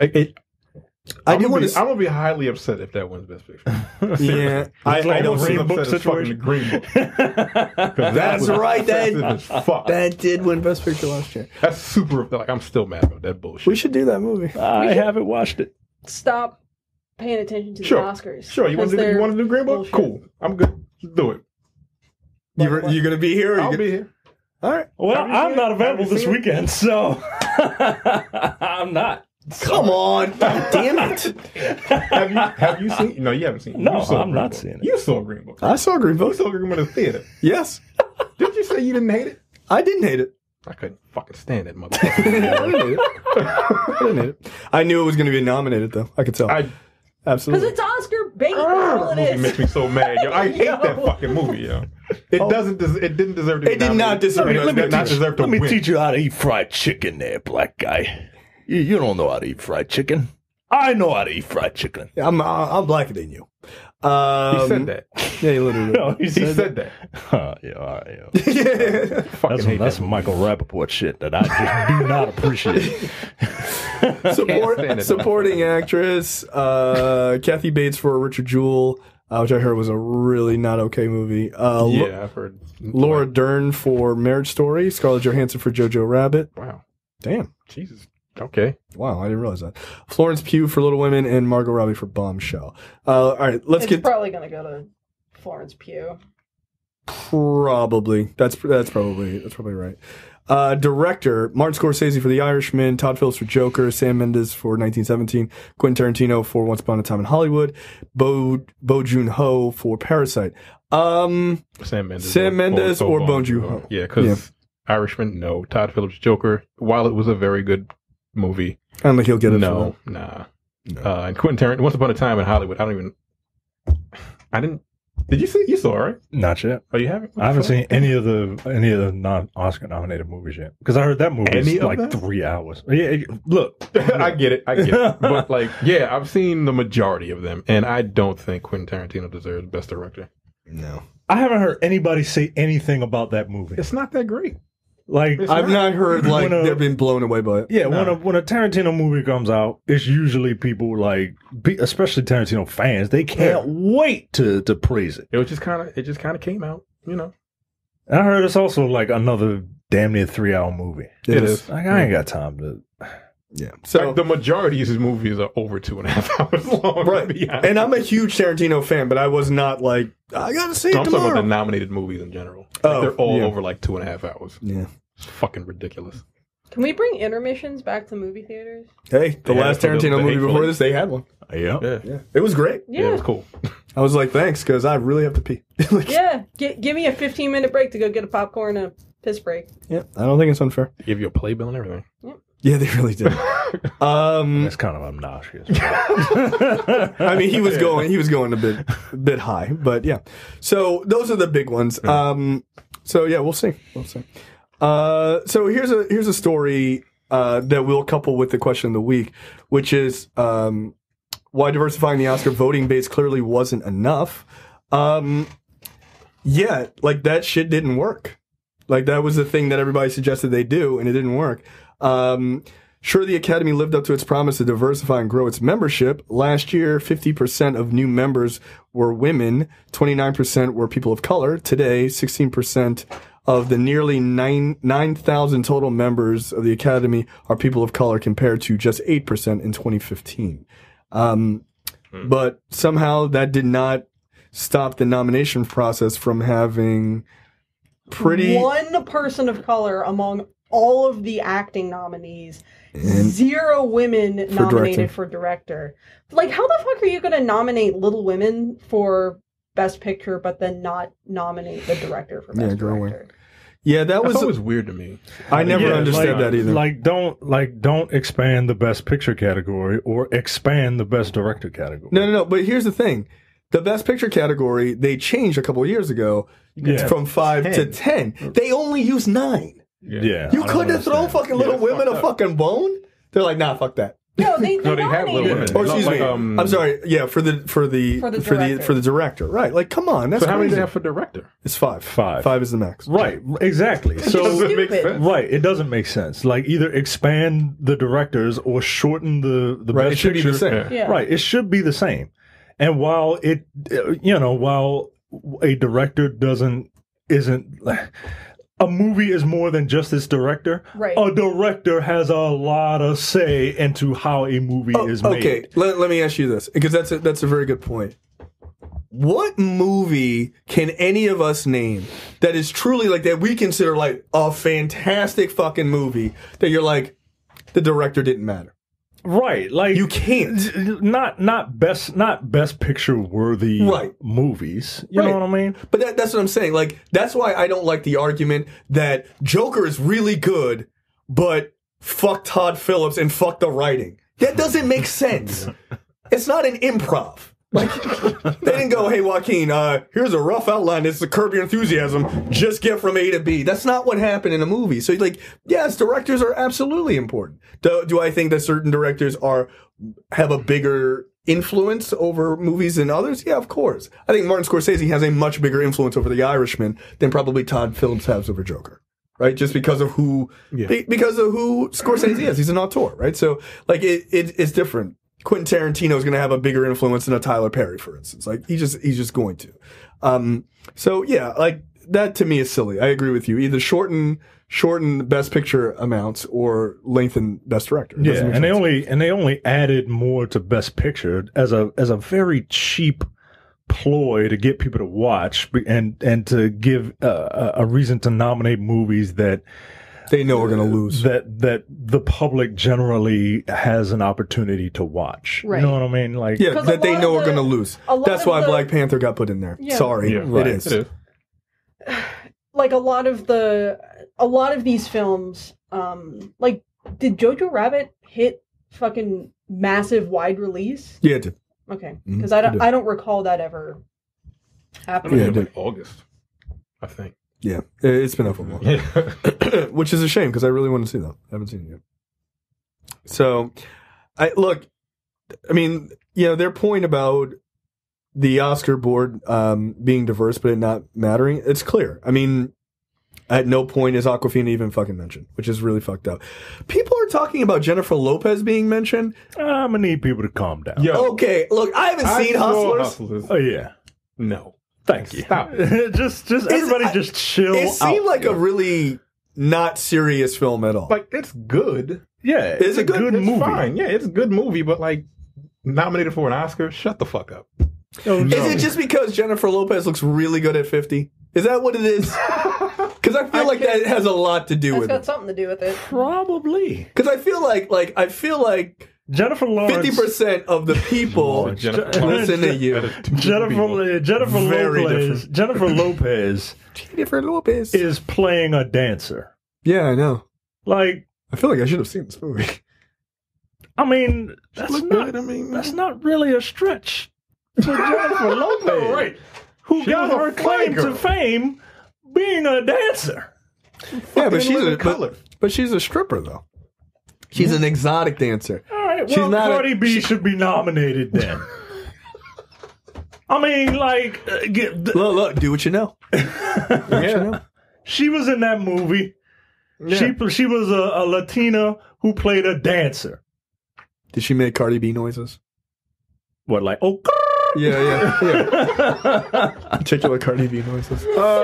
Speaker 4: I'm gonna be highly upset if that wins Best Picture.
Speaker 1: Yeah, I don't see
Speaker 2: Green Book situation.
Speaker 4: The Green Book.
Speaker 1: That's right. That did win Best Picture last year.
Speaker 4: That's super. Like, I'm still mad about that bullshit.
Speaker 1: We should do that movie.
Speaker 2: I haven't watched it.
Speaker 3: Stop paying attention to the Oscars.
Speaker 4: Sure. You want to do Green Book? Bullshit. Cool. I'm good. Let's do it.
Speaker 1: You gonna be here?
Speaker 4: I'll be here.
Speaker 1: All right.
Speaker 2: Well, I'm not available this weekend, so I'm not.
Speaker 1: Come on, God damn it!
Speaker 4: Have you seen? No, you haven't seen.
Speaker 2: No, I'm not seeing it.
Speaker 4: You saw Green Book.
Speaker 1: I saw Green Book.
Speaker 4: You saw Green Book in the theater.
Speaker 1: Yes.
Speaker 4: Did you say you didn't hate it?
Speaker 1: I didn't hate it.
Speaker 4: I couldn't fucking stand that motherfucker.
Speaker 1: I didn't hate it. I knew it was going to be nominated, though. I could tell. Absolutely.
Speaker 3: Because it's Oscar bait. That's all it is.
Speaker 4: It makes me so mad, yo. I hate that fucking movie, yo. It didn't deserve to be
Speaker 1: It did not deserve to
Speaker 2: Let me teach you how to eat fried chicken there, black guy. You don't know how to eat fried chicken. I know how to eat fried chicken.
Speaker 1: I'm blacker than you.
Speaker 4: He said that.
Speaker 1: Yeah, he literally.
Speaker 2: No,
Speaker 4: He said that.
Speaker 2: Yeah, all right, yeah.
Speaker 1: Yeah.
Speaker 4: Fucking hate
Speaker 2: That's
Speaker 4: that movie.
Speaker 2: Michael Rappaport shit that I just do not appreciate.
Speaker 1: Supporting actress, Kathy Bates for Richard Jewell, which I heard was a really not okay movie.
Speaker 4: Yeah, I've heard.
Speaker 1: Laura Dern for Marriage Story, Scarlett Johansson for Jojo Rabbit.
Speaker 4: Wow.
Speaker 1: Damn.
Speaker 4: Jesus. Okay.
Speaker 1: Wow, I didn't realize that. Florence Pugh for Little Women and Margot Robbie for Bombshell. All right, let's
Speaker 3: It's
Speaker 1: get
Speaker 3: probably going to go to Florence Pugh.
Speaker 1: probably. That's probably right. Director Martin Scorsese for The Irishman, Todd Phillips for Joker, Sam Mendes for 1917, Quentin Tarantino for Once Upon a Time in Hollywood, Bo Joon-ho for Parasite.
Speaker 4: Sam Mendes
Speaker 1: or Bong Joon-ho.
Speaker 4: Yeah, because Irishman, no. Todd Phillips, Joker, while it was a very good movie,
Speaker 1: I don't think he'll get it.
Speaker 4: no, nah. And Quentin Tarantino, Once Upon a Time in Hollywood, I didn't. Did you see? You saw it, right?
Speaker 2: Not yet.
Speaker 4: Oh, you haven't?
Speaker 2: I haven't seen any of the non-Oscar nominated movies yet because I heard that movie
Speaker 4: Any
Speaker 2: is
Speaker 4: of
Speaker 2: like
Speaker 4: them?
Speaker 2: 3 hours. Yeah, look,
Speaker 4: I get it. But like, yeah, I've seen the majority of them, and I don't think Quentin Tarantino deserves Best Director.
Speaker 1: No.
Speaker 2: I haven't heard anybody say anything about that movie.
Speaker 4: It's not that great.
Speaker 2: Like,
Speaker 4: It's
Speaker 1: I've not heard like they've been blown away by it.
Speaker 2: yeah,
Speaker 4: No.
Speaker 2: when a Tarantino movie comes out, it's usually people like, especially Tarantino fans, they can't wait to praise it.
Speaker 4: It just kind of came out, you know.
Speaker 2: And I heard it's also like another damn near 3-hour movie.
Speaker 4: It is.
Speaker 2: Like, I ain't got time to.
Speaker 1: Yeah. So
Speaker 4: Like, the majority of his movies are over 2.5 hours long.
Speaker 1: right,
Speaker 4: To be honest.
Speaker 1: and I'm a huge Tarantino fan, but I was not like I gotta see it
Speaker 4: I'm talking about
Speaker 1: tomorrow.
Speaker 4: the nominated movies in general.
Speaker 1: Oh,
Speaker 4: Like, they're all
Speaker 1: yeah.
Speaker 4: over like 2.5 hours.
Speaker 1: Yeah.
Speaker 4: It's fucking ridiculous.
Speaker 3: Can we bring intermissions back to movie theaters?
Speaker 1: Hey, the
Speaker 4: Yeah,
Speaker 1: last
Speaker 4: for the
Speaker 1: Tarantino movie
Speaker 4: Hateful
Speaker 1: before
Speaker 4: Eight.
Speaker 1: this, they had one.
Speaker 2: Yeah.
Speaker 4: Yeah.
Speaker 1: Yeah, it was great.
Speaker 4: Yeah, it was cool.
Speaker 1: I was like, thanks, because I really have to pee. Like,
Speaker 3: Yeah. Give me a 15-minute break to go get a popcorn and a piss break.
Speaker 1: yeah, I don't think it's unfair.
Speaker 4: They give you a playbill and everything.
Speaker 1: Yeah, they really did.
Speaker 2: That's kind of obnoxious.
Speaker 1: I mean, he was going a bit high, but yeah. So those are the big ones. So yeah, we'll see. So here's a story that we'll couple with the question of the week, which is why diversifying the Oscar voting base clearly wasn't enough. Yeah, like that shit didn't work. Like that was the thing that everybody suggested they do, and it didn't work. Sure, the Academy lived up to its promise to diversify and grow its membership. Last year, 50% of new members were women, 29% were people of color. Today, 16% of the nearly 9,000 total members of the Academy are people of color, compared to just 8% in 2015. But somehow that did not stop the nomination process from having
Speaker 3: One person of color among all of the acting nominees. 0 women nominated
Speaker 1: directing.
Speaker 3: for director. Like, how the fuck are you going to nominate Little Women for Best Picture, but then not nominate the director for Best
Speaker 1: Girl Wing.
Speaker 3: Director?
Speaker 1: Yeah, that
Speaker 4: That's
Speaker 1: was.
Speaker 4: always weird to me.
Speaker 1: I never understood that either.
Speaker 2: Don't expand the best picture category or expand the best director category.
Speaker 1: No. But here's the thing: the Best Picture category they changed a couple of years ago from 5 to 10. They only use 9.
Speaker 2: Yeah,
Speaker 1: You
Speaker 2: I don't
Speaker 1: couldn't have thrown
Speaker 2: understand.
Speaker 1: fucking Little
Speaker 4: that's
Speaker 1: Women a
Speaker 4: fucked up.
Speaker 1: fucking bone. They're like, nah, fuck that.
Speaker 3: No, they
Speaker 4: No, they had Little
Speaker 3: nominated.
Speaker 4: Women.
Speaker 1: Or excuse
Speaker 4: Like,
Speaker 1: me, I'm sorry. Yeah, for the director. Right? Like, come on, that's
Speaker 4: So how many do
Speaker 1: crazy.
Speaker 4: they have for director?
Speaker 1: It's 5.
Speaker 2: 5.
Speaker 1: 5 is the max.
Speaker 2: Right, exactly. So
Speaker 4: Doesn't make
Speaker 3: Stupid.
Speaker 4: sense.
Speaker 2: right, it doesn't make sense. Like either expand the directors or shorten the
Speaker 1: Right,
Speaker 2: best
Speaker 1: it should be
Speaker 2: picture.
Speaker 1: the same.
Speaker 4: Yeah.
Speaker 3: Yeah.
Speaker 2: Right, it should be the same. And while while a director isn't a movie is more than just its director.
Speaker 3: Right.
Speaker 2: A director has a lot of say into how a movie is made.
Speaker 1: Okay, let me ask you this, because that's a very good point. What movie can any of us name that is truly like that we consider like a fantastic fucking movie that you're like, the director didn't matter?
Speaker 2: Right, like
Speaker 1: You can't.
Speaker 2: not best picture worthy
Speaker 1: Right.
Speaker 2: movies. You
Speaker 1: Right.
Speaker 2: know what I mean?
Speaker 1: But that's what I'm saying. Like, that's why I don't like the argument that Joker is really good, but fuck Todd Phillips and fuck the writing. That doesn't make sense. It's not an improv. Like, they didn't go, hey, Joaquin, here's a rough outline. It's the Curb Your Enthusiasm. Just get from A to B. That's not what happened in a movie. So, like, yes, directors are absolutely important. Do I think that certain directors have a bigger influence over movies than others? Yeah, of course. I think Martin Scorsese has a much bigger influence over The Irishman than probably Todd Phillips has over Joker. Right, just because of who Scorsese is. He's an auteur, right? So, like, it's different. Quentin Tarantino is going to have a bigger influence than a Tyler Perry, for instance. Like, he's just going to. So yeah, like that to me is silly. I agree with you. Either shorten Best Picture amounts or lengthen Best Director.
Speaker 2: Yeah, and they only added more to Best Picture as a very cheap ploy to get people to watch and to give a reason to nominate movies that
Speaker 1: they know are going to lose,
Speaker 2: that the public generally has an opportunity to watch.
Speaker 3: Right.
Speaker 2: You know what I mean? Like,
Speaker 1: yeah, that they know are going to lose. That's why Black Panther got put in there.
Speaker 3: Yeah.
Speaker 1: Sorry,
Speaker 2: right.
Speaker 1: It is.
Speaker 3: Like a lot of these films, like, did Jojo Rabbit hit fucking massive wide release?
Speaker 1: Yeah, it did.
Speaker 3: Okay, because I don't recall that ever happening.
Speaker 1: Yeah,
Speaker 4: like August, I think.
Speaker 1: Yeah, it's been up for a while, which is a shame because I really want to see that. I haven't seen it yet. So, I mean, you know, their point about the Oscar board being diverse but it not mattering, it's clear. I mean, at no point is Awkwafina even fucking mentioned, which is really fucked up. People are talking about Jennifer Lopez being mentioned.
Speaker 2: I'm gonna need people to calm down.
Speaker 4: Yo,
Speaker 1: Okay, look, I haven't seen Hustlers.
Speaker 2: Oh yeah.
Speaker 4: No.
Speaker 2: Thank you.
Speaker 4: Stop.
Speaker 2: just everybody just chill.
Speaker 1: It seemed
Speaker 2: out,
Speaker 1: like
Speaker 2: yo.
Speaker 1: a really not serious film at all.
Speaker 4: Like, it's good.
Speaker 2: Yeah,
Speaker 1: It's a good
Speaker 4: It's
Speaker 2: movie.
Speaker 4: fine. Yeah, it's a good movie, but like, nominated for an Oscar? Shut the fuck up.
Speaker 2: Yo, no.
Speaker 1: Is it just because Jennifer Lopez looks really good at 50? Is that what it is? Because I feel like that has a lot to do
Speaker 3: That's
Speaker 1: with
Speaker 3: got
Speaker 1: it.
Speaker 3: something to do with it.
Speaker 2: Probably.
Speaker 1: Because I feel like
Speaker 2: Jennifer Lawrence.
Speaker 1: 50% of the people listen to you.
Speaker 2: Jennifer
Speaker 1: Very
Speaker 2: Lopez. Jennifer Lopez
Speaker 1: Jennifer Lopez
Speaker 2: is playing a dancer.
Speaker 1: Yeah, I know.
Speaker 2: Like,
Speaker 1: I feel like I should have seen this movie.
Speaker 2: I mean, that's
Speaker 4: look
Speaker 2: not,
Speaker 4: good. I mean,
Speaker 2: that's not really a stretch for Jennifer Lopez,
Speaker 4: right.
Speaker 2: who
Speaker 4: She
Speaker 2: got
Speaker 4: was a
Speaker 2: her claim
Speaker 4: fly girl.
Speaker 2: to fame being a dancer.
Speaker 1: Yeah, but
Speaker 4: color.
Speaker 1: but she's a stripper though. She's an exotic dancer.
Speaker 2: All right,
Speaker 1: She's
Speaker 2: well,
Speaker 1: not
Speaker 2: Cardi B should be nominated then. I mean, like,
Speaker 1: Look, do what you know.
Speaker 4: Yeah.
Speaker 2: she was in that movie.
Speaker 4: Yeah.
Speaker 2: She was a Latina who played a dancer.
Speaker 1: Did she make Cardi B noises?
Speaker 2: What, like, oh,
Speaker 1: Yeah. Particular Cardi B noises.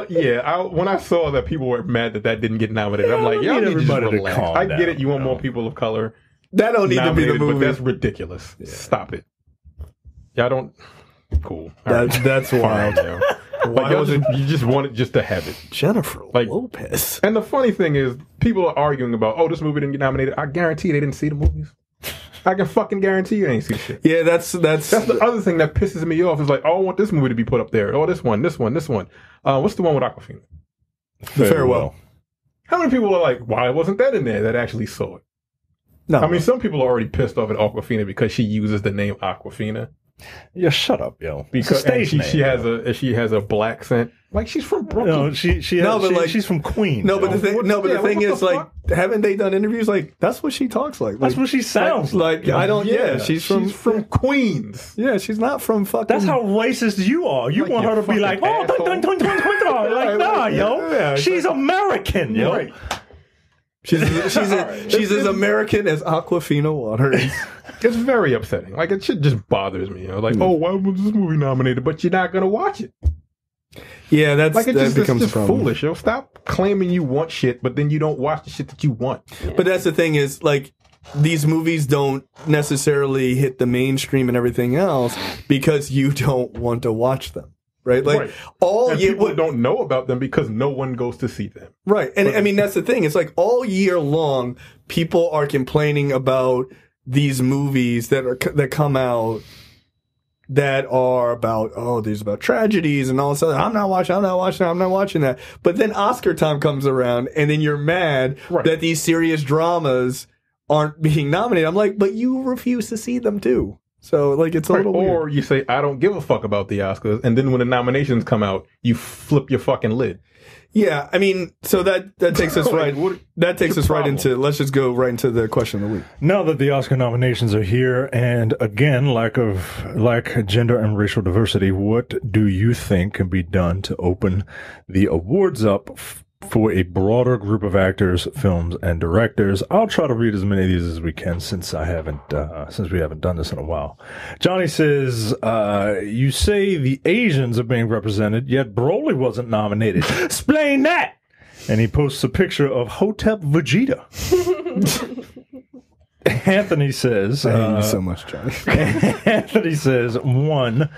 Speaker 4: Yeah. When I saw that people were mad that didn't get nominated, I'm
Speaker 2: Yeah,
Speaker 4: like,
Speaker 2: we
Speaker 4: y'all
Speaker 2: need
Speaker 4: need to just
Speaker 2: everybody to
Speaker 4: relax.
Speaker 2: calm
Speaker 4: I get
Speaker 2: down,
Speaker 4: it. You want
Speaker 2: you know.
Speaker 4: more people of color
Speaker 1: That don't need to be the
Speaker 4: nominated, but
Speaker 1: movie.
Speaker 4: that's ridiculous. Stop it. Y'all don't. Cool. All right.
Speaker 1: That's wild.
Speaker 4: Fine, yo. Like, you just want it just to have it.
Speaker 1: Jennifer
Speaker 4: Like-
Speaker 1: Lopez.
Speaker 4: And the funny thing is, people are arguing about, oh, this movie didn't get nominated. I guarantee they didn't see the movies. I can fucking guarantee you ain't see the shit.
Speaker 1: Yeah, that's
Speaker 4: That's the other thing that pisses me off. Is like, oh, I want this movie to be put up there. Oh, this one. What's the one with Awkwafina?
Speaker 1: Farewell.
Speaker 4: How many people are like, why wasn't that in there that actually saw it?
Speaker 1: No,
Speaker 4: I mean, some people are already pissed off at Awkwafina because she uses the name Awkwafina.
Speaker 2: yeah, shut up, yo.
Speaker 4: Because and
Speaker 2: stage
Speaker 4: she
Speaker 2: name,
Speaker 4: has a black scent. Like, she's from Brooklyn.
Speaker 2: No, she's from Queens.
Speaker 1: no, but
Speaker 2: yo.
Speaker 1: the thing
Speaker 4: what
Speaker 1: is,
Speaker 4: the
Speaker 1: like,
Speaker 4: fuck?
Speaker 1: haven't they done interviews? Like, that's what she talks like.
Speaker 2: That's what she sounds like.
Speaker 1: I don't. Yeah, she's from.
Speaker 4: Queens.
Speaker 1: Yeah, she's not from fucking.
Speaker 2: That's how racist you are. You
Speaker 4: Like
Speaker 2: want her
Speaker 4: you
Speaker 2: to be like,
Speaker 4: fucking
Speaker 2: oh,
Speaker 4: asshole.
Speaker 2: dun, dun, dun, dun, dun, dun. Like, nah, yo.
Speaker 1: Yeah,
Speaker 2: She's American, yo.
Speaker 4: Right.
Speaker 1: she's as American as Aquafina Water is.
Speaker 4: It's very upsetting. Like, it shit just bothers me. You know? Like, oh, why was this movie nominated? But you're not gonna watch it.
Speaker 1: Yeah, that's
Speaker 4: Like,
Speaker 1: that becomes
Speaker 4: it's
Speaker 1: a problem.
Speaker 4: foolish. Yo, stop claiming you want shit, but then you don't watch the shit that you want.
Speaker 1: But that's the thing is, like, these movies don't necessarily hit the mainstream and everything else because you don't want to watch them, right? Like,
Speaker 4: Right.
Speaker 1: all
Speaker 4: And
Speaker 1: year,
Speaker 4: people don't know about them because no one goes to see them.
Speaker 1: right? And I mean, that's the thing. It's like all year long, people are complaining about these movies that come out that are about, oh, these about tragedies and all this other. I'm not watching that. But then Oscar time comes around, and then you're mad
Speaker 4: Right.
Speaker 1: that these serious dramas aren't being nominated. I'm like, but you refuse to see them too. So like it's a little
Speaker 4: Or
Speaker 1: weird.
Speaker 4: you say, I don't give a fuck about the Oscars, and then when the nominations come out, you flip your fucking lid.
Speaker 1: Yeah, I mean, so that takes us right. That takes us right into. Let's just go right into the question of the week.
Speaker 2: Now that the Oscar nominations are here, and again, lack gender and racial diversity, what do you think can be done to open the awards up for a broader group of actors, films, and directors? I'll try to read as many of these as we can since we haven't done this in a while. Johnny says, you say the Asians are being represented, yet Broly wasn't nominated. Explain that! And he posts a picture of Hotep Vegeta. Anthony says,
Speaker 1: I hate you so much, Johnny.
Speaker 2: Anthony says, 1,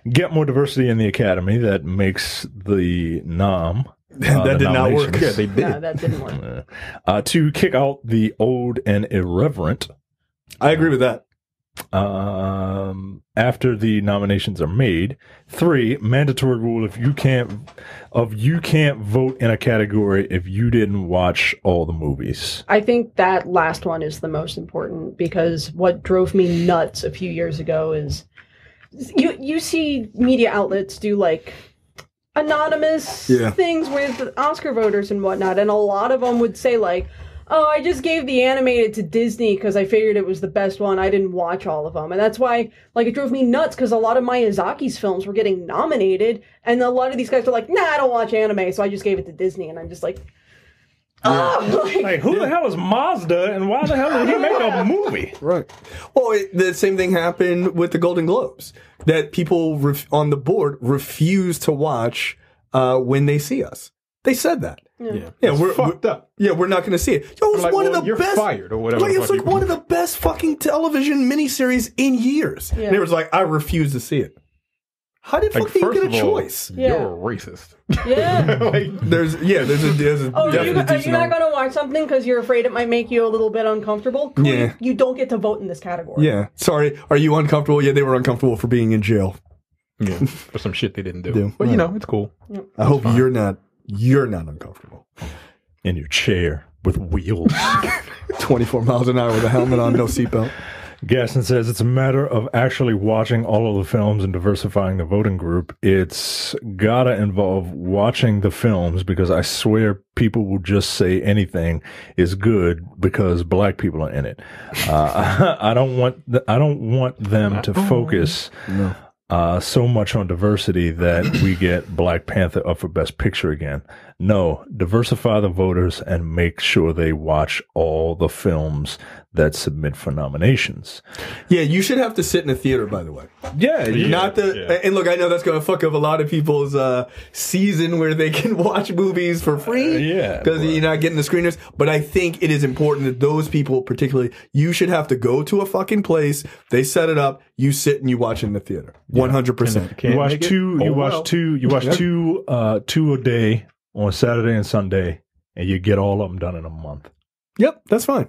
Speaker 2: get more diversity in the Academy. That makes the nom.
Speaker 1: That did not work.
Speaker 4: Yeah, they did.
Speaker 3: No, that didn't work.
Speaker 2: 2, kick out the old and irreverent.
Speaker 1: I agree with that.
Speaker 2: After the nominations are made. 3, mandatory rule: if you can't vote in a category if you didn't watch all the movies.
Speaker 3: I think that last one is the most important, because what drove me nuts a few years ago is you see media outlets do like anonymous things with Oscar voters and whatnot, and a lot of them would say like, oh, I just gave the animated to Disney because I figured it was the best one. I didn't watch all of them. And that's why, like, it drove me nuts, because a lot of Miyazaki's films were getting nominated, and a lot of these guys are like, nah, I don't watch anime, so I just gave it to Disney. And I'm just like,
Speaker 2: Like, who the hell is Mazda, and why the hell did he make a movie?
Speaker 1: Right. Well, the same thing happened with the Golden Globes, that people on the board refuse to watch when they see us. They said that.
Speaker 4: Yeah,
Speaker 1: we're
Speaker 4: fucked up.
Speaker 1: Yeah, we're not going to see it. Yo, it's
Speaker 4: like,
Speaker 1: one of the
Speaker 4: you're
Speaker 1: best.
Speaker 4: fired or whatever.
Speaker 1: Like, it's like one of the best fucking television miniseries in years.
Speaker 3: Yeah.
Speaker 1: And it was like, I refuse to see it. How did fuck do you get a choice?
Speaker 4: You're a racist.
Speaker 3: Yeah.
Speaker 1: There's a
Speaker 3: Oh,
Speaker 1: definite
Speaker 3: are you not going to watch something because you're afraid it might make you a little bit uncomfortable? Cool,
Speaker 1: Yeah.
Speaker 3: You don't get to vote in this category.
Speaker 1: Yeah. Sorry. Are you uncomfortable? Yeah, they were uncomfortable for being in jail.
Speaker 4: Yeah, for some shit they didn't do. But you know, it's cool.
Speaker 1: I hope you're not uncomfortable.
Speaker 2: In your chair with wheels.
Speaker 1: 24 miles an hour with a helmet on, no seatbelt.
Speaker 2: Gaston says it's a matter of actually watching all of the films and diversifying the voting group. It's gotta involve watching the films, because I swear people will just say anything is good because black people are in it. I don't want them to focus so much on diversity that we get Black Panther up for Best Picture again. No, diversify the voters and make sure they watch all the films that submit for nominations.
Speaker 1: Yeah, you should have to sit in a theater, by the way.
Speaker 2: Yeah.
Speaker 1: Not the and look, I know that's going to fuck up a lot of people's season where they can watch movies for free. Because you're not getting the screeners. But I think it is important that those people, particularly, you should have to go to a fucking place. They set it up. You sit and you watch in the theater. 100%.
Speaker 2: You watch two. You watch two a day on Saturday and Sunday, and you get all of them done in a month.
Speaker 1: Yep, that's fine.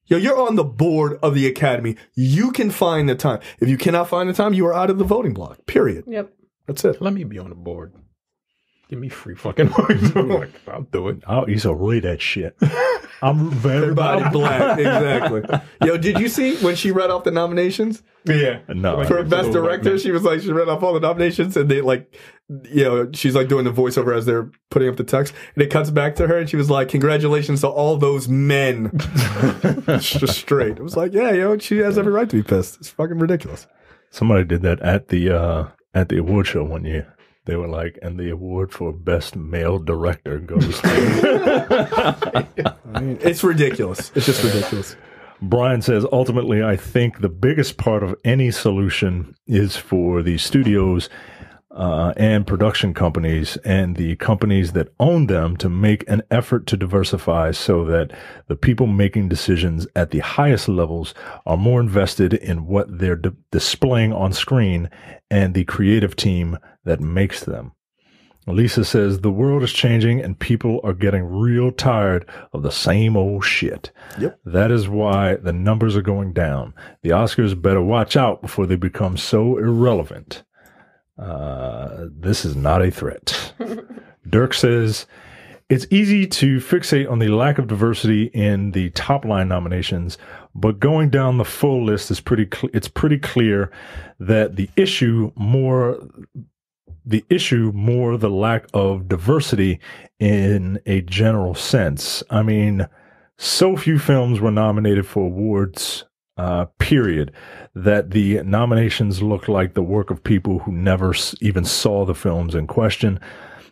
Speaker 1: Yo, you're on the board of the Academy. You can find the time. If you cannot find the time, you are out of the voting block. Period.
Speaker 3: Yep.
Speaker 1: That's it.
Speaker 4: Let me be on the board. Give me free fucking money. I'll do it.
Speaker 2: I'll eat away that shit. I'm very
Speaker 1: Everybody black. Exactly. Yo, did you see when she read off the nominations?
Speaker 4: Yeah.
Speaker 2: No.
Speaker 1: For Best Director, she read off all the nominations, and they she's like doing the voiceover as they're putting up the text, and it cuts back to her, and she was like, "Congratulations to all those men." Just straight. It was like, yeah, she has every right to be pissed. It's fucking ridiculous.
Speaker 2: Somebody did that at the award show one year. They were like, and the award for Best Male Director goes to...
Speaker 1: I mean, it's ridiculous. It's just ridiculous.
Speaker 2: Brian says, ultimately, I think the biggest part of any solution is for the studios and production companies and the companies that own them to make an effort to diversify so that the people making decisions at the highest levels are more invested in what they're displaying on screen and the creative team that makes them. Lisa says, the world is changing and people are getting real tired of the same old shit.
Speaker 1: Yep.
Speaker 2: That is why the numbers are going down. The Oscars better watch out before they become so irrelevant. This is not a threat. Dirk says, It's easy to fixate on the lack of diversity in the top line nominations, but going down the full list is it's pretty clear that the issue more the lack of diversity in a general sense. I mean, so few films were nominated for awards, period, that the nominations look like the work of people who never even saw the films in question.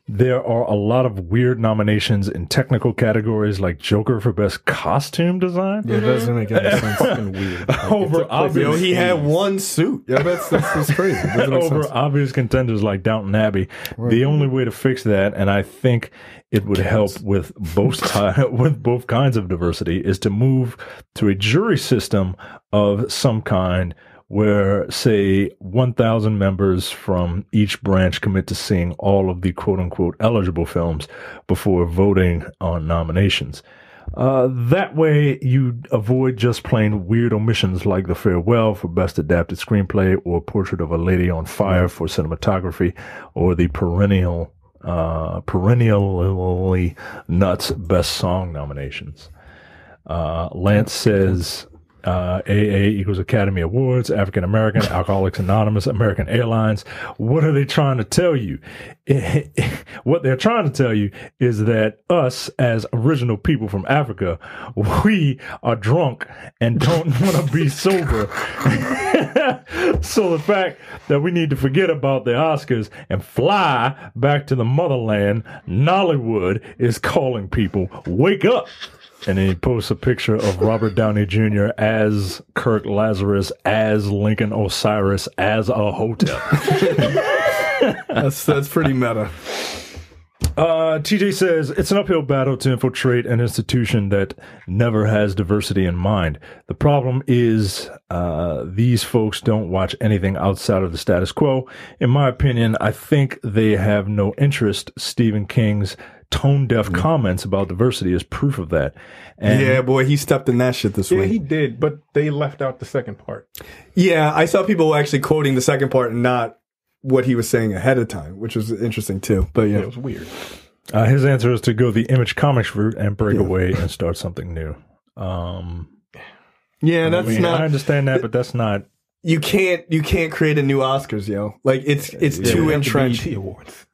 Speaker 2: There are a lot of weird nominations in technical categories like Joker for Best Costume Design.
Speaker 1: Yeah, it doesn't make any sense.
Speaker 4: Fucking weird.
Speaker 2: Over obvious,
Speaker 1: he had one suit. Yeah, that's crazy. Doesn't make
Speaker 2: over
Speaker 1: sense.
Speaker 2: obvious contenders like Downton Abbey. Right. The only way to fix that, and I think it would help with both kinds of diversity, is to move to a jury system of some kind, where, say, 1,000 members from each branch commit to seeing all of the quote-unquote eligible films before voting on nominations. That way, you avoid just plain weird omissions like The Farewell for Best Adapted Screenplay, or Portrait of a Lady on Fire for cinematography, or the perennially nuts Best Song nominations. Lance says... AA equals Academy Awards, African American, Alcoholics Anonymous, American Airlines. What are they trying to tell you? What they're trying to tell you is that us, as original people from Africa, we are drunk and don't want to be sober. So the fact that we need to forget about the Oscars and fly back to the motherland, Nollywood, is calling people, wake up. And then he posts a picture of Robert Downey Jr. as Kirk Lazarus, as Lincoln Osiris, as a hotel.
Speaker 1: That's pretty meta.
Speaker 2: TJ says, it's an uphill battle to infiltrate an institution that never has diversity in mind. The problem is these folks don't watch anything outside of the status quo. In my opinion, I think they have no interest. Stephen King's tone-deaf comments about diversity is proof of that. And
Speaker 1: yeah, boy, he stepped in that shit this week.
Speaker 4: Yeah, he did, but they left out the second part.
Speaker 1: Yeah, I saw people actually quoting the second part and not what he was saying ahead of time, which was interesting too. But yeah,
Speaker 4: it was weird.
Speaker 2: His answer is to go the Image Comics route and break away and start something new.
Speaker 1: Yeah, that's not.
Speaker 2: I understand that, but that's not.
Speaker 1: You can't create a new Oscars, yo. Like it's too entrenched.
Speaker 4: Awards.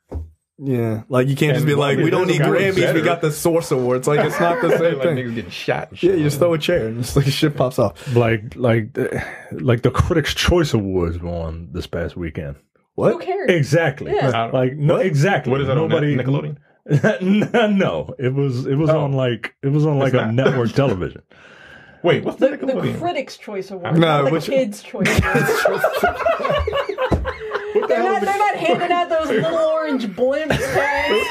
Speaker 1: Yeah, like you can't just be like, we don't need Grammys, we got the Source Awards. Like it's not the same
Speaker 4: like
Speaker 1: thing.
Speaker 4: Niggas getting shot. And shit.
Speaker 1: Yeah, you just throw a chair and just like shit pops off.
Speaker 2: Like the Critics' Choice Awards were on this past weekend.
Speaker 1: What?
Speaker 3: Who cares?
Speaker 2: Exactly.
Speaker 3: Yeah.
Speaker 2: Like no, exactly.
Speaker 4: What is that?
Speaker 2: Nobody.
Speaker 4: On Nickelodeon?
Speaker 2: No, it was on like a network television.
Speaker 4: Wait, what's the
Speaker 3: The
Speaker 4: Nickelodeon?
Speaker 3: Critics' Choice Awards,
Speaker 1: No,
Speaker 3: not the Kids' Choice Awards. They're not handing out those little orange blimps tags.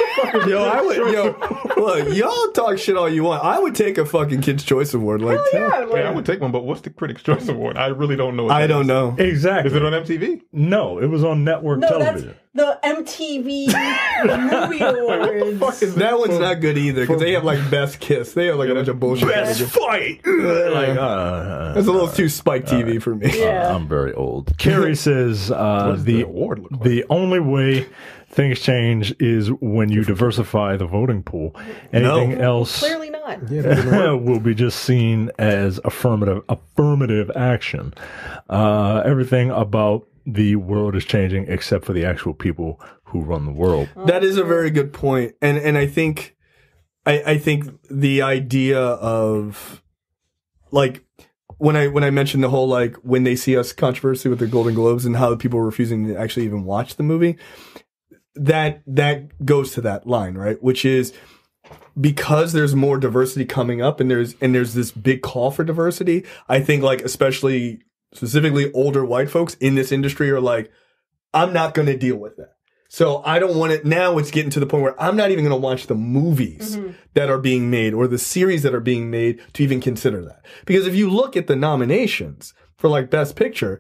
Speaker 1: Look, y'all talk shit all you want. I would take a fucking Kids' Choice Award. Like,
Speaker 3: Yeah,
Speaker 4: Yeah, I would take one, but what's the Critics' Choice Award? I really don't know.
Speaker 1: I don't know.
Speaker 2: Exactly.
Speaker 4: Is it on MTV?
Speaker 2: No, it was on network television.
Speaker 3: That's the MTV Movie Awards.
Speaker 1: That one's not good either because they have like Best Kiss. They have like a bunch of bullshit.
Speaker 2: Best fight. Like,
Speaker 1: That's a little too Spike TV for me.
Speaker 3: Yeah.
Speaker 2: I'm very old. Carrie says
Speaker 4: the award look like?
Speaker 2: the only way things change is when you diversify the voting pool. Anything else
Speaker 3: Clearly not.
Speaker 2: will be just seen as affirmative action. Everything about the world is changing except for the actual people who run the world.
Speaker 1: That is a very good point. And I think the idea of like when I mentioned the whole like when they see us controversy with the Golden Globes and how people are refusing to actually even watch the movie, that goes to that line, right? Which is because there's more diversity coming up and there's this big call for diversity. I think like specifically older white folks in this industry are like, I'm not going to deal with that. So I don't want it. Now it's getting to the point where I'm not even going to watch the movies that are being made or the series that are being made to even consider that. Because if you look at the nominations for like Best Picture,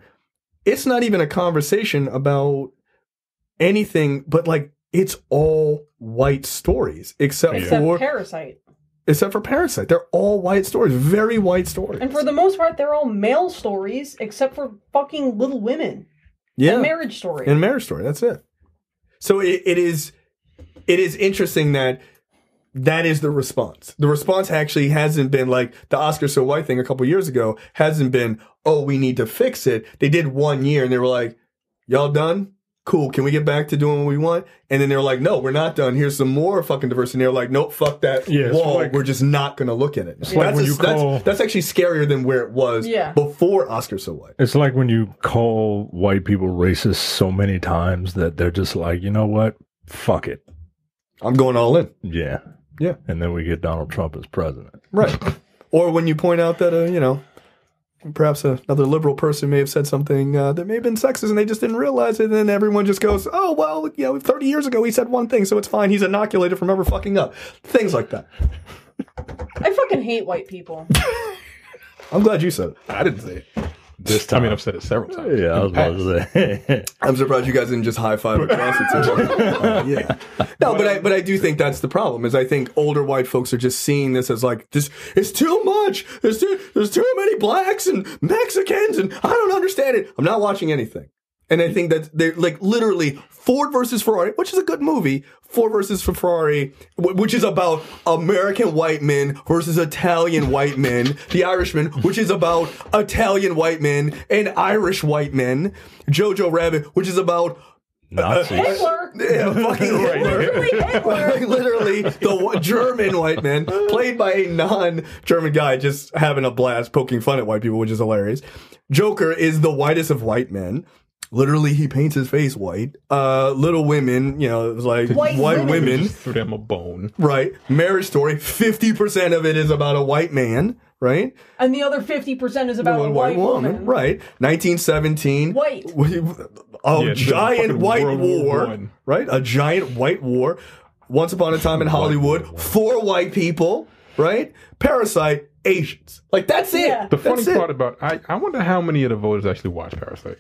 Speaker 1: it's not even a conversation about anything, but like it's all white stories except for
Speaker 3: Parasite.
Speaker 1: Except for Parasite. They're all white stories. Very white stories.
Speaker 3: And for the most part, they're all male stories except for fucking Little Women.
Speaker 1: Yeah.
Speaker 3: And Marriage Story.
Speaker 1: And Marriage Story. That's it. So it is interesting that that is the response. The response actually hasn't been like the Oscar So White thing a couple years ago. Hasn't been, oh, we need to fix it. They did 1 year and they were like, y'all done? Cool. Can we get back to doing what we want? And then they were like, no, we're not done. Here's some more fucking diversity. And they were like, nope, fuck that wall.
Speaker 2: Like,
Speaker 1: we're just not going to look at it.
Speaker 2: It's like when you call,
Speaker 1: that's actually scarier than where it was before Oscar So White.
Speaker 2: It's like when you call white people racist so many times that they're just like, you know what? Fuck it.
Speaker 1: I'm going all in.
Speaker 2: Yeah.
Speaker 1: Yeah.
Speaker 2: And then we get Donald Trump as president.
Speaker 1: Right. Or when you point out that, perhaps another liberal person may have said something that may have been sexist and they just didn't realize it, and then everyone just goes, oh, well, 30 years ago he said one thing, so it's fine. He's inoculated from ever fucking up. Things like that.
Speaker 3: I fucking hate white people.
Speaker 1: I'm glad you said it.
Speaker 4: I didn't say it.
Speaker 2: This time.
Speaker 4: I mean, I've said it several times.
Speaker 2: Yeah, I was about to say.
Speaker 1: I'm surprised you guys didn't just high five across it. Yeah. No, but I do think that's the problem. Is I think older white folks are just seeing this as like this. It's too much. There's too many blacks and Mexicans, and I don't understand it. I'm not watching anything. And I think that they're like literally Ford versus Ferrari, which is a good movie. Ford versus Ferrari, which is about American white men versus Italian white men. The Irishman, which is about Italian white men and Irish white men. Jojo Rabbit, which is about
Speaker 2: Nazis.
Speaker 3: Hitler.
Speaker 1: Yeah, fucking Hitler. Literally the German white man, played by a non-German guy, just having a blast, poking fun at white people, which is hilarious. Joker is the whitest of white men. Literally, he paints his face white. Little Women, it was like white women.
Speaker 4: Just threw them a bone.
Speaker 1: Right. Marriage Story, 50% of it is about a white man, right?
Speaker 3: And the other 50% is about a white woman.
Speaker 1: Right. 1917.
Speaker 3: White.
Speaker 1: Giant white
Speaker 4: World War
Speaker 1: war.
Speaker 4: I.
Speaker 1: Right? A giant white war. Once Upon a Time in Hollywood. 4 white people. Right? Parasite. Asians. Like, that's it.
Speaker 3: Yeah.
Speaker 4: The funny part about I wonder how many of the voters actually watch Parasite.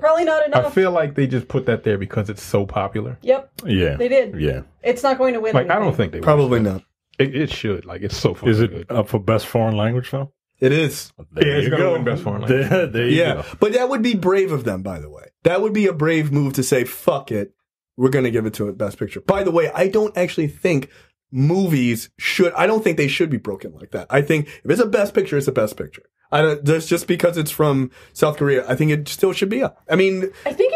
Speaker 3: Probably not enough.
Speaker 4: I feel like they just put that there because it's so popular.
Speaker 3: Yep.
Speaker 2: Yeah.
Speaker 3: They did.
Speaker 2: Yeah.
Speaker 3: It's not going to win.
Speaker 4: Like, I don't think they
Speaker 1: Probably
Speaker 4: watch
Speaker 1: not.
Speaker 4: It should. Like, it's so fucking
Speaker 2: Is it
Speaker 4: good.
Speaker 2: up for best foreign language film?
Speaker 1: It is.
Speaker 2: There
Speaker 4: it's
Speaker 2: you
Speaker 4: gonna
Speaker 2: go.
Speaker 4: win best foreign language.
Speaker 2: There you go.
Speaker 1: But that would be brave of them, by the way. That would be a brave move to say, fuck it. We're going to give it to it Best Picture. By the way, I don't actually think movies I don't think they should be broken like that. I think if it's a Best Picture, it's a Best Picture. Just because it's from South Korea, I think it still should be up. I mean,
Speaker 3: I think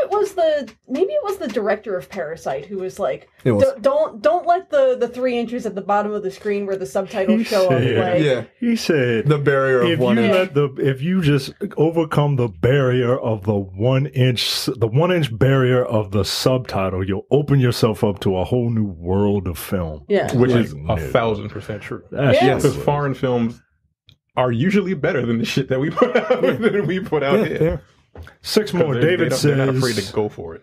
Speaker 3: maybe it was the director of Parasite who was like,
Speaker 1: It was.
Speaker 3: don't let the 3 inches at the bottom of the screen where the subtitles show up. Like,
Speaker 2: He said
Speaker 1: the barrier of
Speaker 2: if
Speaker 1: 1
Speaker 2: you
Speaker 1: inch.
Speaker 2: if you just overcome the barrier of the 1 inch barrier of the subtitle, you'll open yourself up to a whole new world of film.
Speaker 3: Yeah.
Speaker 4: Which
Speaker 2: Like,
Speaker 4: is
Speaker 2: no.
Speaker 4: 1,000% true.
Speaker 2: That's
Speaker 3: Yeah.
Speaker 2: just
Speaker 4: Because foreign films are usually better than the shit that we put out here.
Speaker 1: Fair.
Speaker 2: 6 more. David
Speaker 4: they're not afraid to
Speaker 2: says.
Speaker 4: go for it.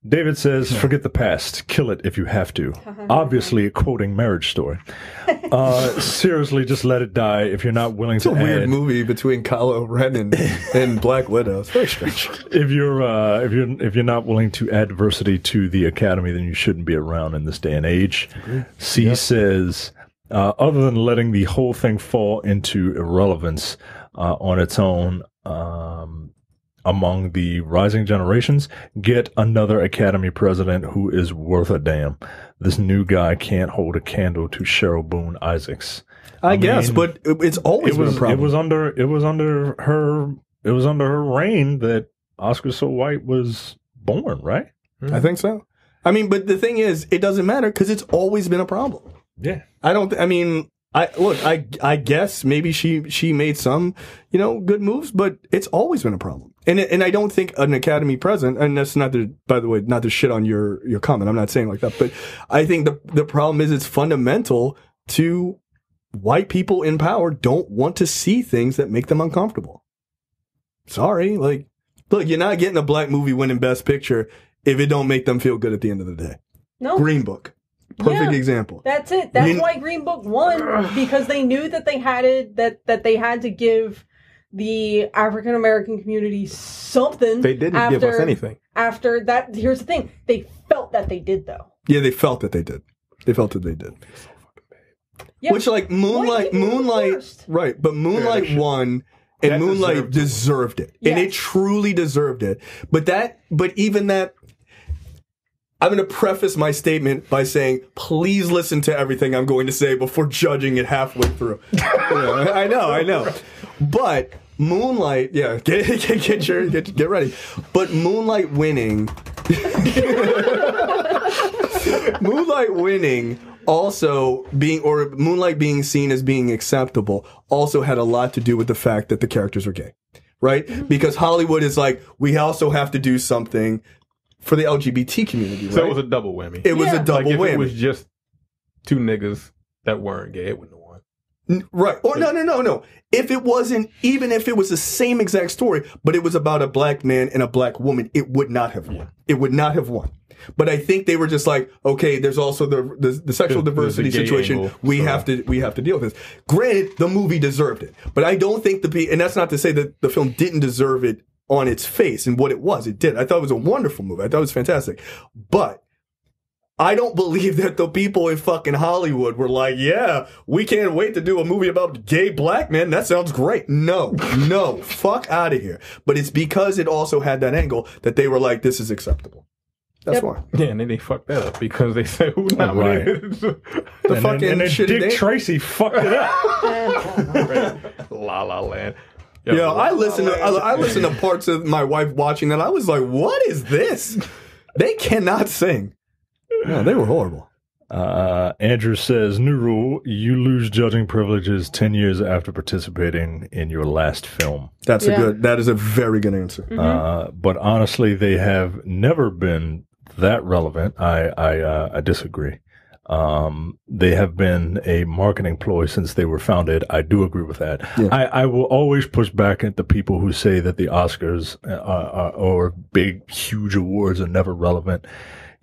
Speaker 2: David says, "Forget the past, kill it if you have to." Obviously, quoting Marriage Story. Seriously, just let it die if you're not willing
Speaker 1: It's
Speaker 2: to
Speaker 1: a weird
Speaker 2: add.
Speaker 1: movie between Kylo Ren and Black Widow. It's very strange.
Speaker 2: If you're not willing to add diversity to the Academy, then you shouldn't be around in this day and age. C says, other than letting the whole thing fall into irrelevance on its own. Among the rising generations, get another Academy president who is worth a damn. This new guy can't hold a candle to Cheryl Boone Isaacs.
Speaker 1: I guess,
Speaker 2: mean,
Speaker 1: but it's always been a problem.
Speaker 2: It was under her reign that Oscar So White was born, right?
Speaker 1: I think so. I mean, but the thing is, it doesn't matter because it's always been a problem.
Speaker 2: Yeah.
Speaker 1: I guess maybe she made some, good moves, but it's always been a problem. And I don't think an Academy president, and that's not by the way, not to shit on your comment. I'm not saying like that, but I think the problem is it's fundamental to white people in power don't want to see things that make them uncomfortable. Sorry. Like, look, you're not getting a black movie winning Best Picture if it don't make them feel good at the end of the day.
Speaker 3: no.
Speaker 1: Green Book. Perfect example.
Speaker 3: That's it. That's why Green Book won, because they knew that they had to give the African American community something.
Speaker 4: They didn't give us anything.
Speaker 3: After that, here's the thing: they felt that they did, though.
Speaker 1: Yeah, they felt that they did. They felt that they did.
Speaker 3: Yeah.
Speaker 1: Which, like, Moonlight, right? But Moonlight won, and
Speaker 4: That
Speaker 1: Moonlight deserved it, and it
Speaker 3: Yes.
Speaker 1: truly deserved it. But even that, I'm going to preface my statement by saying, please listen to everything I'm going to say before judging it halfway through. I know. But Moonlight, yeah, get ready. But Moonlight winning, also Moonlight being seen as being acceptable also had a lot to do with the fact that the characters were gay, right? Mm-hmm. Because Hollywood is like, we also have to do something for the LGBT community, right?
Speaker 4: So it was a double whammy.
Speaker 1: It was a double
Speaker 4: if
Speaker 1: whammy.
Speaker 4: It was just two niggas that weren't gay, it wouldn't have won.
Speaker 1: Right. Or no. If it wasn't, even if it was the same exact story, but it was about a black man and a black woman, it would not have won. It would not have won. But I think they were just like, okay, there's also the sexual diversity situation. Angle, we have to deal with this. Granted, the movie deserved it, but I don't think and that's not to say that the film didn't deserve it on its face and what it was. It did. I thought it was a wonderful movie. I thought it was fantastic. But I don't believe that the people in fucking Hollywood were like, yeah, we can't wait to do a movie about gay black men. That sounds great. No, fuck out of here. But it's because it also had that angle that they were like, this is acceptable. That's why.
Speaker 4: Yeah, and then they fucked that up because they said, who nominated
Speaker 1: the fucking
Speaker 2: and then
Speaker 1: shit?
Speaker 2: Dick Tracy fucked it up.
Speaker 4: La La Land.
Speaker 1: Yeah, I listened to parts of my wife watching that. I was like, what is this? They cannot sing. No, they were horrible.
Speaker 2: Andrew says, new rule, you lose judging privileges 10 years after participating in your last film.
Speaker 1: That is a very good answer.
Speaker 2: Mm-hmm. But honestly, they have never been that relevant. I disagree. They have been a marketing ploy since they were founded. I do agree with that. Yeah. I will always push back at the people who say that the Oscars or big, huge awards are never relevant.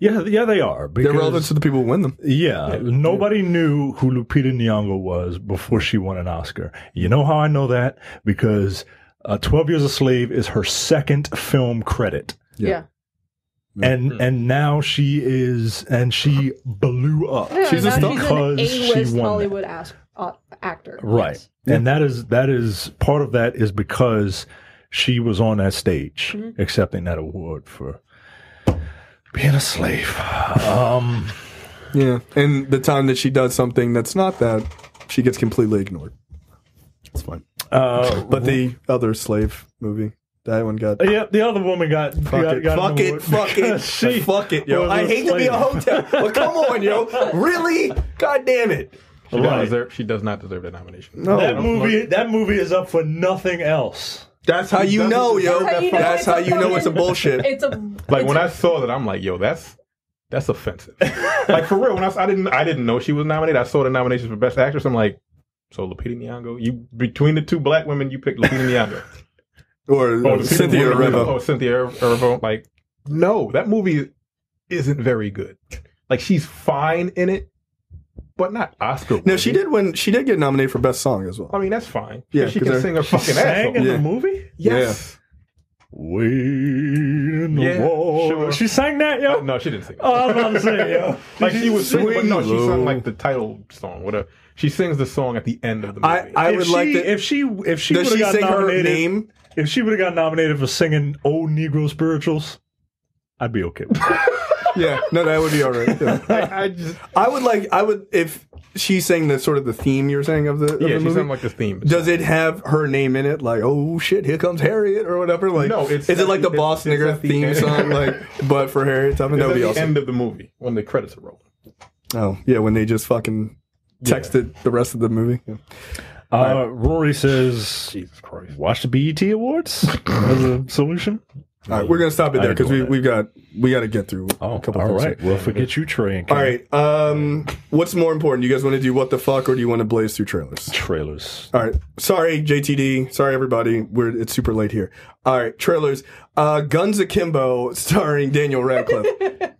Speaker 2: Yeah, they are.
Speaker 1: They're relevant to the people who win them.
Speaker 2: Yeah. Nobody knew who Lupita Nyong'o was before she won an Oscar. You know how I know that? Because 12 Years a Slave is her second film credit.
Speaker 3: Yeah.
Speaker 2: And now she blew up.
Speaker 3: Yeah,
Speaker 2: she's
Speaker 3: an
Speaker 2: because
Speaker 3: A-list
Speaker 2: she won
Speaker 3: Hollywood actor.
Speaker 2: Right.
Speaker 3: Yes.
Speaker 2: And that is part of that is because she was on that stage accepting that award for being a slave.
Speaker 1: Yeah. And the time that she does something that's not that, she gets completely ignored. It's fine. But the other slave movie, that one got...
Speaker 2: Yeah, the other woman got... Fuck
Speaker 1: it, yo. I hate to be a hotel, but come on, yo. Really? God damn it.
Speaker 4: She does not deserve that nomination.
Speaker 1: No.
Speaker 2: That movie is up for nothing else.
Speaker 1: That's how you know, yo. That's how you know it's a bullshit.
Speaker 4: When I saw that, I'm like, yo, that's offensive. Like, for real, when I didn't know she was nominated. I saw the nominations for Best Actress. I'm like, so Lupita Nyong'o, between the two black women, you picked Lupita Nyong'o.
Speaker 1: or Cynthia Erivo.
Speaker 4: Oh, Cynthia Erivo. Like, no, that movie isn't very good. Like, she's fine in it, but not Oscar.
Speaker 1: No, she did get nominated for Best Song as well.
Speaker 4: I mean, that's fine.
Speaker 1: Yeah,
Speaker 4: she can sing her fucking ass off.
Speaker 2: In the movie?
Speaker 4: Yes.
Speaker 2: Wait in the wall.
Speaker 4: Sure.
Speaker 2: She sang that, yo?
Speaker 4: No, she didn't sing that.
Speaker 2: Oh, I was about to say, yo.
Speaker 4: Like, she was singing, but no, she sung like the title song. Whatever. She sings the song at the end of the movie.
Speaker 2: If she would have got nominated,
Speaker 1: her name?
Speaker 2: If she would have got nominated for singing old Negro spirituals, I'd be okay with that.
Speaker 1: Yeah, no, that would be all right. Yeah. I would if she sang the sort of the theme you're saying of the
Speaker 4: she
Speaker 1: movie.
Speaker 4: sang like the theme.
Speaker 1: Does it have her name in it? Like, oh shit, here comes Harriet or whatever. Like,
Speaker 4: no,
Speaker 1: is it like the Boss Nigger theme song? Like, but for Harriet Tubman, that would be awesome.
Speaker 4: End of the movie when the credits are rolling.
Speaker 1: Oh yeah, when they just fucking texted the rest of the movie. Yeah.
Speaker 2: Rory says, Jesus Christ, watch the BET Awards as a solution.
Speaker 1: All right, we're gonna stop it there because we got to get through a couple.
Speaker 2: All
Speaker 1: things
Speaker 2: right,
Speaker 1: here.
Speaker 2: we'll forget you, Trey. And
Speaker 1: all right, what's more important? You guys want to do what the fuck, or do you want to blaze through trailers?
Speaker 2: Trailers.
Speaker 1: All right, sorry JTD, sorry everybody, it's super late here. All right, trailers. Guns Akimbo, starring Daniel Radcliffe.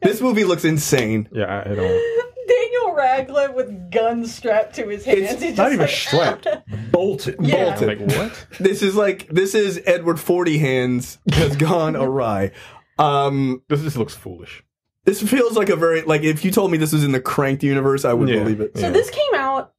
Speaker 1: This movie looks insane.
Speaker 4: Yeah, I don't.
Speaker 3: Daniel Radcliffe with guns strapped to his hands.
Speaker 1: It's not even strapped.
Speaker 2: Bolted.
Speaker 3: Yeah.
Speaker 1: Bolted.
Speaker 4: Like, what?
Speaker 1: This is Edward 40 Hands has gone awry.
Speaker 4: This just looks foolish.
Speaker 1: This feels like a very, like, if you told me this was in the Cranked universe, I wouldn't believe it.
Speaker 3: So this came out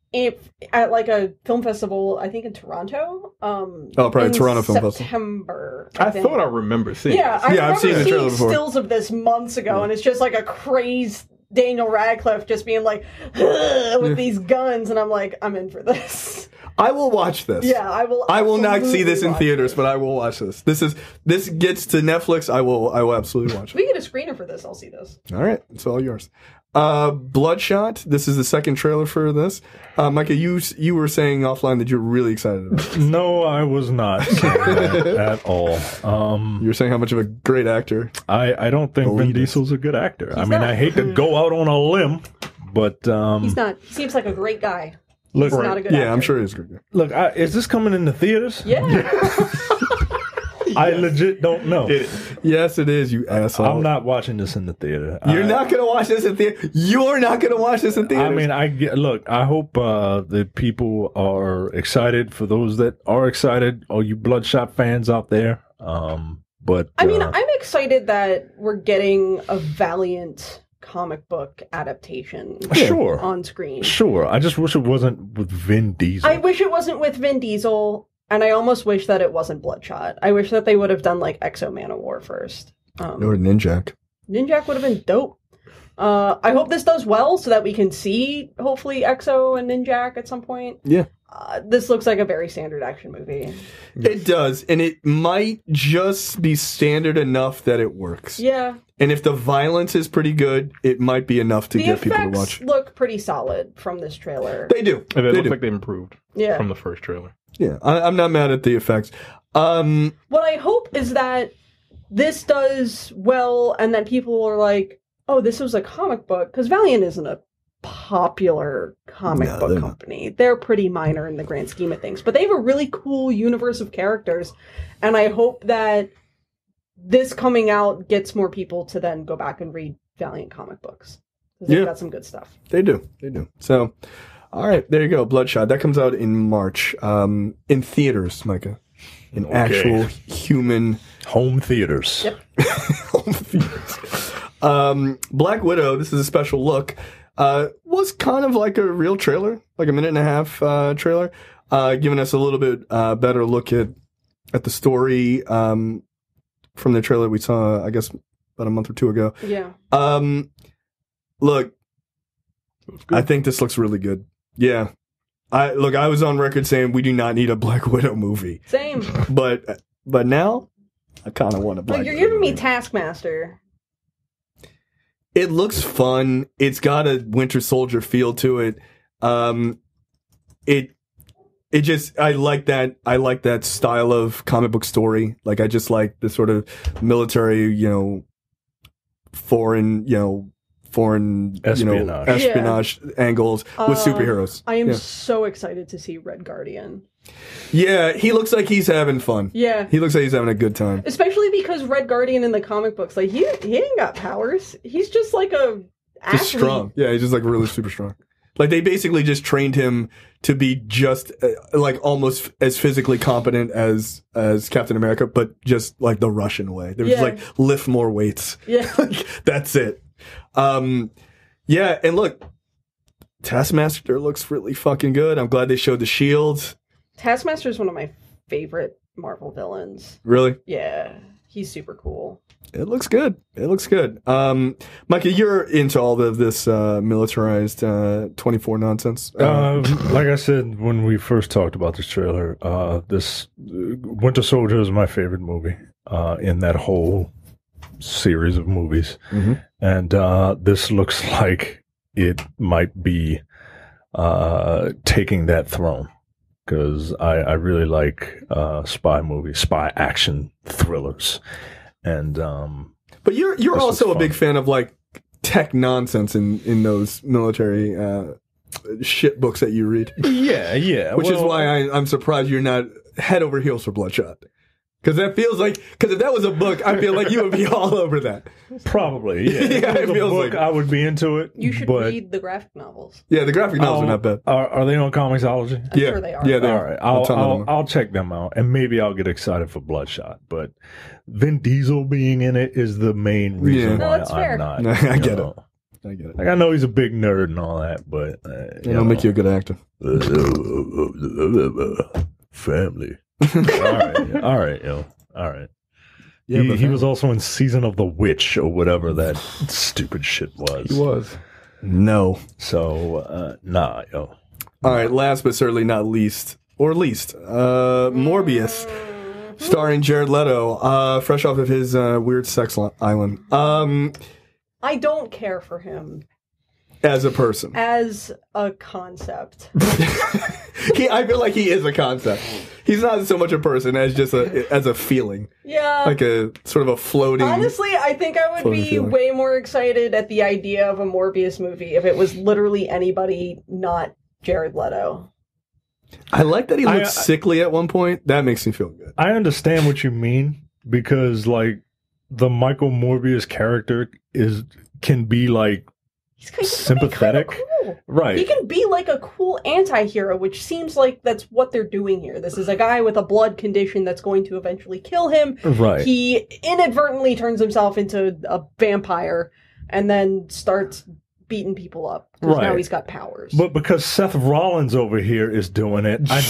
Speaker 3: at like a film festival, I think in Toronto.
Speaker 1: Probably
Speaker 3: in
Speaker 1: Toronto Film Festival.
Speaker 3: September.
Speaker 4: I
Speaker 3: think.
Speaker 4: thought I remember seeing
Speaker 3: Yeah,
Speaker 4: this.
Speaker 3: I remember
Speaker 1: I've seen the
Speaker 3: seeing
Speaker 1: trailer before.
Speaker 3: stills of this months ago, and it's just like a crazed Daniel Radcliffe just being like with these guns, and I'm like, I'm in for this.
Speaker 1: I will watch this.
Speaker 3: Yeah, I will.
Speaker 1: I will not see
Speaker 3: absolutely
Speaker 1: this in
Speaker 3: watch
Speaker 1: theaters,
Speaker 3: it.
Speaker 1: but I will watch this. This gets to Netflix. I will absolutely watch
Speaker 3: If
Speaker 1: it.
Speaker 3: we get a screener for this, I'll see this.
Speaker 1: All right, it's all yours. Bloodshot. This is the second trailer for this. Micah, you were saying offline that you're really excited about it.
Speaker 2: No, I was not saying that at all.
Speaker 1: You were saying how much of a great actor.
Speaker 2: I don't think Vin
Speaker 1: Believe it.
Speaker 2: Diesel's a good actor. I mean,
Speaker 3: not.
Speaker 2: I hate to go out on a limb, but
Speaker 3: He's not. He seems like a great guy.
Speaker 2: look,
Speaker 3: He's not a good
Speaker 1: Yeah,
Speaker 3: actor.
Speaker 1: I'm sure he's a good guy.
Speaker 2: look, is this coming into theaters?
Speaker 3: Yeah.
Speaker 2: I legit don't know.
Speaker 1: Yes, it is, you asshole.
Speaker 2: I'm not watching this in the theater.
Speaker 1: You're not going to watch this in theater. You're not going to watch this in theaters.
Speaker 2: I mean, I hope that people are excited. For those that are excited, all you Bloodshot fans out there. But
Speaker 3: I mean, I'm excited that we're getting a Valiant comic book adaptation
Speaker 2: sure,
Speaker 3: on screen.
Speaker 2: sure. I just wish it wasn't with Vin Diesel.
Speaker 3: I wish it wasn't with Vin Diesel, and I almost wish that it wasn't Bloodshot. I wish that they would have done like Exo Man of War first.
Speaker 1: or Ninjak.
Speaker 3: Ninjak would have been dope. I hope this does well so that we can see, hopefully, Exo and Ninjak at some point.
Speaker 1: Yeah.
Speaker 3: This looks like a very standard action movie.
Speaker 1: It does, and it might just be standard enough that it works.
Speaker 3: Yeah.
Speaker 1: And if the violence is pretty good, it might be enough to
Speaker 3: The
Speaker 1: get people to
Speaker 3: effects
Speaker 1: watch.
Speaker 3: look pretty solid from this trailer.
Speaker 1: They do.
Speaker 4: And it
Speaker 1: They
Speaker 4: looks
Speaker 1: do.
Speaker 4: like they improved
Speaker 3: Yeah.
Speaker 4: from the first trailer.
Speaker 1: Yeah, I'm not mad at the effects.
Speaker 3: What I hope is that this does well and that people are like, oh, this was a comic book. Because Valiant isn't a popular comic
Speaker 1: No,
Speaker 3: book
Speaker 1: they're not.
Speaker 3: company. They're pretty minor in the grand scheme of things. But they have a really cool universe of characters. And I hope that this coming out gets more people to then go back and read Valiant comic books. Because they've
Speaker 1: Yeah.
Speaker 3: got some good stuff.
Speaker 1: They do. They do. So, all right, there you go. Bloodshot. That comes out in March in theaters, Micah. In
Speaker 2: Okay.
Speaker 1: actual human
Speaker 2: Home theaters.
Speaker 3: Yep.
Speaker 1: home theaters. Black Widow, this is a special look, was kind of like a real trailer, like a minute and a half trailer, giving us a little bit better look at the story from the trailer we saw, I guess, about a month or two ago.
Speaker 3: Yeah.
Speaker 1: Look, I think this looks really good. Yeah. I was on record saying we do not need a Black Widow movie.
Speaker 3: Same.
Speaker 1: But now I kind of want a Black
Speaker 3: Like, you're
Speaker 1: Widow
Speaker 3: giving me
Speaker 1: movie.
Speaker 3: Taskmaster.
Speaker 1: It looks fun. It's got a Winter Soldier feel to it. It just I like that style of comic book story. Like I just like the sort of military, foreign
Speaker 2: Espionage.
Speaker 1: espionage angles with superheroes.
Speaker 3: I am
Speaker 1: Yeah.
Speaker 3: so excited to see Red Guardian.
Speaker 1: Yeah, he looks like he's having fun.
Speaker 3: Yeah.
Speaker 1: He looks like he's having a good time.
Speaker 3: Especially because Red Guardian in the comic books, like, he ain't got powers. He's just like a athlete.
Speaker 1: Just strong. Yeah, he's just like really super strong. Like they basically just trained him to be just like almost as physically competent as Captain America, but just like the Russian way. They were just
Speaker 3: Yeah.
Speaker 1: like lift more weights.
Speaker 3: Yeah.
Speaker 1: Like, that's it. Yeah, and look, Taskmaster looks really fucking good. I'm glad they showed the shield.
Speaker 3: Taskmaster is one of my favorite Marvel villains.
Speaker 1: Really,
Speaker 3: Yeah. He's super cool.
Speaker 1: it looks good. It looks good. Micah, you're into all of this militarized 24 nonsense.
Speaker 2: Like I said when we first talked about this trailer, this Winter Soldier is my favorite movie in that whole series of movies, and this looks like it might be taking that throne because I really like spy movies, spy action thrillers, and
Speaker 1: But you're
Speaker 2: This
Speaker 1: also
Speaker 2: was
Speaker 1: a big
Speaker 2: fun.
Speaker 1: fan of like tech nonsense in those military shit books that you read,
Speaker 2: yeah,
Speaker 1: which is why I'm surprised you're not head over heels for Bloodshot. Because that feels like, because if that was a book, I feel like you would be all over that.
Speaker 2: probably
Speaker 1: Yeah,
Speaker 2: If
Speaker 1: it
Speaker 2: it was a
Speaker 1: feels
Speaker 2: book,
Speaker 1: like-
Speaker 2: I would be into it.
Speaker 3: You should
Speaker 2: but
Speaker 3: read the graphic novels.
Speaker 1: Yeah, the graphic novels are not bad.
Speaker 2: Are they on Comicsology?
Speaker 3: I'm
Speaker 1: Yeah,
Speaker 3: sure they are.
Speaker 1: yeah, they
Speaker 2: All
Speaker 1: are.
Speaker 2: right,
Speaker 1: A ton of them are.
Speaker 2: I'll check them out, and maybe I'll get excited for Bloodshot. But Vin Diesel being in it is the main reason
Speaker 1: Yeah.
Speaker 3: No,
Speaker 2: why
Speaker 3: that's fair.
Speaker 2: I'm not.
Speaker 1: I
Speaker 2: you
Speaker 1: get
Speaker 2: know.
Speaker 1: I get it.
Speaker 2: Like, I know he's a big nerd and all that, but
Speaker 1: It'll make you a good actor.
Speaker 2: Family. All right, yo. All right.
Speaker 1: Yeah, but
Speaker 2: he was also in Season of the Witch or whatever that stupid shit was.
Speaker 4: He was.
Speaker 1: No.
Speaker 2: So, nah, yo.
Speaker 1: All right, last but certainly not least, Morbius, starring Jared Leto, fresh off of his weird sex island.
Speaker 3: I don't care for him
Speaker 1: As a person.
Speaker 3: as a concept.
Speaker 1: I feel like he is a concept. He's not so much a person as just as a feeling.
Speaker 3: Yeah.
Speaker 1: Like a sort of a floating...
Speaker 3: Honestly, I think I would
Speaker 1: floating
Speaker 3: be
Speaker 1: feeling.
Speaker 3: way more excited at the idea of a Morbius movie if it was literally anybody not Jared Leto.
Speaker 1: I like that he looks sickly at one point. That makes me feel good.
Speaker 2: I understand what you mean because, like, the Michael Morbius character can be, like,
Speaker 3: He's kind of
Speaker 2: sympathetic.
Speaker 3: cool.
Speaker 2: Right.
Speaker 3: He can be like a cool anti-hero, which seems like that's what they're doing here. This is a guy with a blood condition that's going to eventually kill him.
Speaker 2: Right.
Speaker 3: He inadvertently turns himself into a vampire and then starts beating people up. Because now
Speaker 2: Right.
Speaker 3: he's got powers.
Speaker 2: But because Seth Rollins over here is doing it, I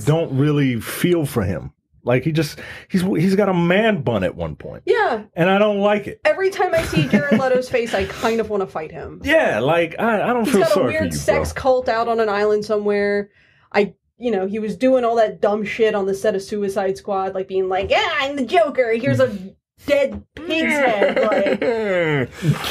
Speaker 2: don't really feel for him. Like he's got a man bun at one point.
Speaker 3: Yeah.
Speaker 2: And I don't like it.
Speaker 3: Every time I see Jared Leto's face, I kind of want to fight him.
Speaker 2: Yeah, like I don't
Speaker 3: He's
Speaker 2: feel
Speaker 3: got a
Speaker 2: sorry for
Speaker 3: weird
Speaker 2: you,
Speaker 3: sex
Speaker 2: bro.
Speaker 3: cult out on an island somewhere. He was doing all that dumb shit on the set of Suicide Squad, like being like, "Yeah, I'm the Joker. Here's a dead pig's head." Like,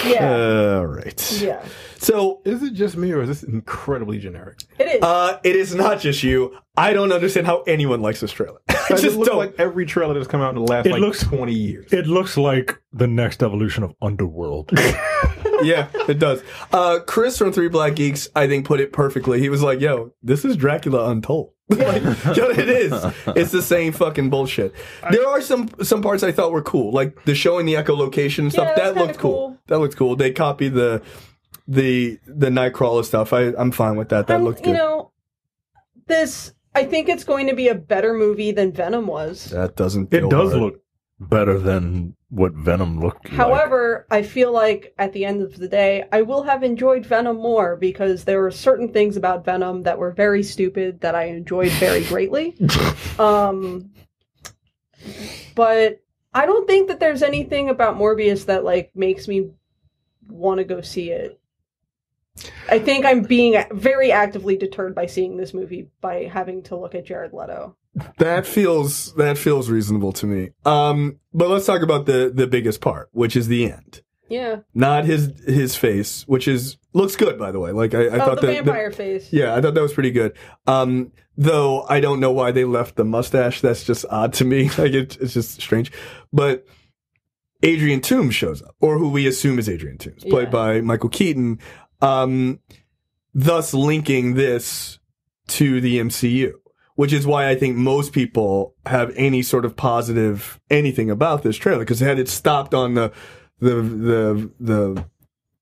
Speaker 3: yeah,
Speaker 1: All right.
Speaker 3: yeah,
Speaker 1: So
Speaker 4: Is it just me, or is this incredibly generic?
Speaker 3: it is.
Speaker 1: it is not just you. I don't understand how anyone likes this trailer. I
Speaker 4: It
Speaker 1: just
Speaker 4: looks
Speaker 1: don't.
Speaker 4: like every trailer that's come out in the last
Speaker 2: It looks-
Speaker 4: 20 years.
Speaker 2: It looks like the next evolution of Underworld.
Speaker 1: Yeah, it does. Chris from Three Black Geeks, I think, put it perfectly. He was like, "Yo, this is Dracula Untold." Like, yo, it is. It's the same fucking bullshit. There are some parts I thought were cool, like the showing the echolocation and stuff.
Speaker 3: Yeah, that's
Speaker 1: That looked
Speaker 3: kinda
Speaker 1: cool.
Speaker 3: cool.
Speaker 1: That looked cool. They copied the Nightcrawler stuff. I'm fine with that. That looked good.
Speaker 3: I think it's going to be a better movie than Venom was.
Speaker 1: That doesn't.
Speaker 2: It
Speaker 1: feel
Speaker 2: does
Speaker 1: hard.
Speaker 2: look better than what Venom looked like.
Speaker 3: However, I feel like at the end of the day, I will have enjoyed Venom more because there were certain things about Venom that were very stupid that I enjoyed very greatly. But I don't think that there's anything about Morbius that like makes me want to go see it. I think I'm being very actively deterred by seeing this movie by having to look at Jared Leto.
Speaker 1: That feels reasonable to me. But let's talk about the biggest part, which is the end.
Speaker 3: Yeah.
Speaker 1: Not his face, which looks good, by the way. Like I thought
Speaker 3: the
Speaker 1: that
Speaker 3: vampire face.
Speaker 1: yeah, I thought that was pretty good. Though I don't know why they left the mustache. That's just odd to me. Like it's just strange. But Adrian Toomes shows up, or who we assume is Adrian Toomes, played by Michael Keaton, thus linking this to the MCU. Which is why I think most people have any sort of positive anything about this trailer, because had it stopped on the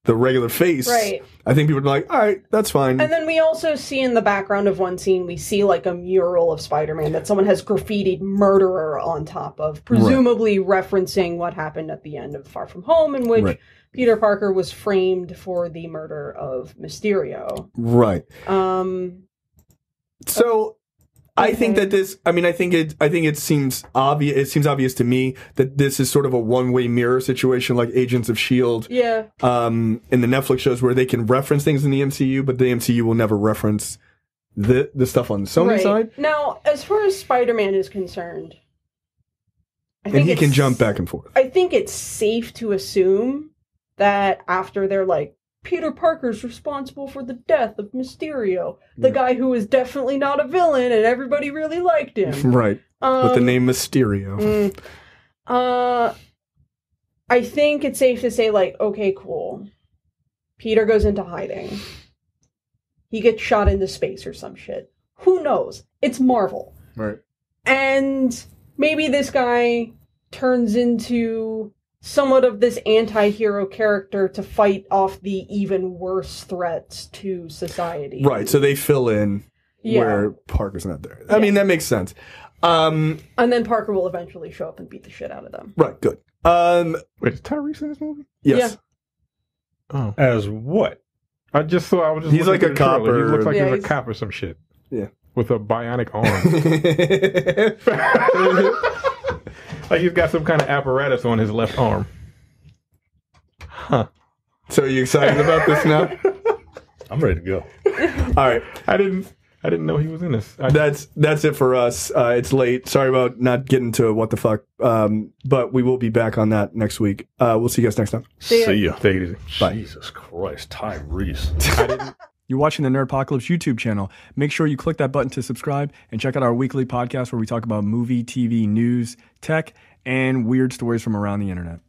Speaker 1: regular face,
Speaker 3: Right.
Speaker 1: I think people would be like, all right, that's fine.
Speaker 3: And then we also see in the background of one scene, we see like a mural of Spider-Man that someone has graffitied murderer on top of, presumably referencing what happened at the end of Far From Home, in which Peter Parker was framed for the murder of Mysterio.
Speaker 1: Right. So I think that this, I think it seems obvious. It seems obvious to me that this is sort of a one-way mirror situation, like Agents of S.H.I.E.L.D.
Speaker 3: Yeah.
Speaker 1: In the Netflix shows where they can reference things in the MCU, but the MCU will never reference the stuff on the Sony side.
Speaker 3: Now, as far as Spider-Man is concerned,
Speaker 1: And he can jump back and forth.
Speaker 3: I think it's safe to assume that after they're like, Peter Parker's responsible for the death of Mysterio, the guy who is definitely not a villain and everybody really liked him.
Speaker 1: Right. With the name Mysterio.
Speaker 3: I think it's safe to say, like, okay, cool. Peter goes into hiding. He gets shot into space or some shit. Who knows? It's Marvel.
Speaker 1: Right.
Speaker 3: And maybe this guy turns into somewhat of this anti-hero character to fight off the even worse threats to society.
Speaker 1: Right. So they fill in where Parker's not there. I mean, that makes sense.
Speaker 3: And then Parker will eventually show up and beat the shit out of them.
Speaker 1: Right. Good.
Speaker 4: Wait, is Tyrese in this movie?
Speaker 1: Yes.
Speaker 4: Oh,
Speaker 2: As what?
Speaker 4: I was just
Speaker 1: He's
Speaker 4: looking
Speaker 1: like
Speaker 4: at
Speaker 1: a
Speaker 4: the trailer. He
Speaker 1: copper.
Speaker 4: looks like
Speaker 3: Yeah,
Speaker 4: he's a
Speaker 3: he's-
Speaker 4: cop or some shit.
Speaker 1: Yeah.
Speaker 4: With a bionic arm. Like he's got some kind of apparatus on his left arm. Huh.
Speaker 1: So are you excited about this now?
Speaker 2: I'm ready to go.
Speaker 1: All right.
Speaker 4: I didn't know he was in this.
Speaker 1: That's it for us. It's late. Sorry about not getting to what the fuck. But we will be back on that next week. We'll see you guys next time.
Speaker 3: See ya.
Speaker 2: See ya.
Speaker 4: Take it easy.
Speaker 1: Bye.
Speaker 2: Jesus Christ, Tyrese.
Speaker 6: You're watching the Nerdpocalypse YouTube channel. Make sure you click that button to subscribe and check out our weekly podcast where we talk about movie, TV, news, tech, and weird stories from around the internet.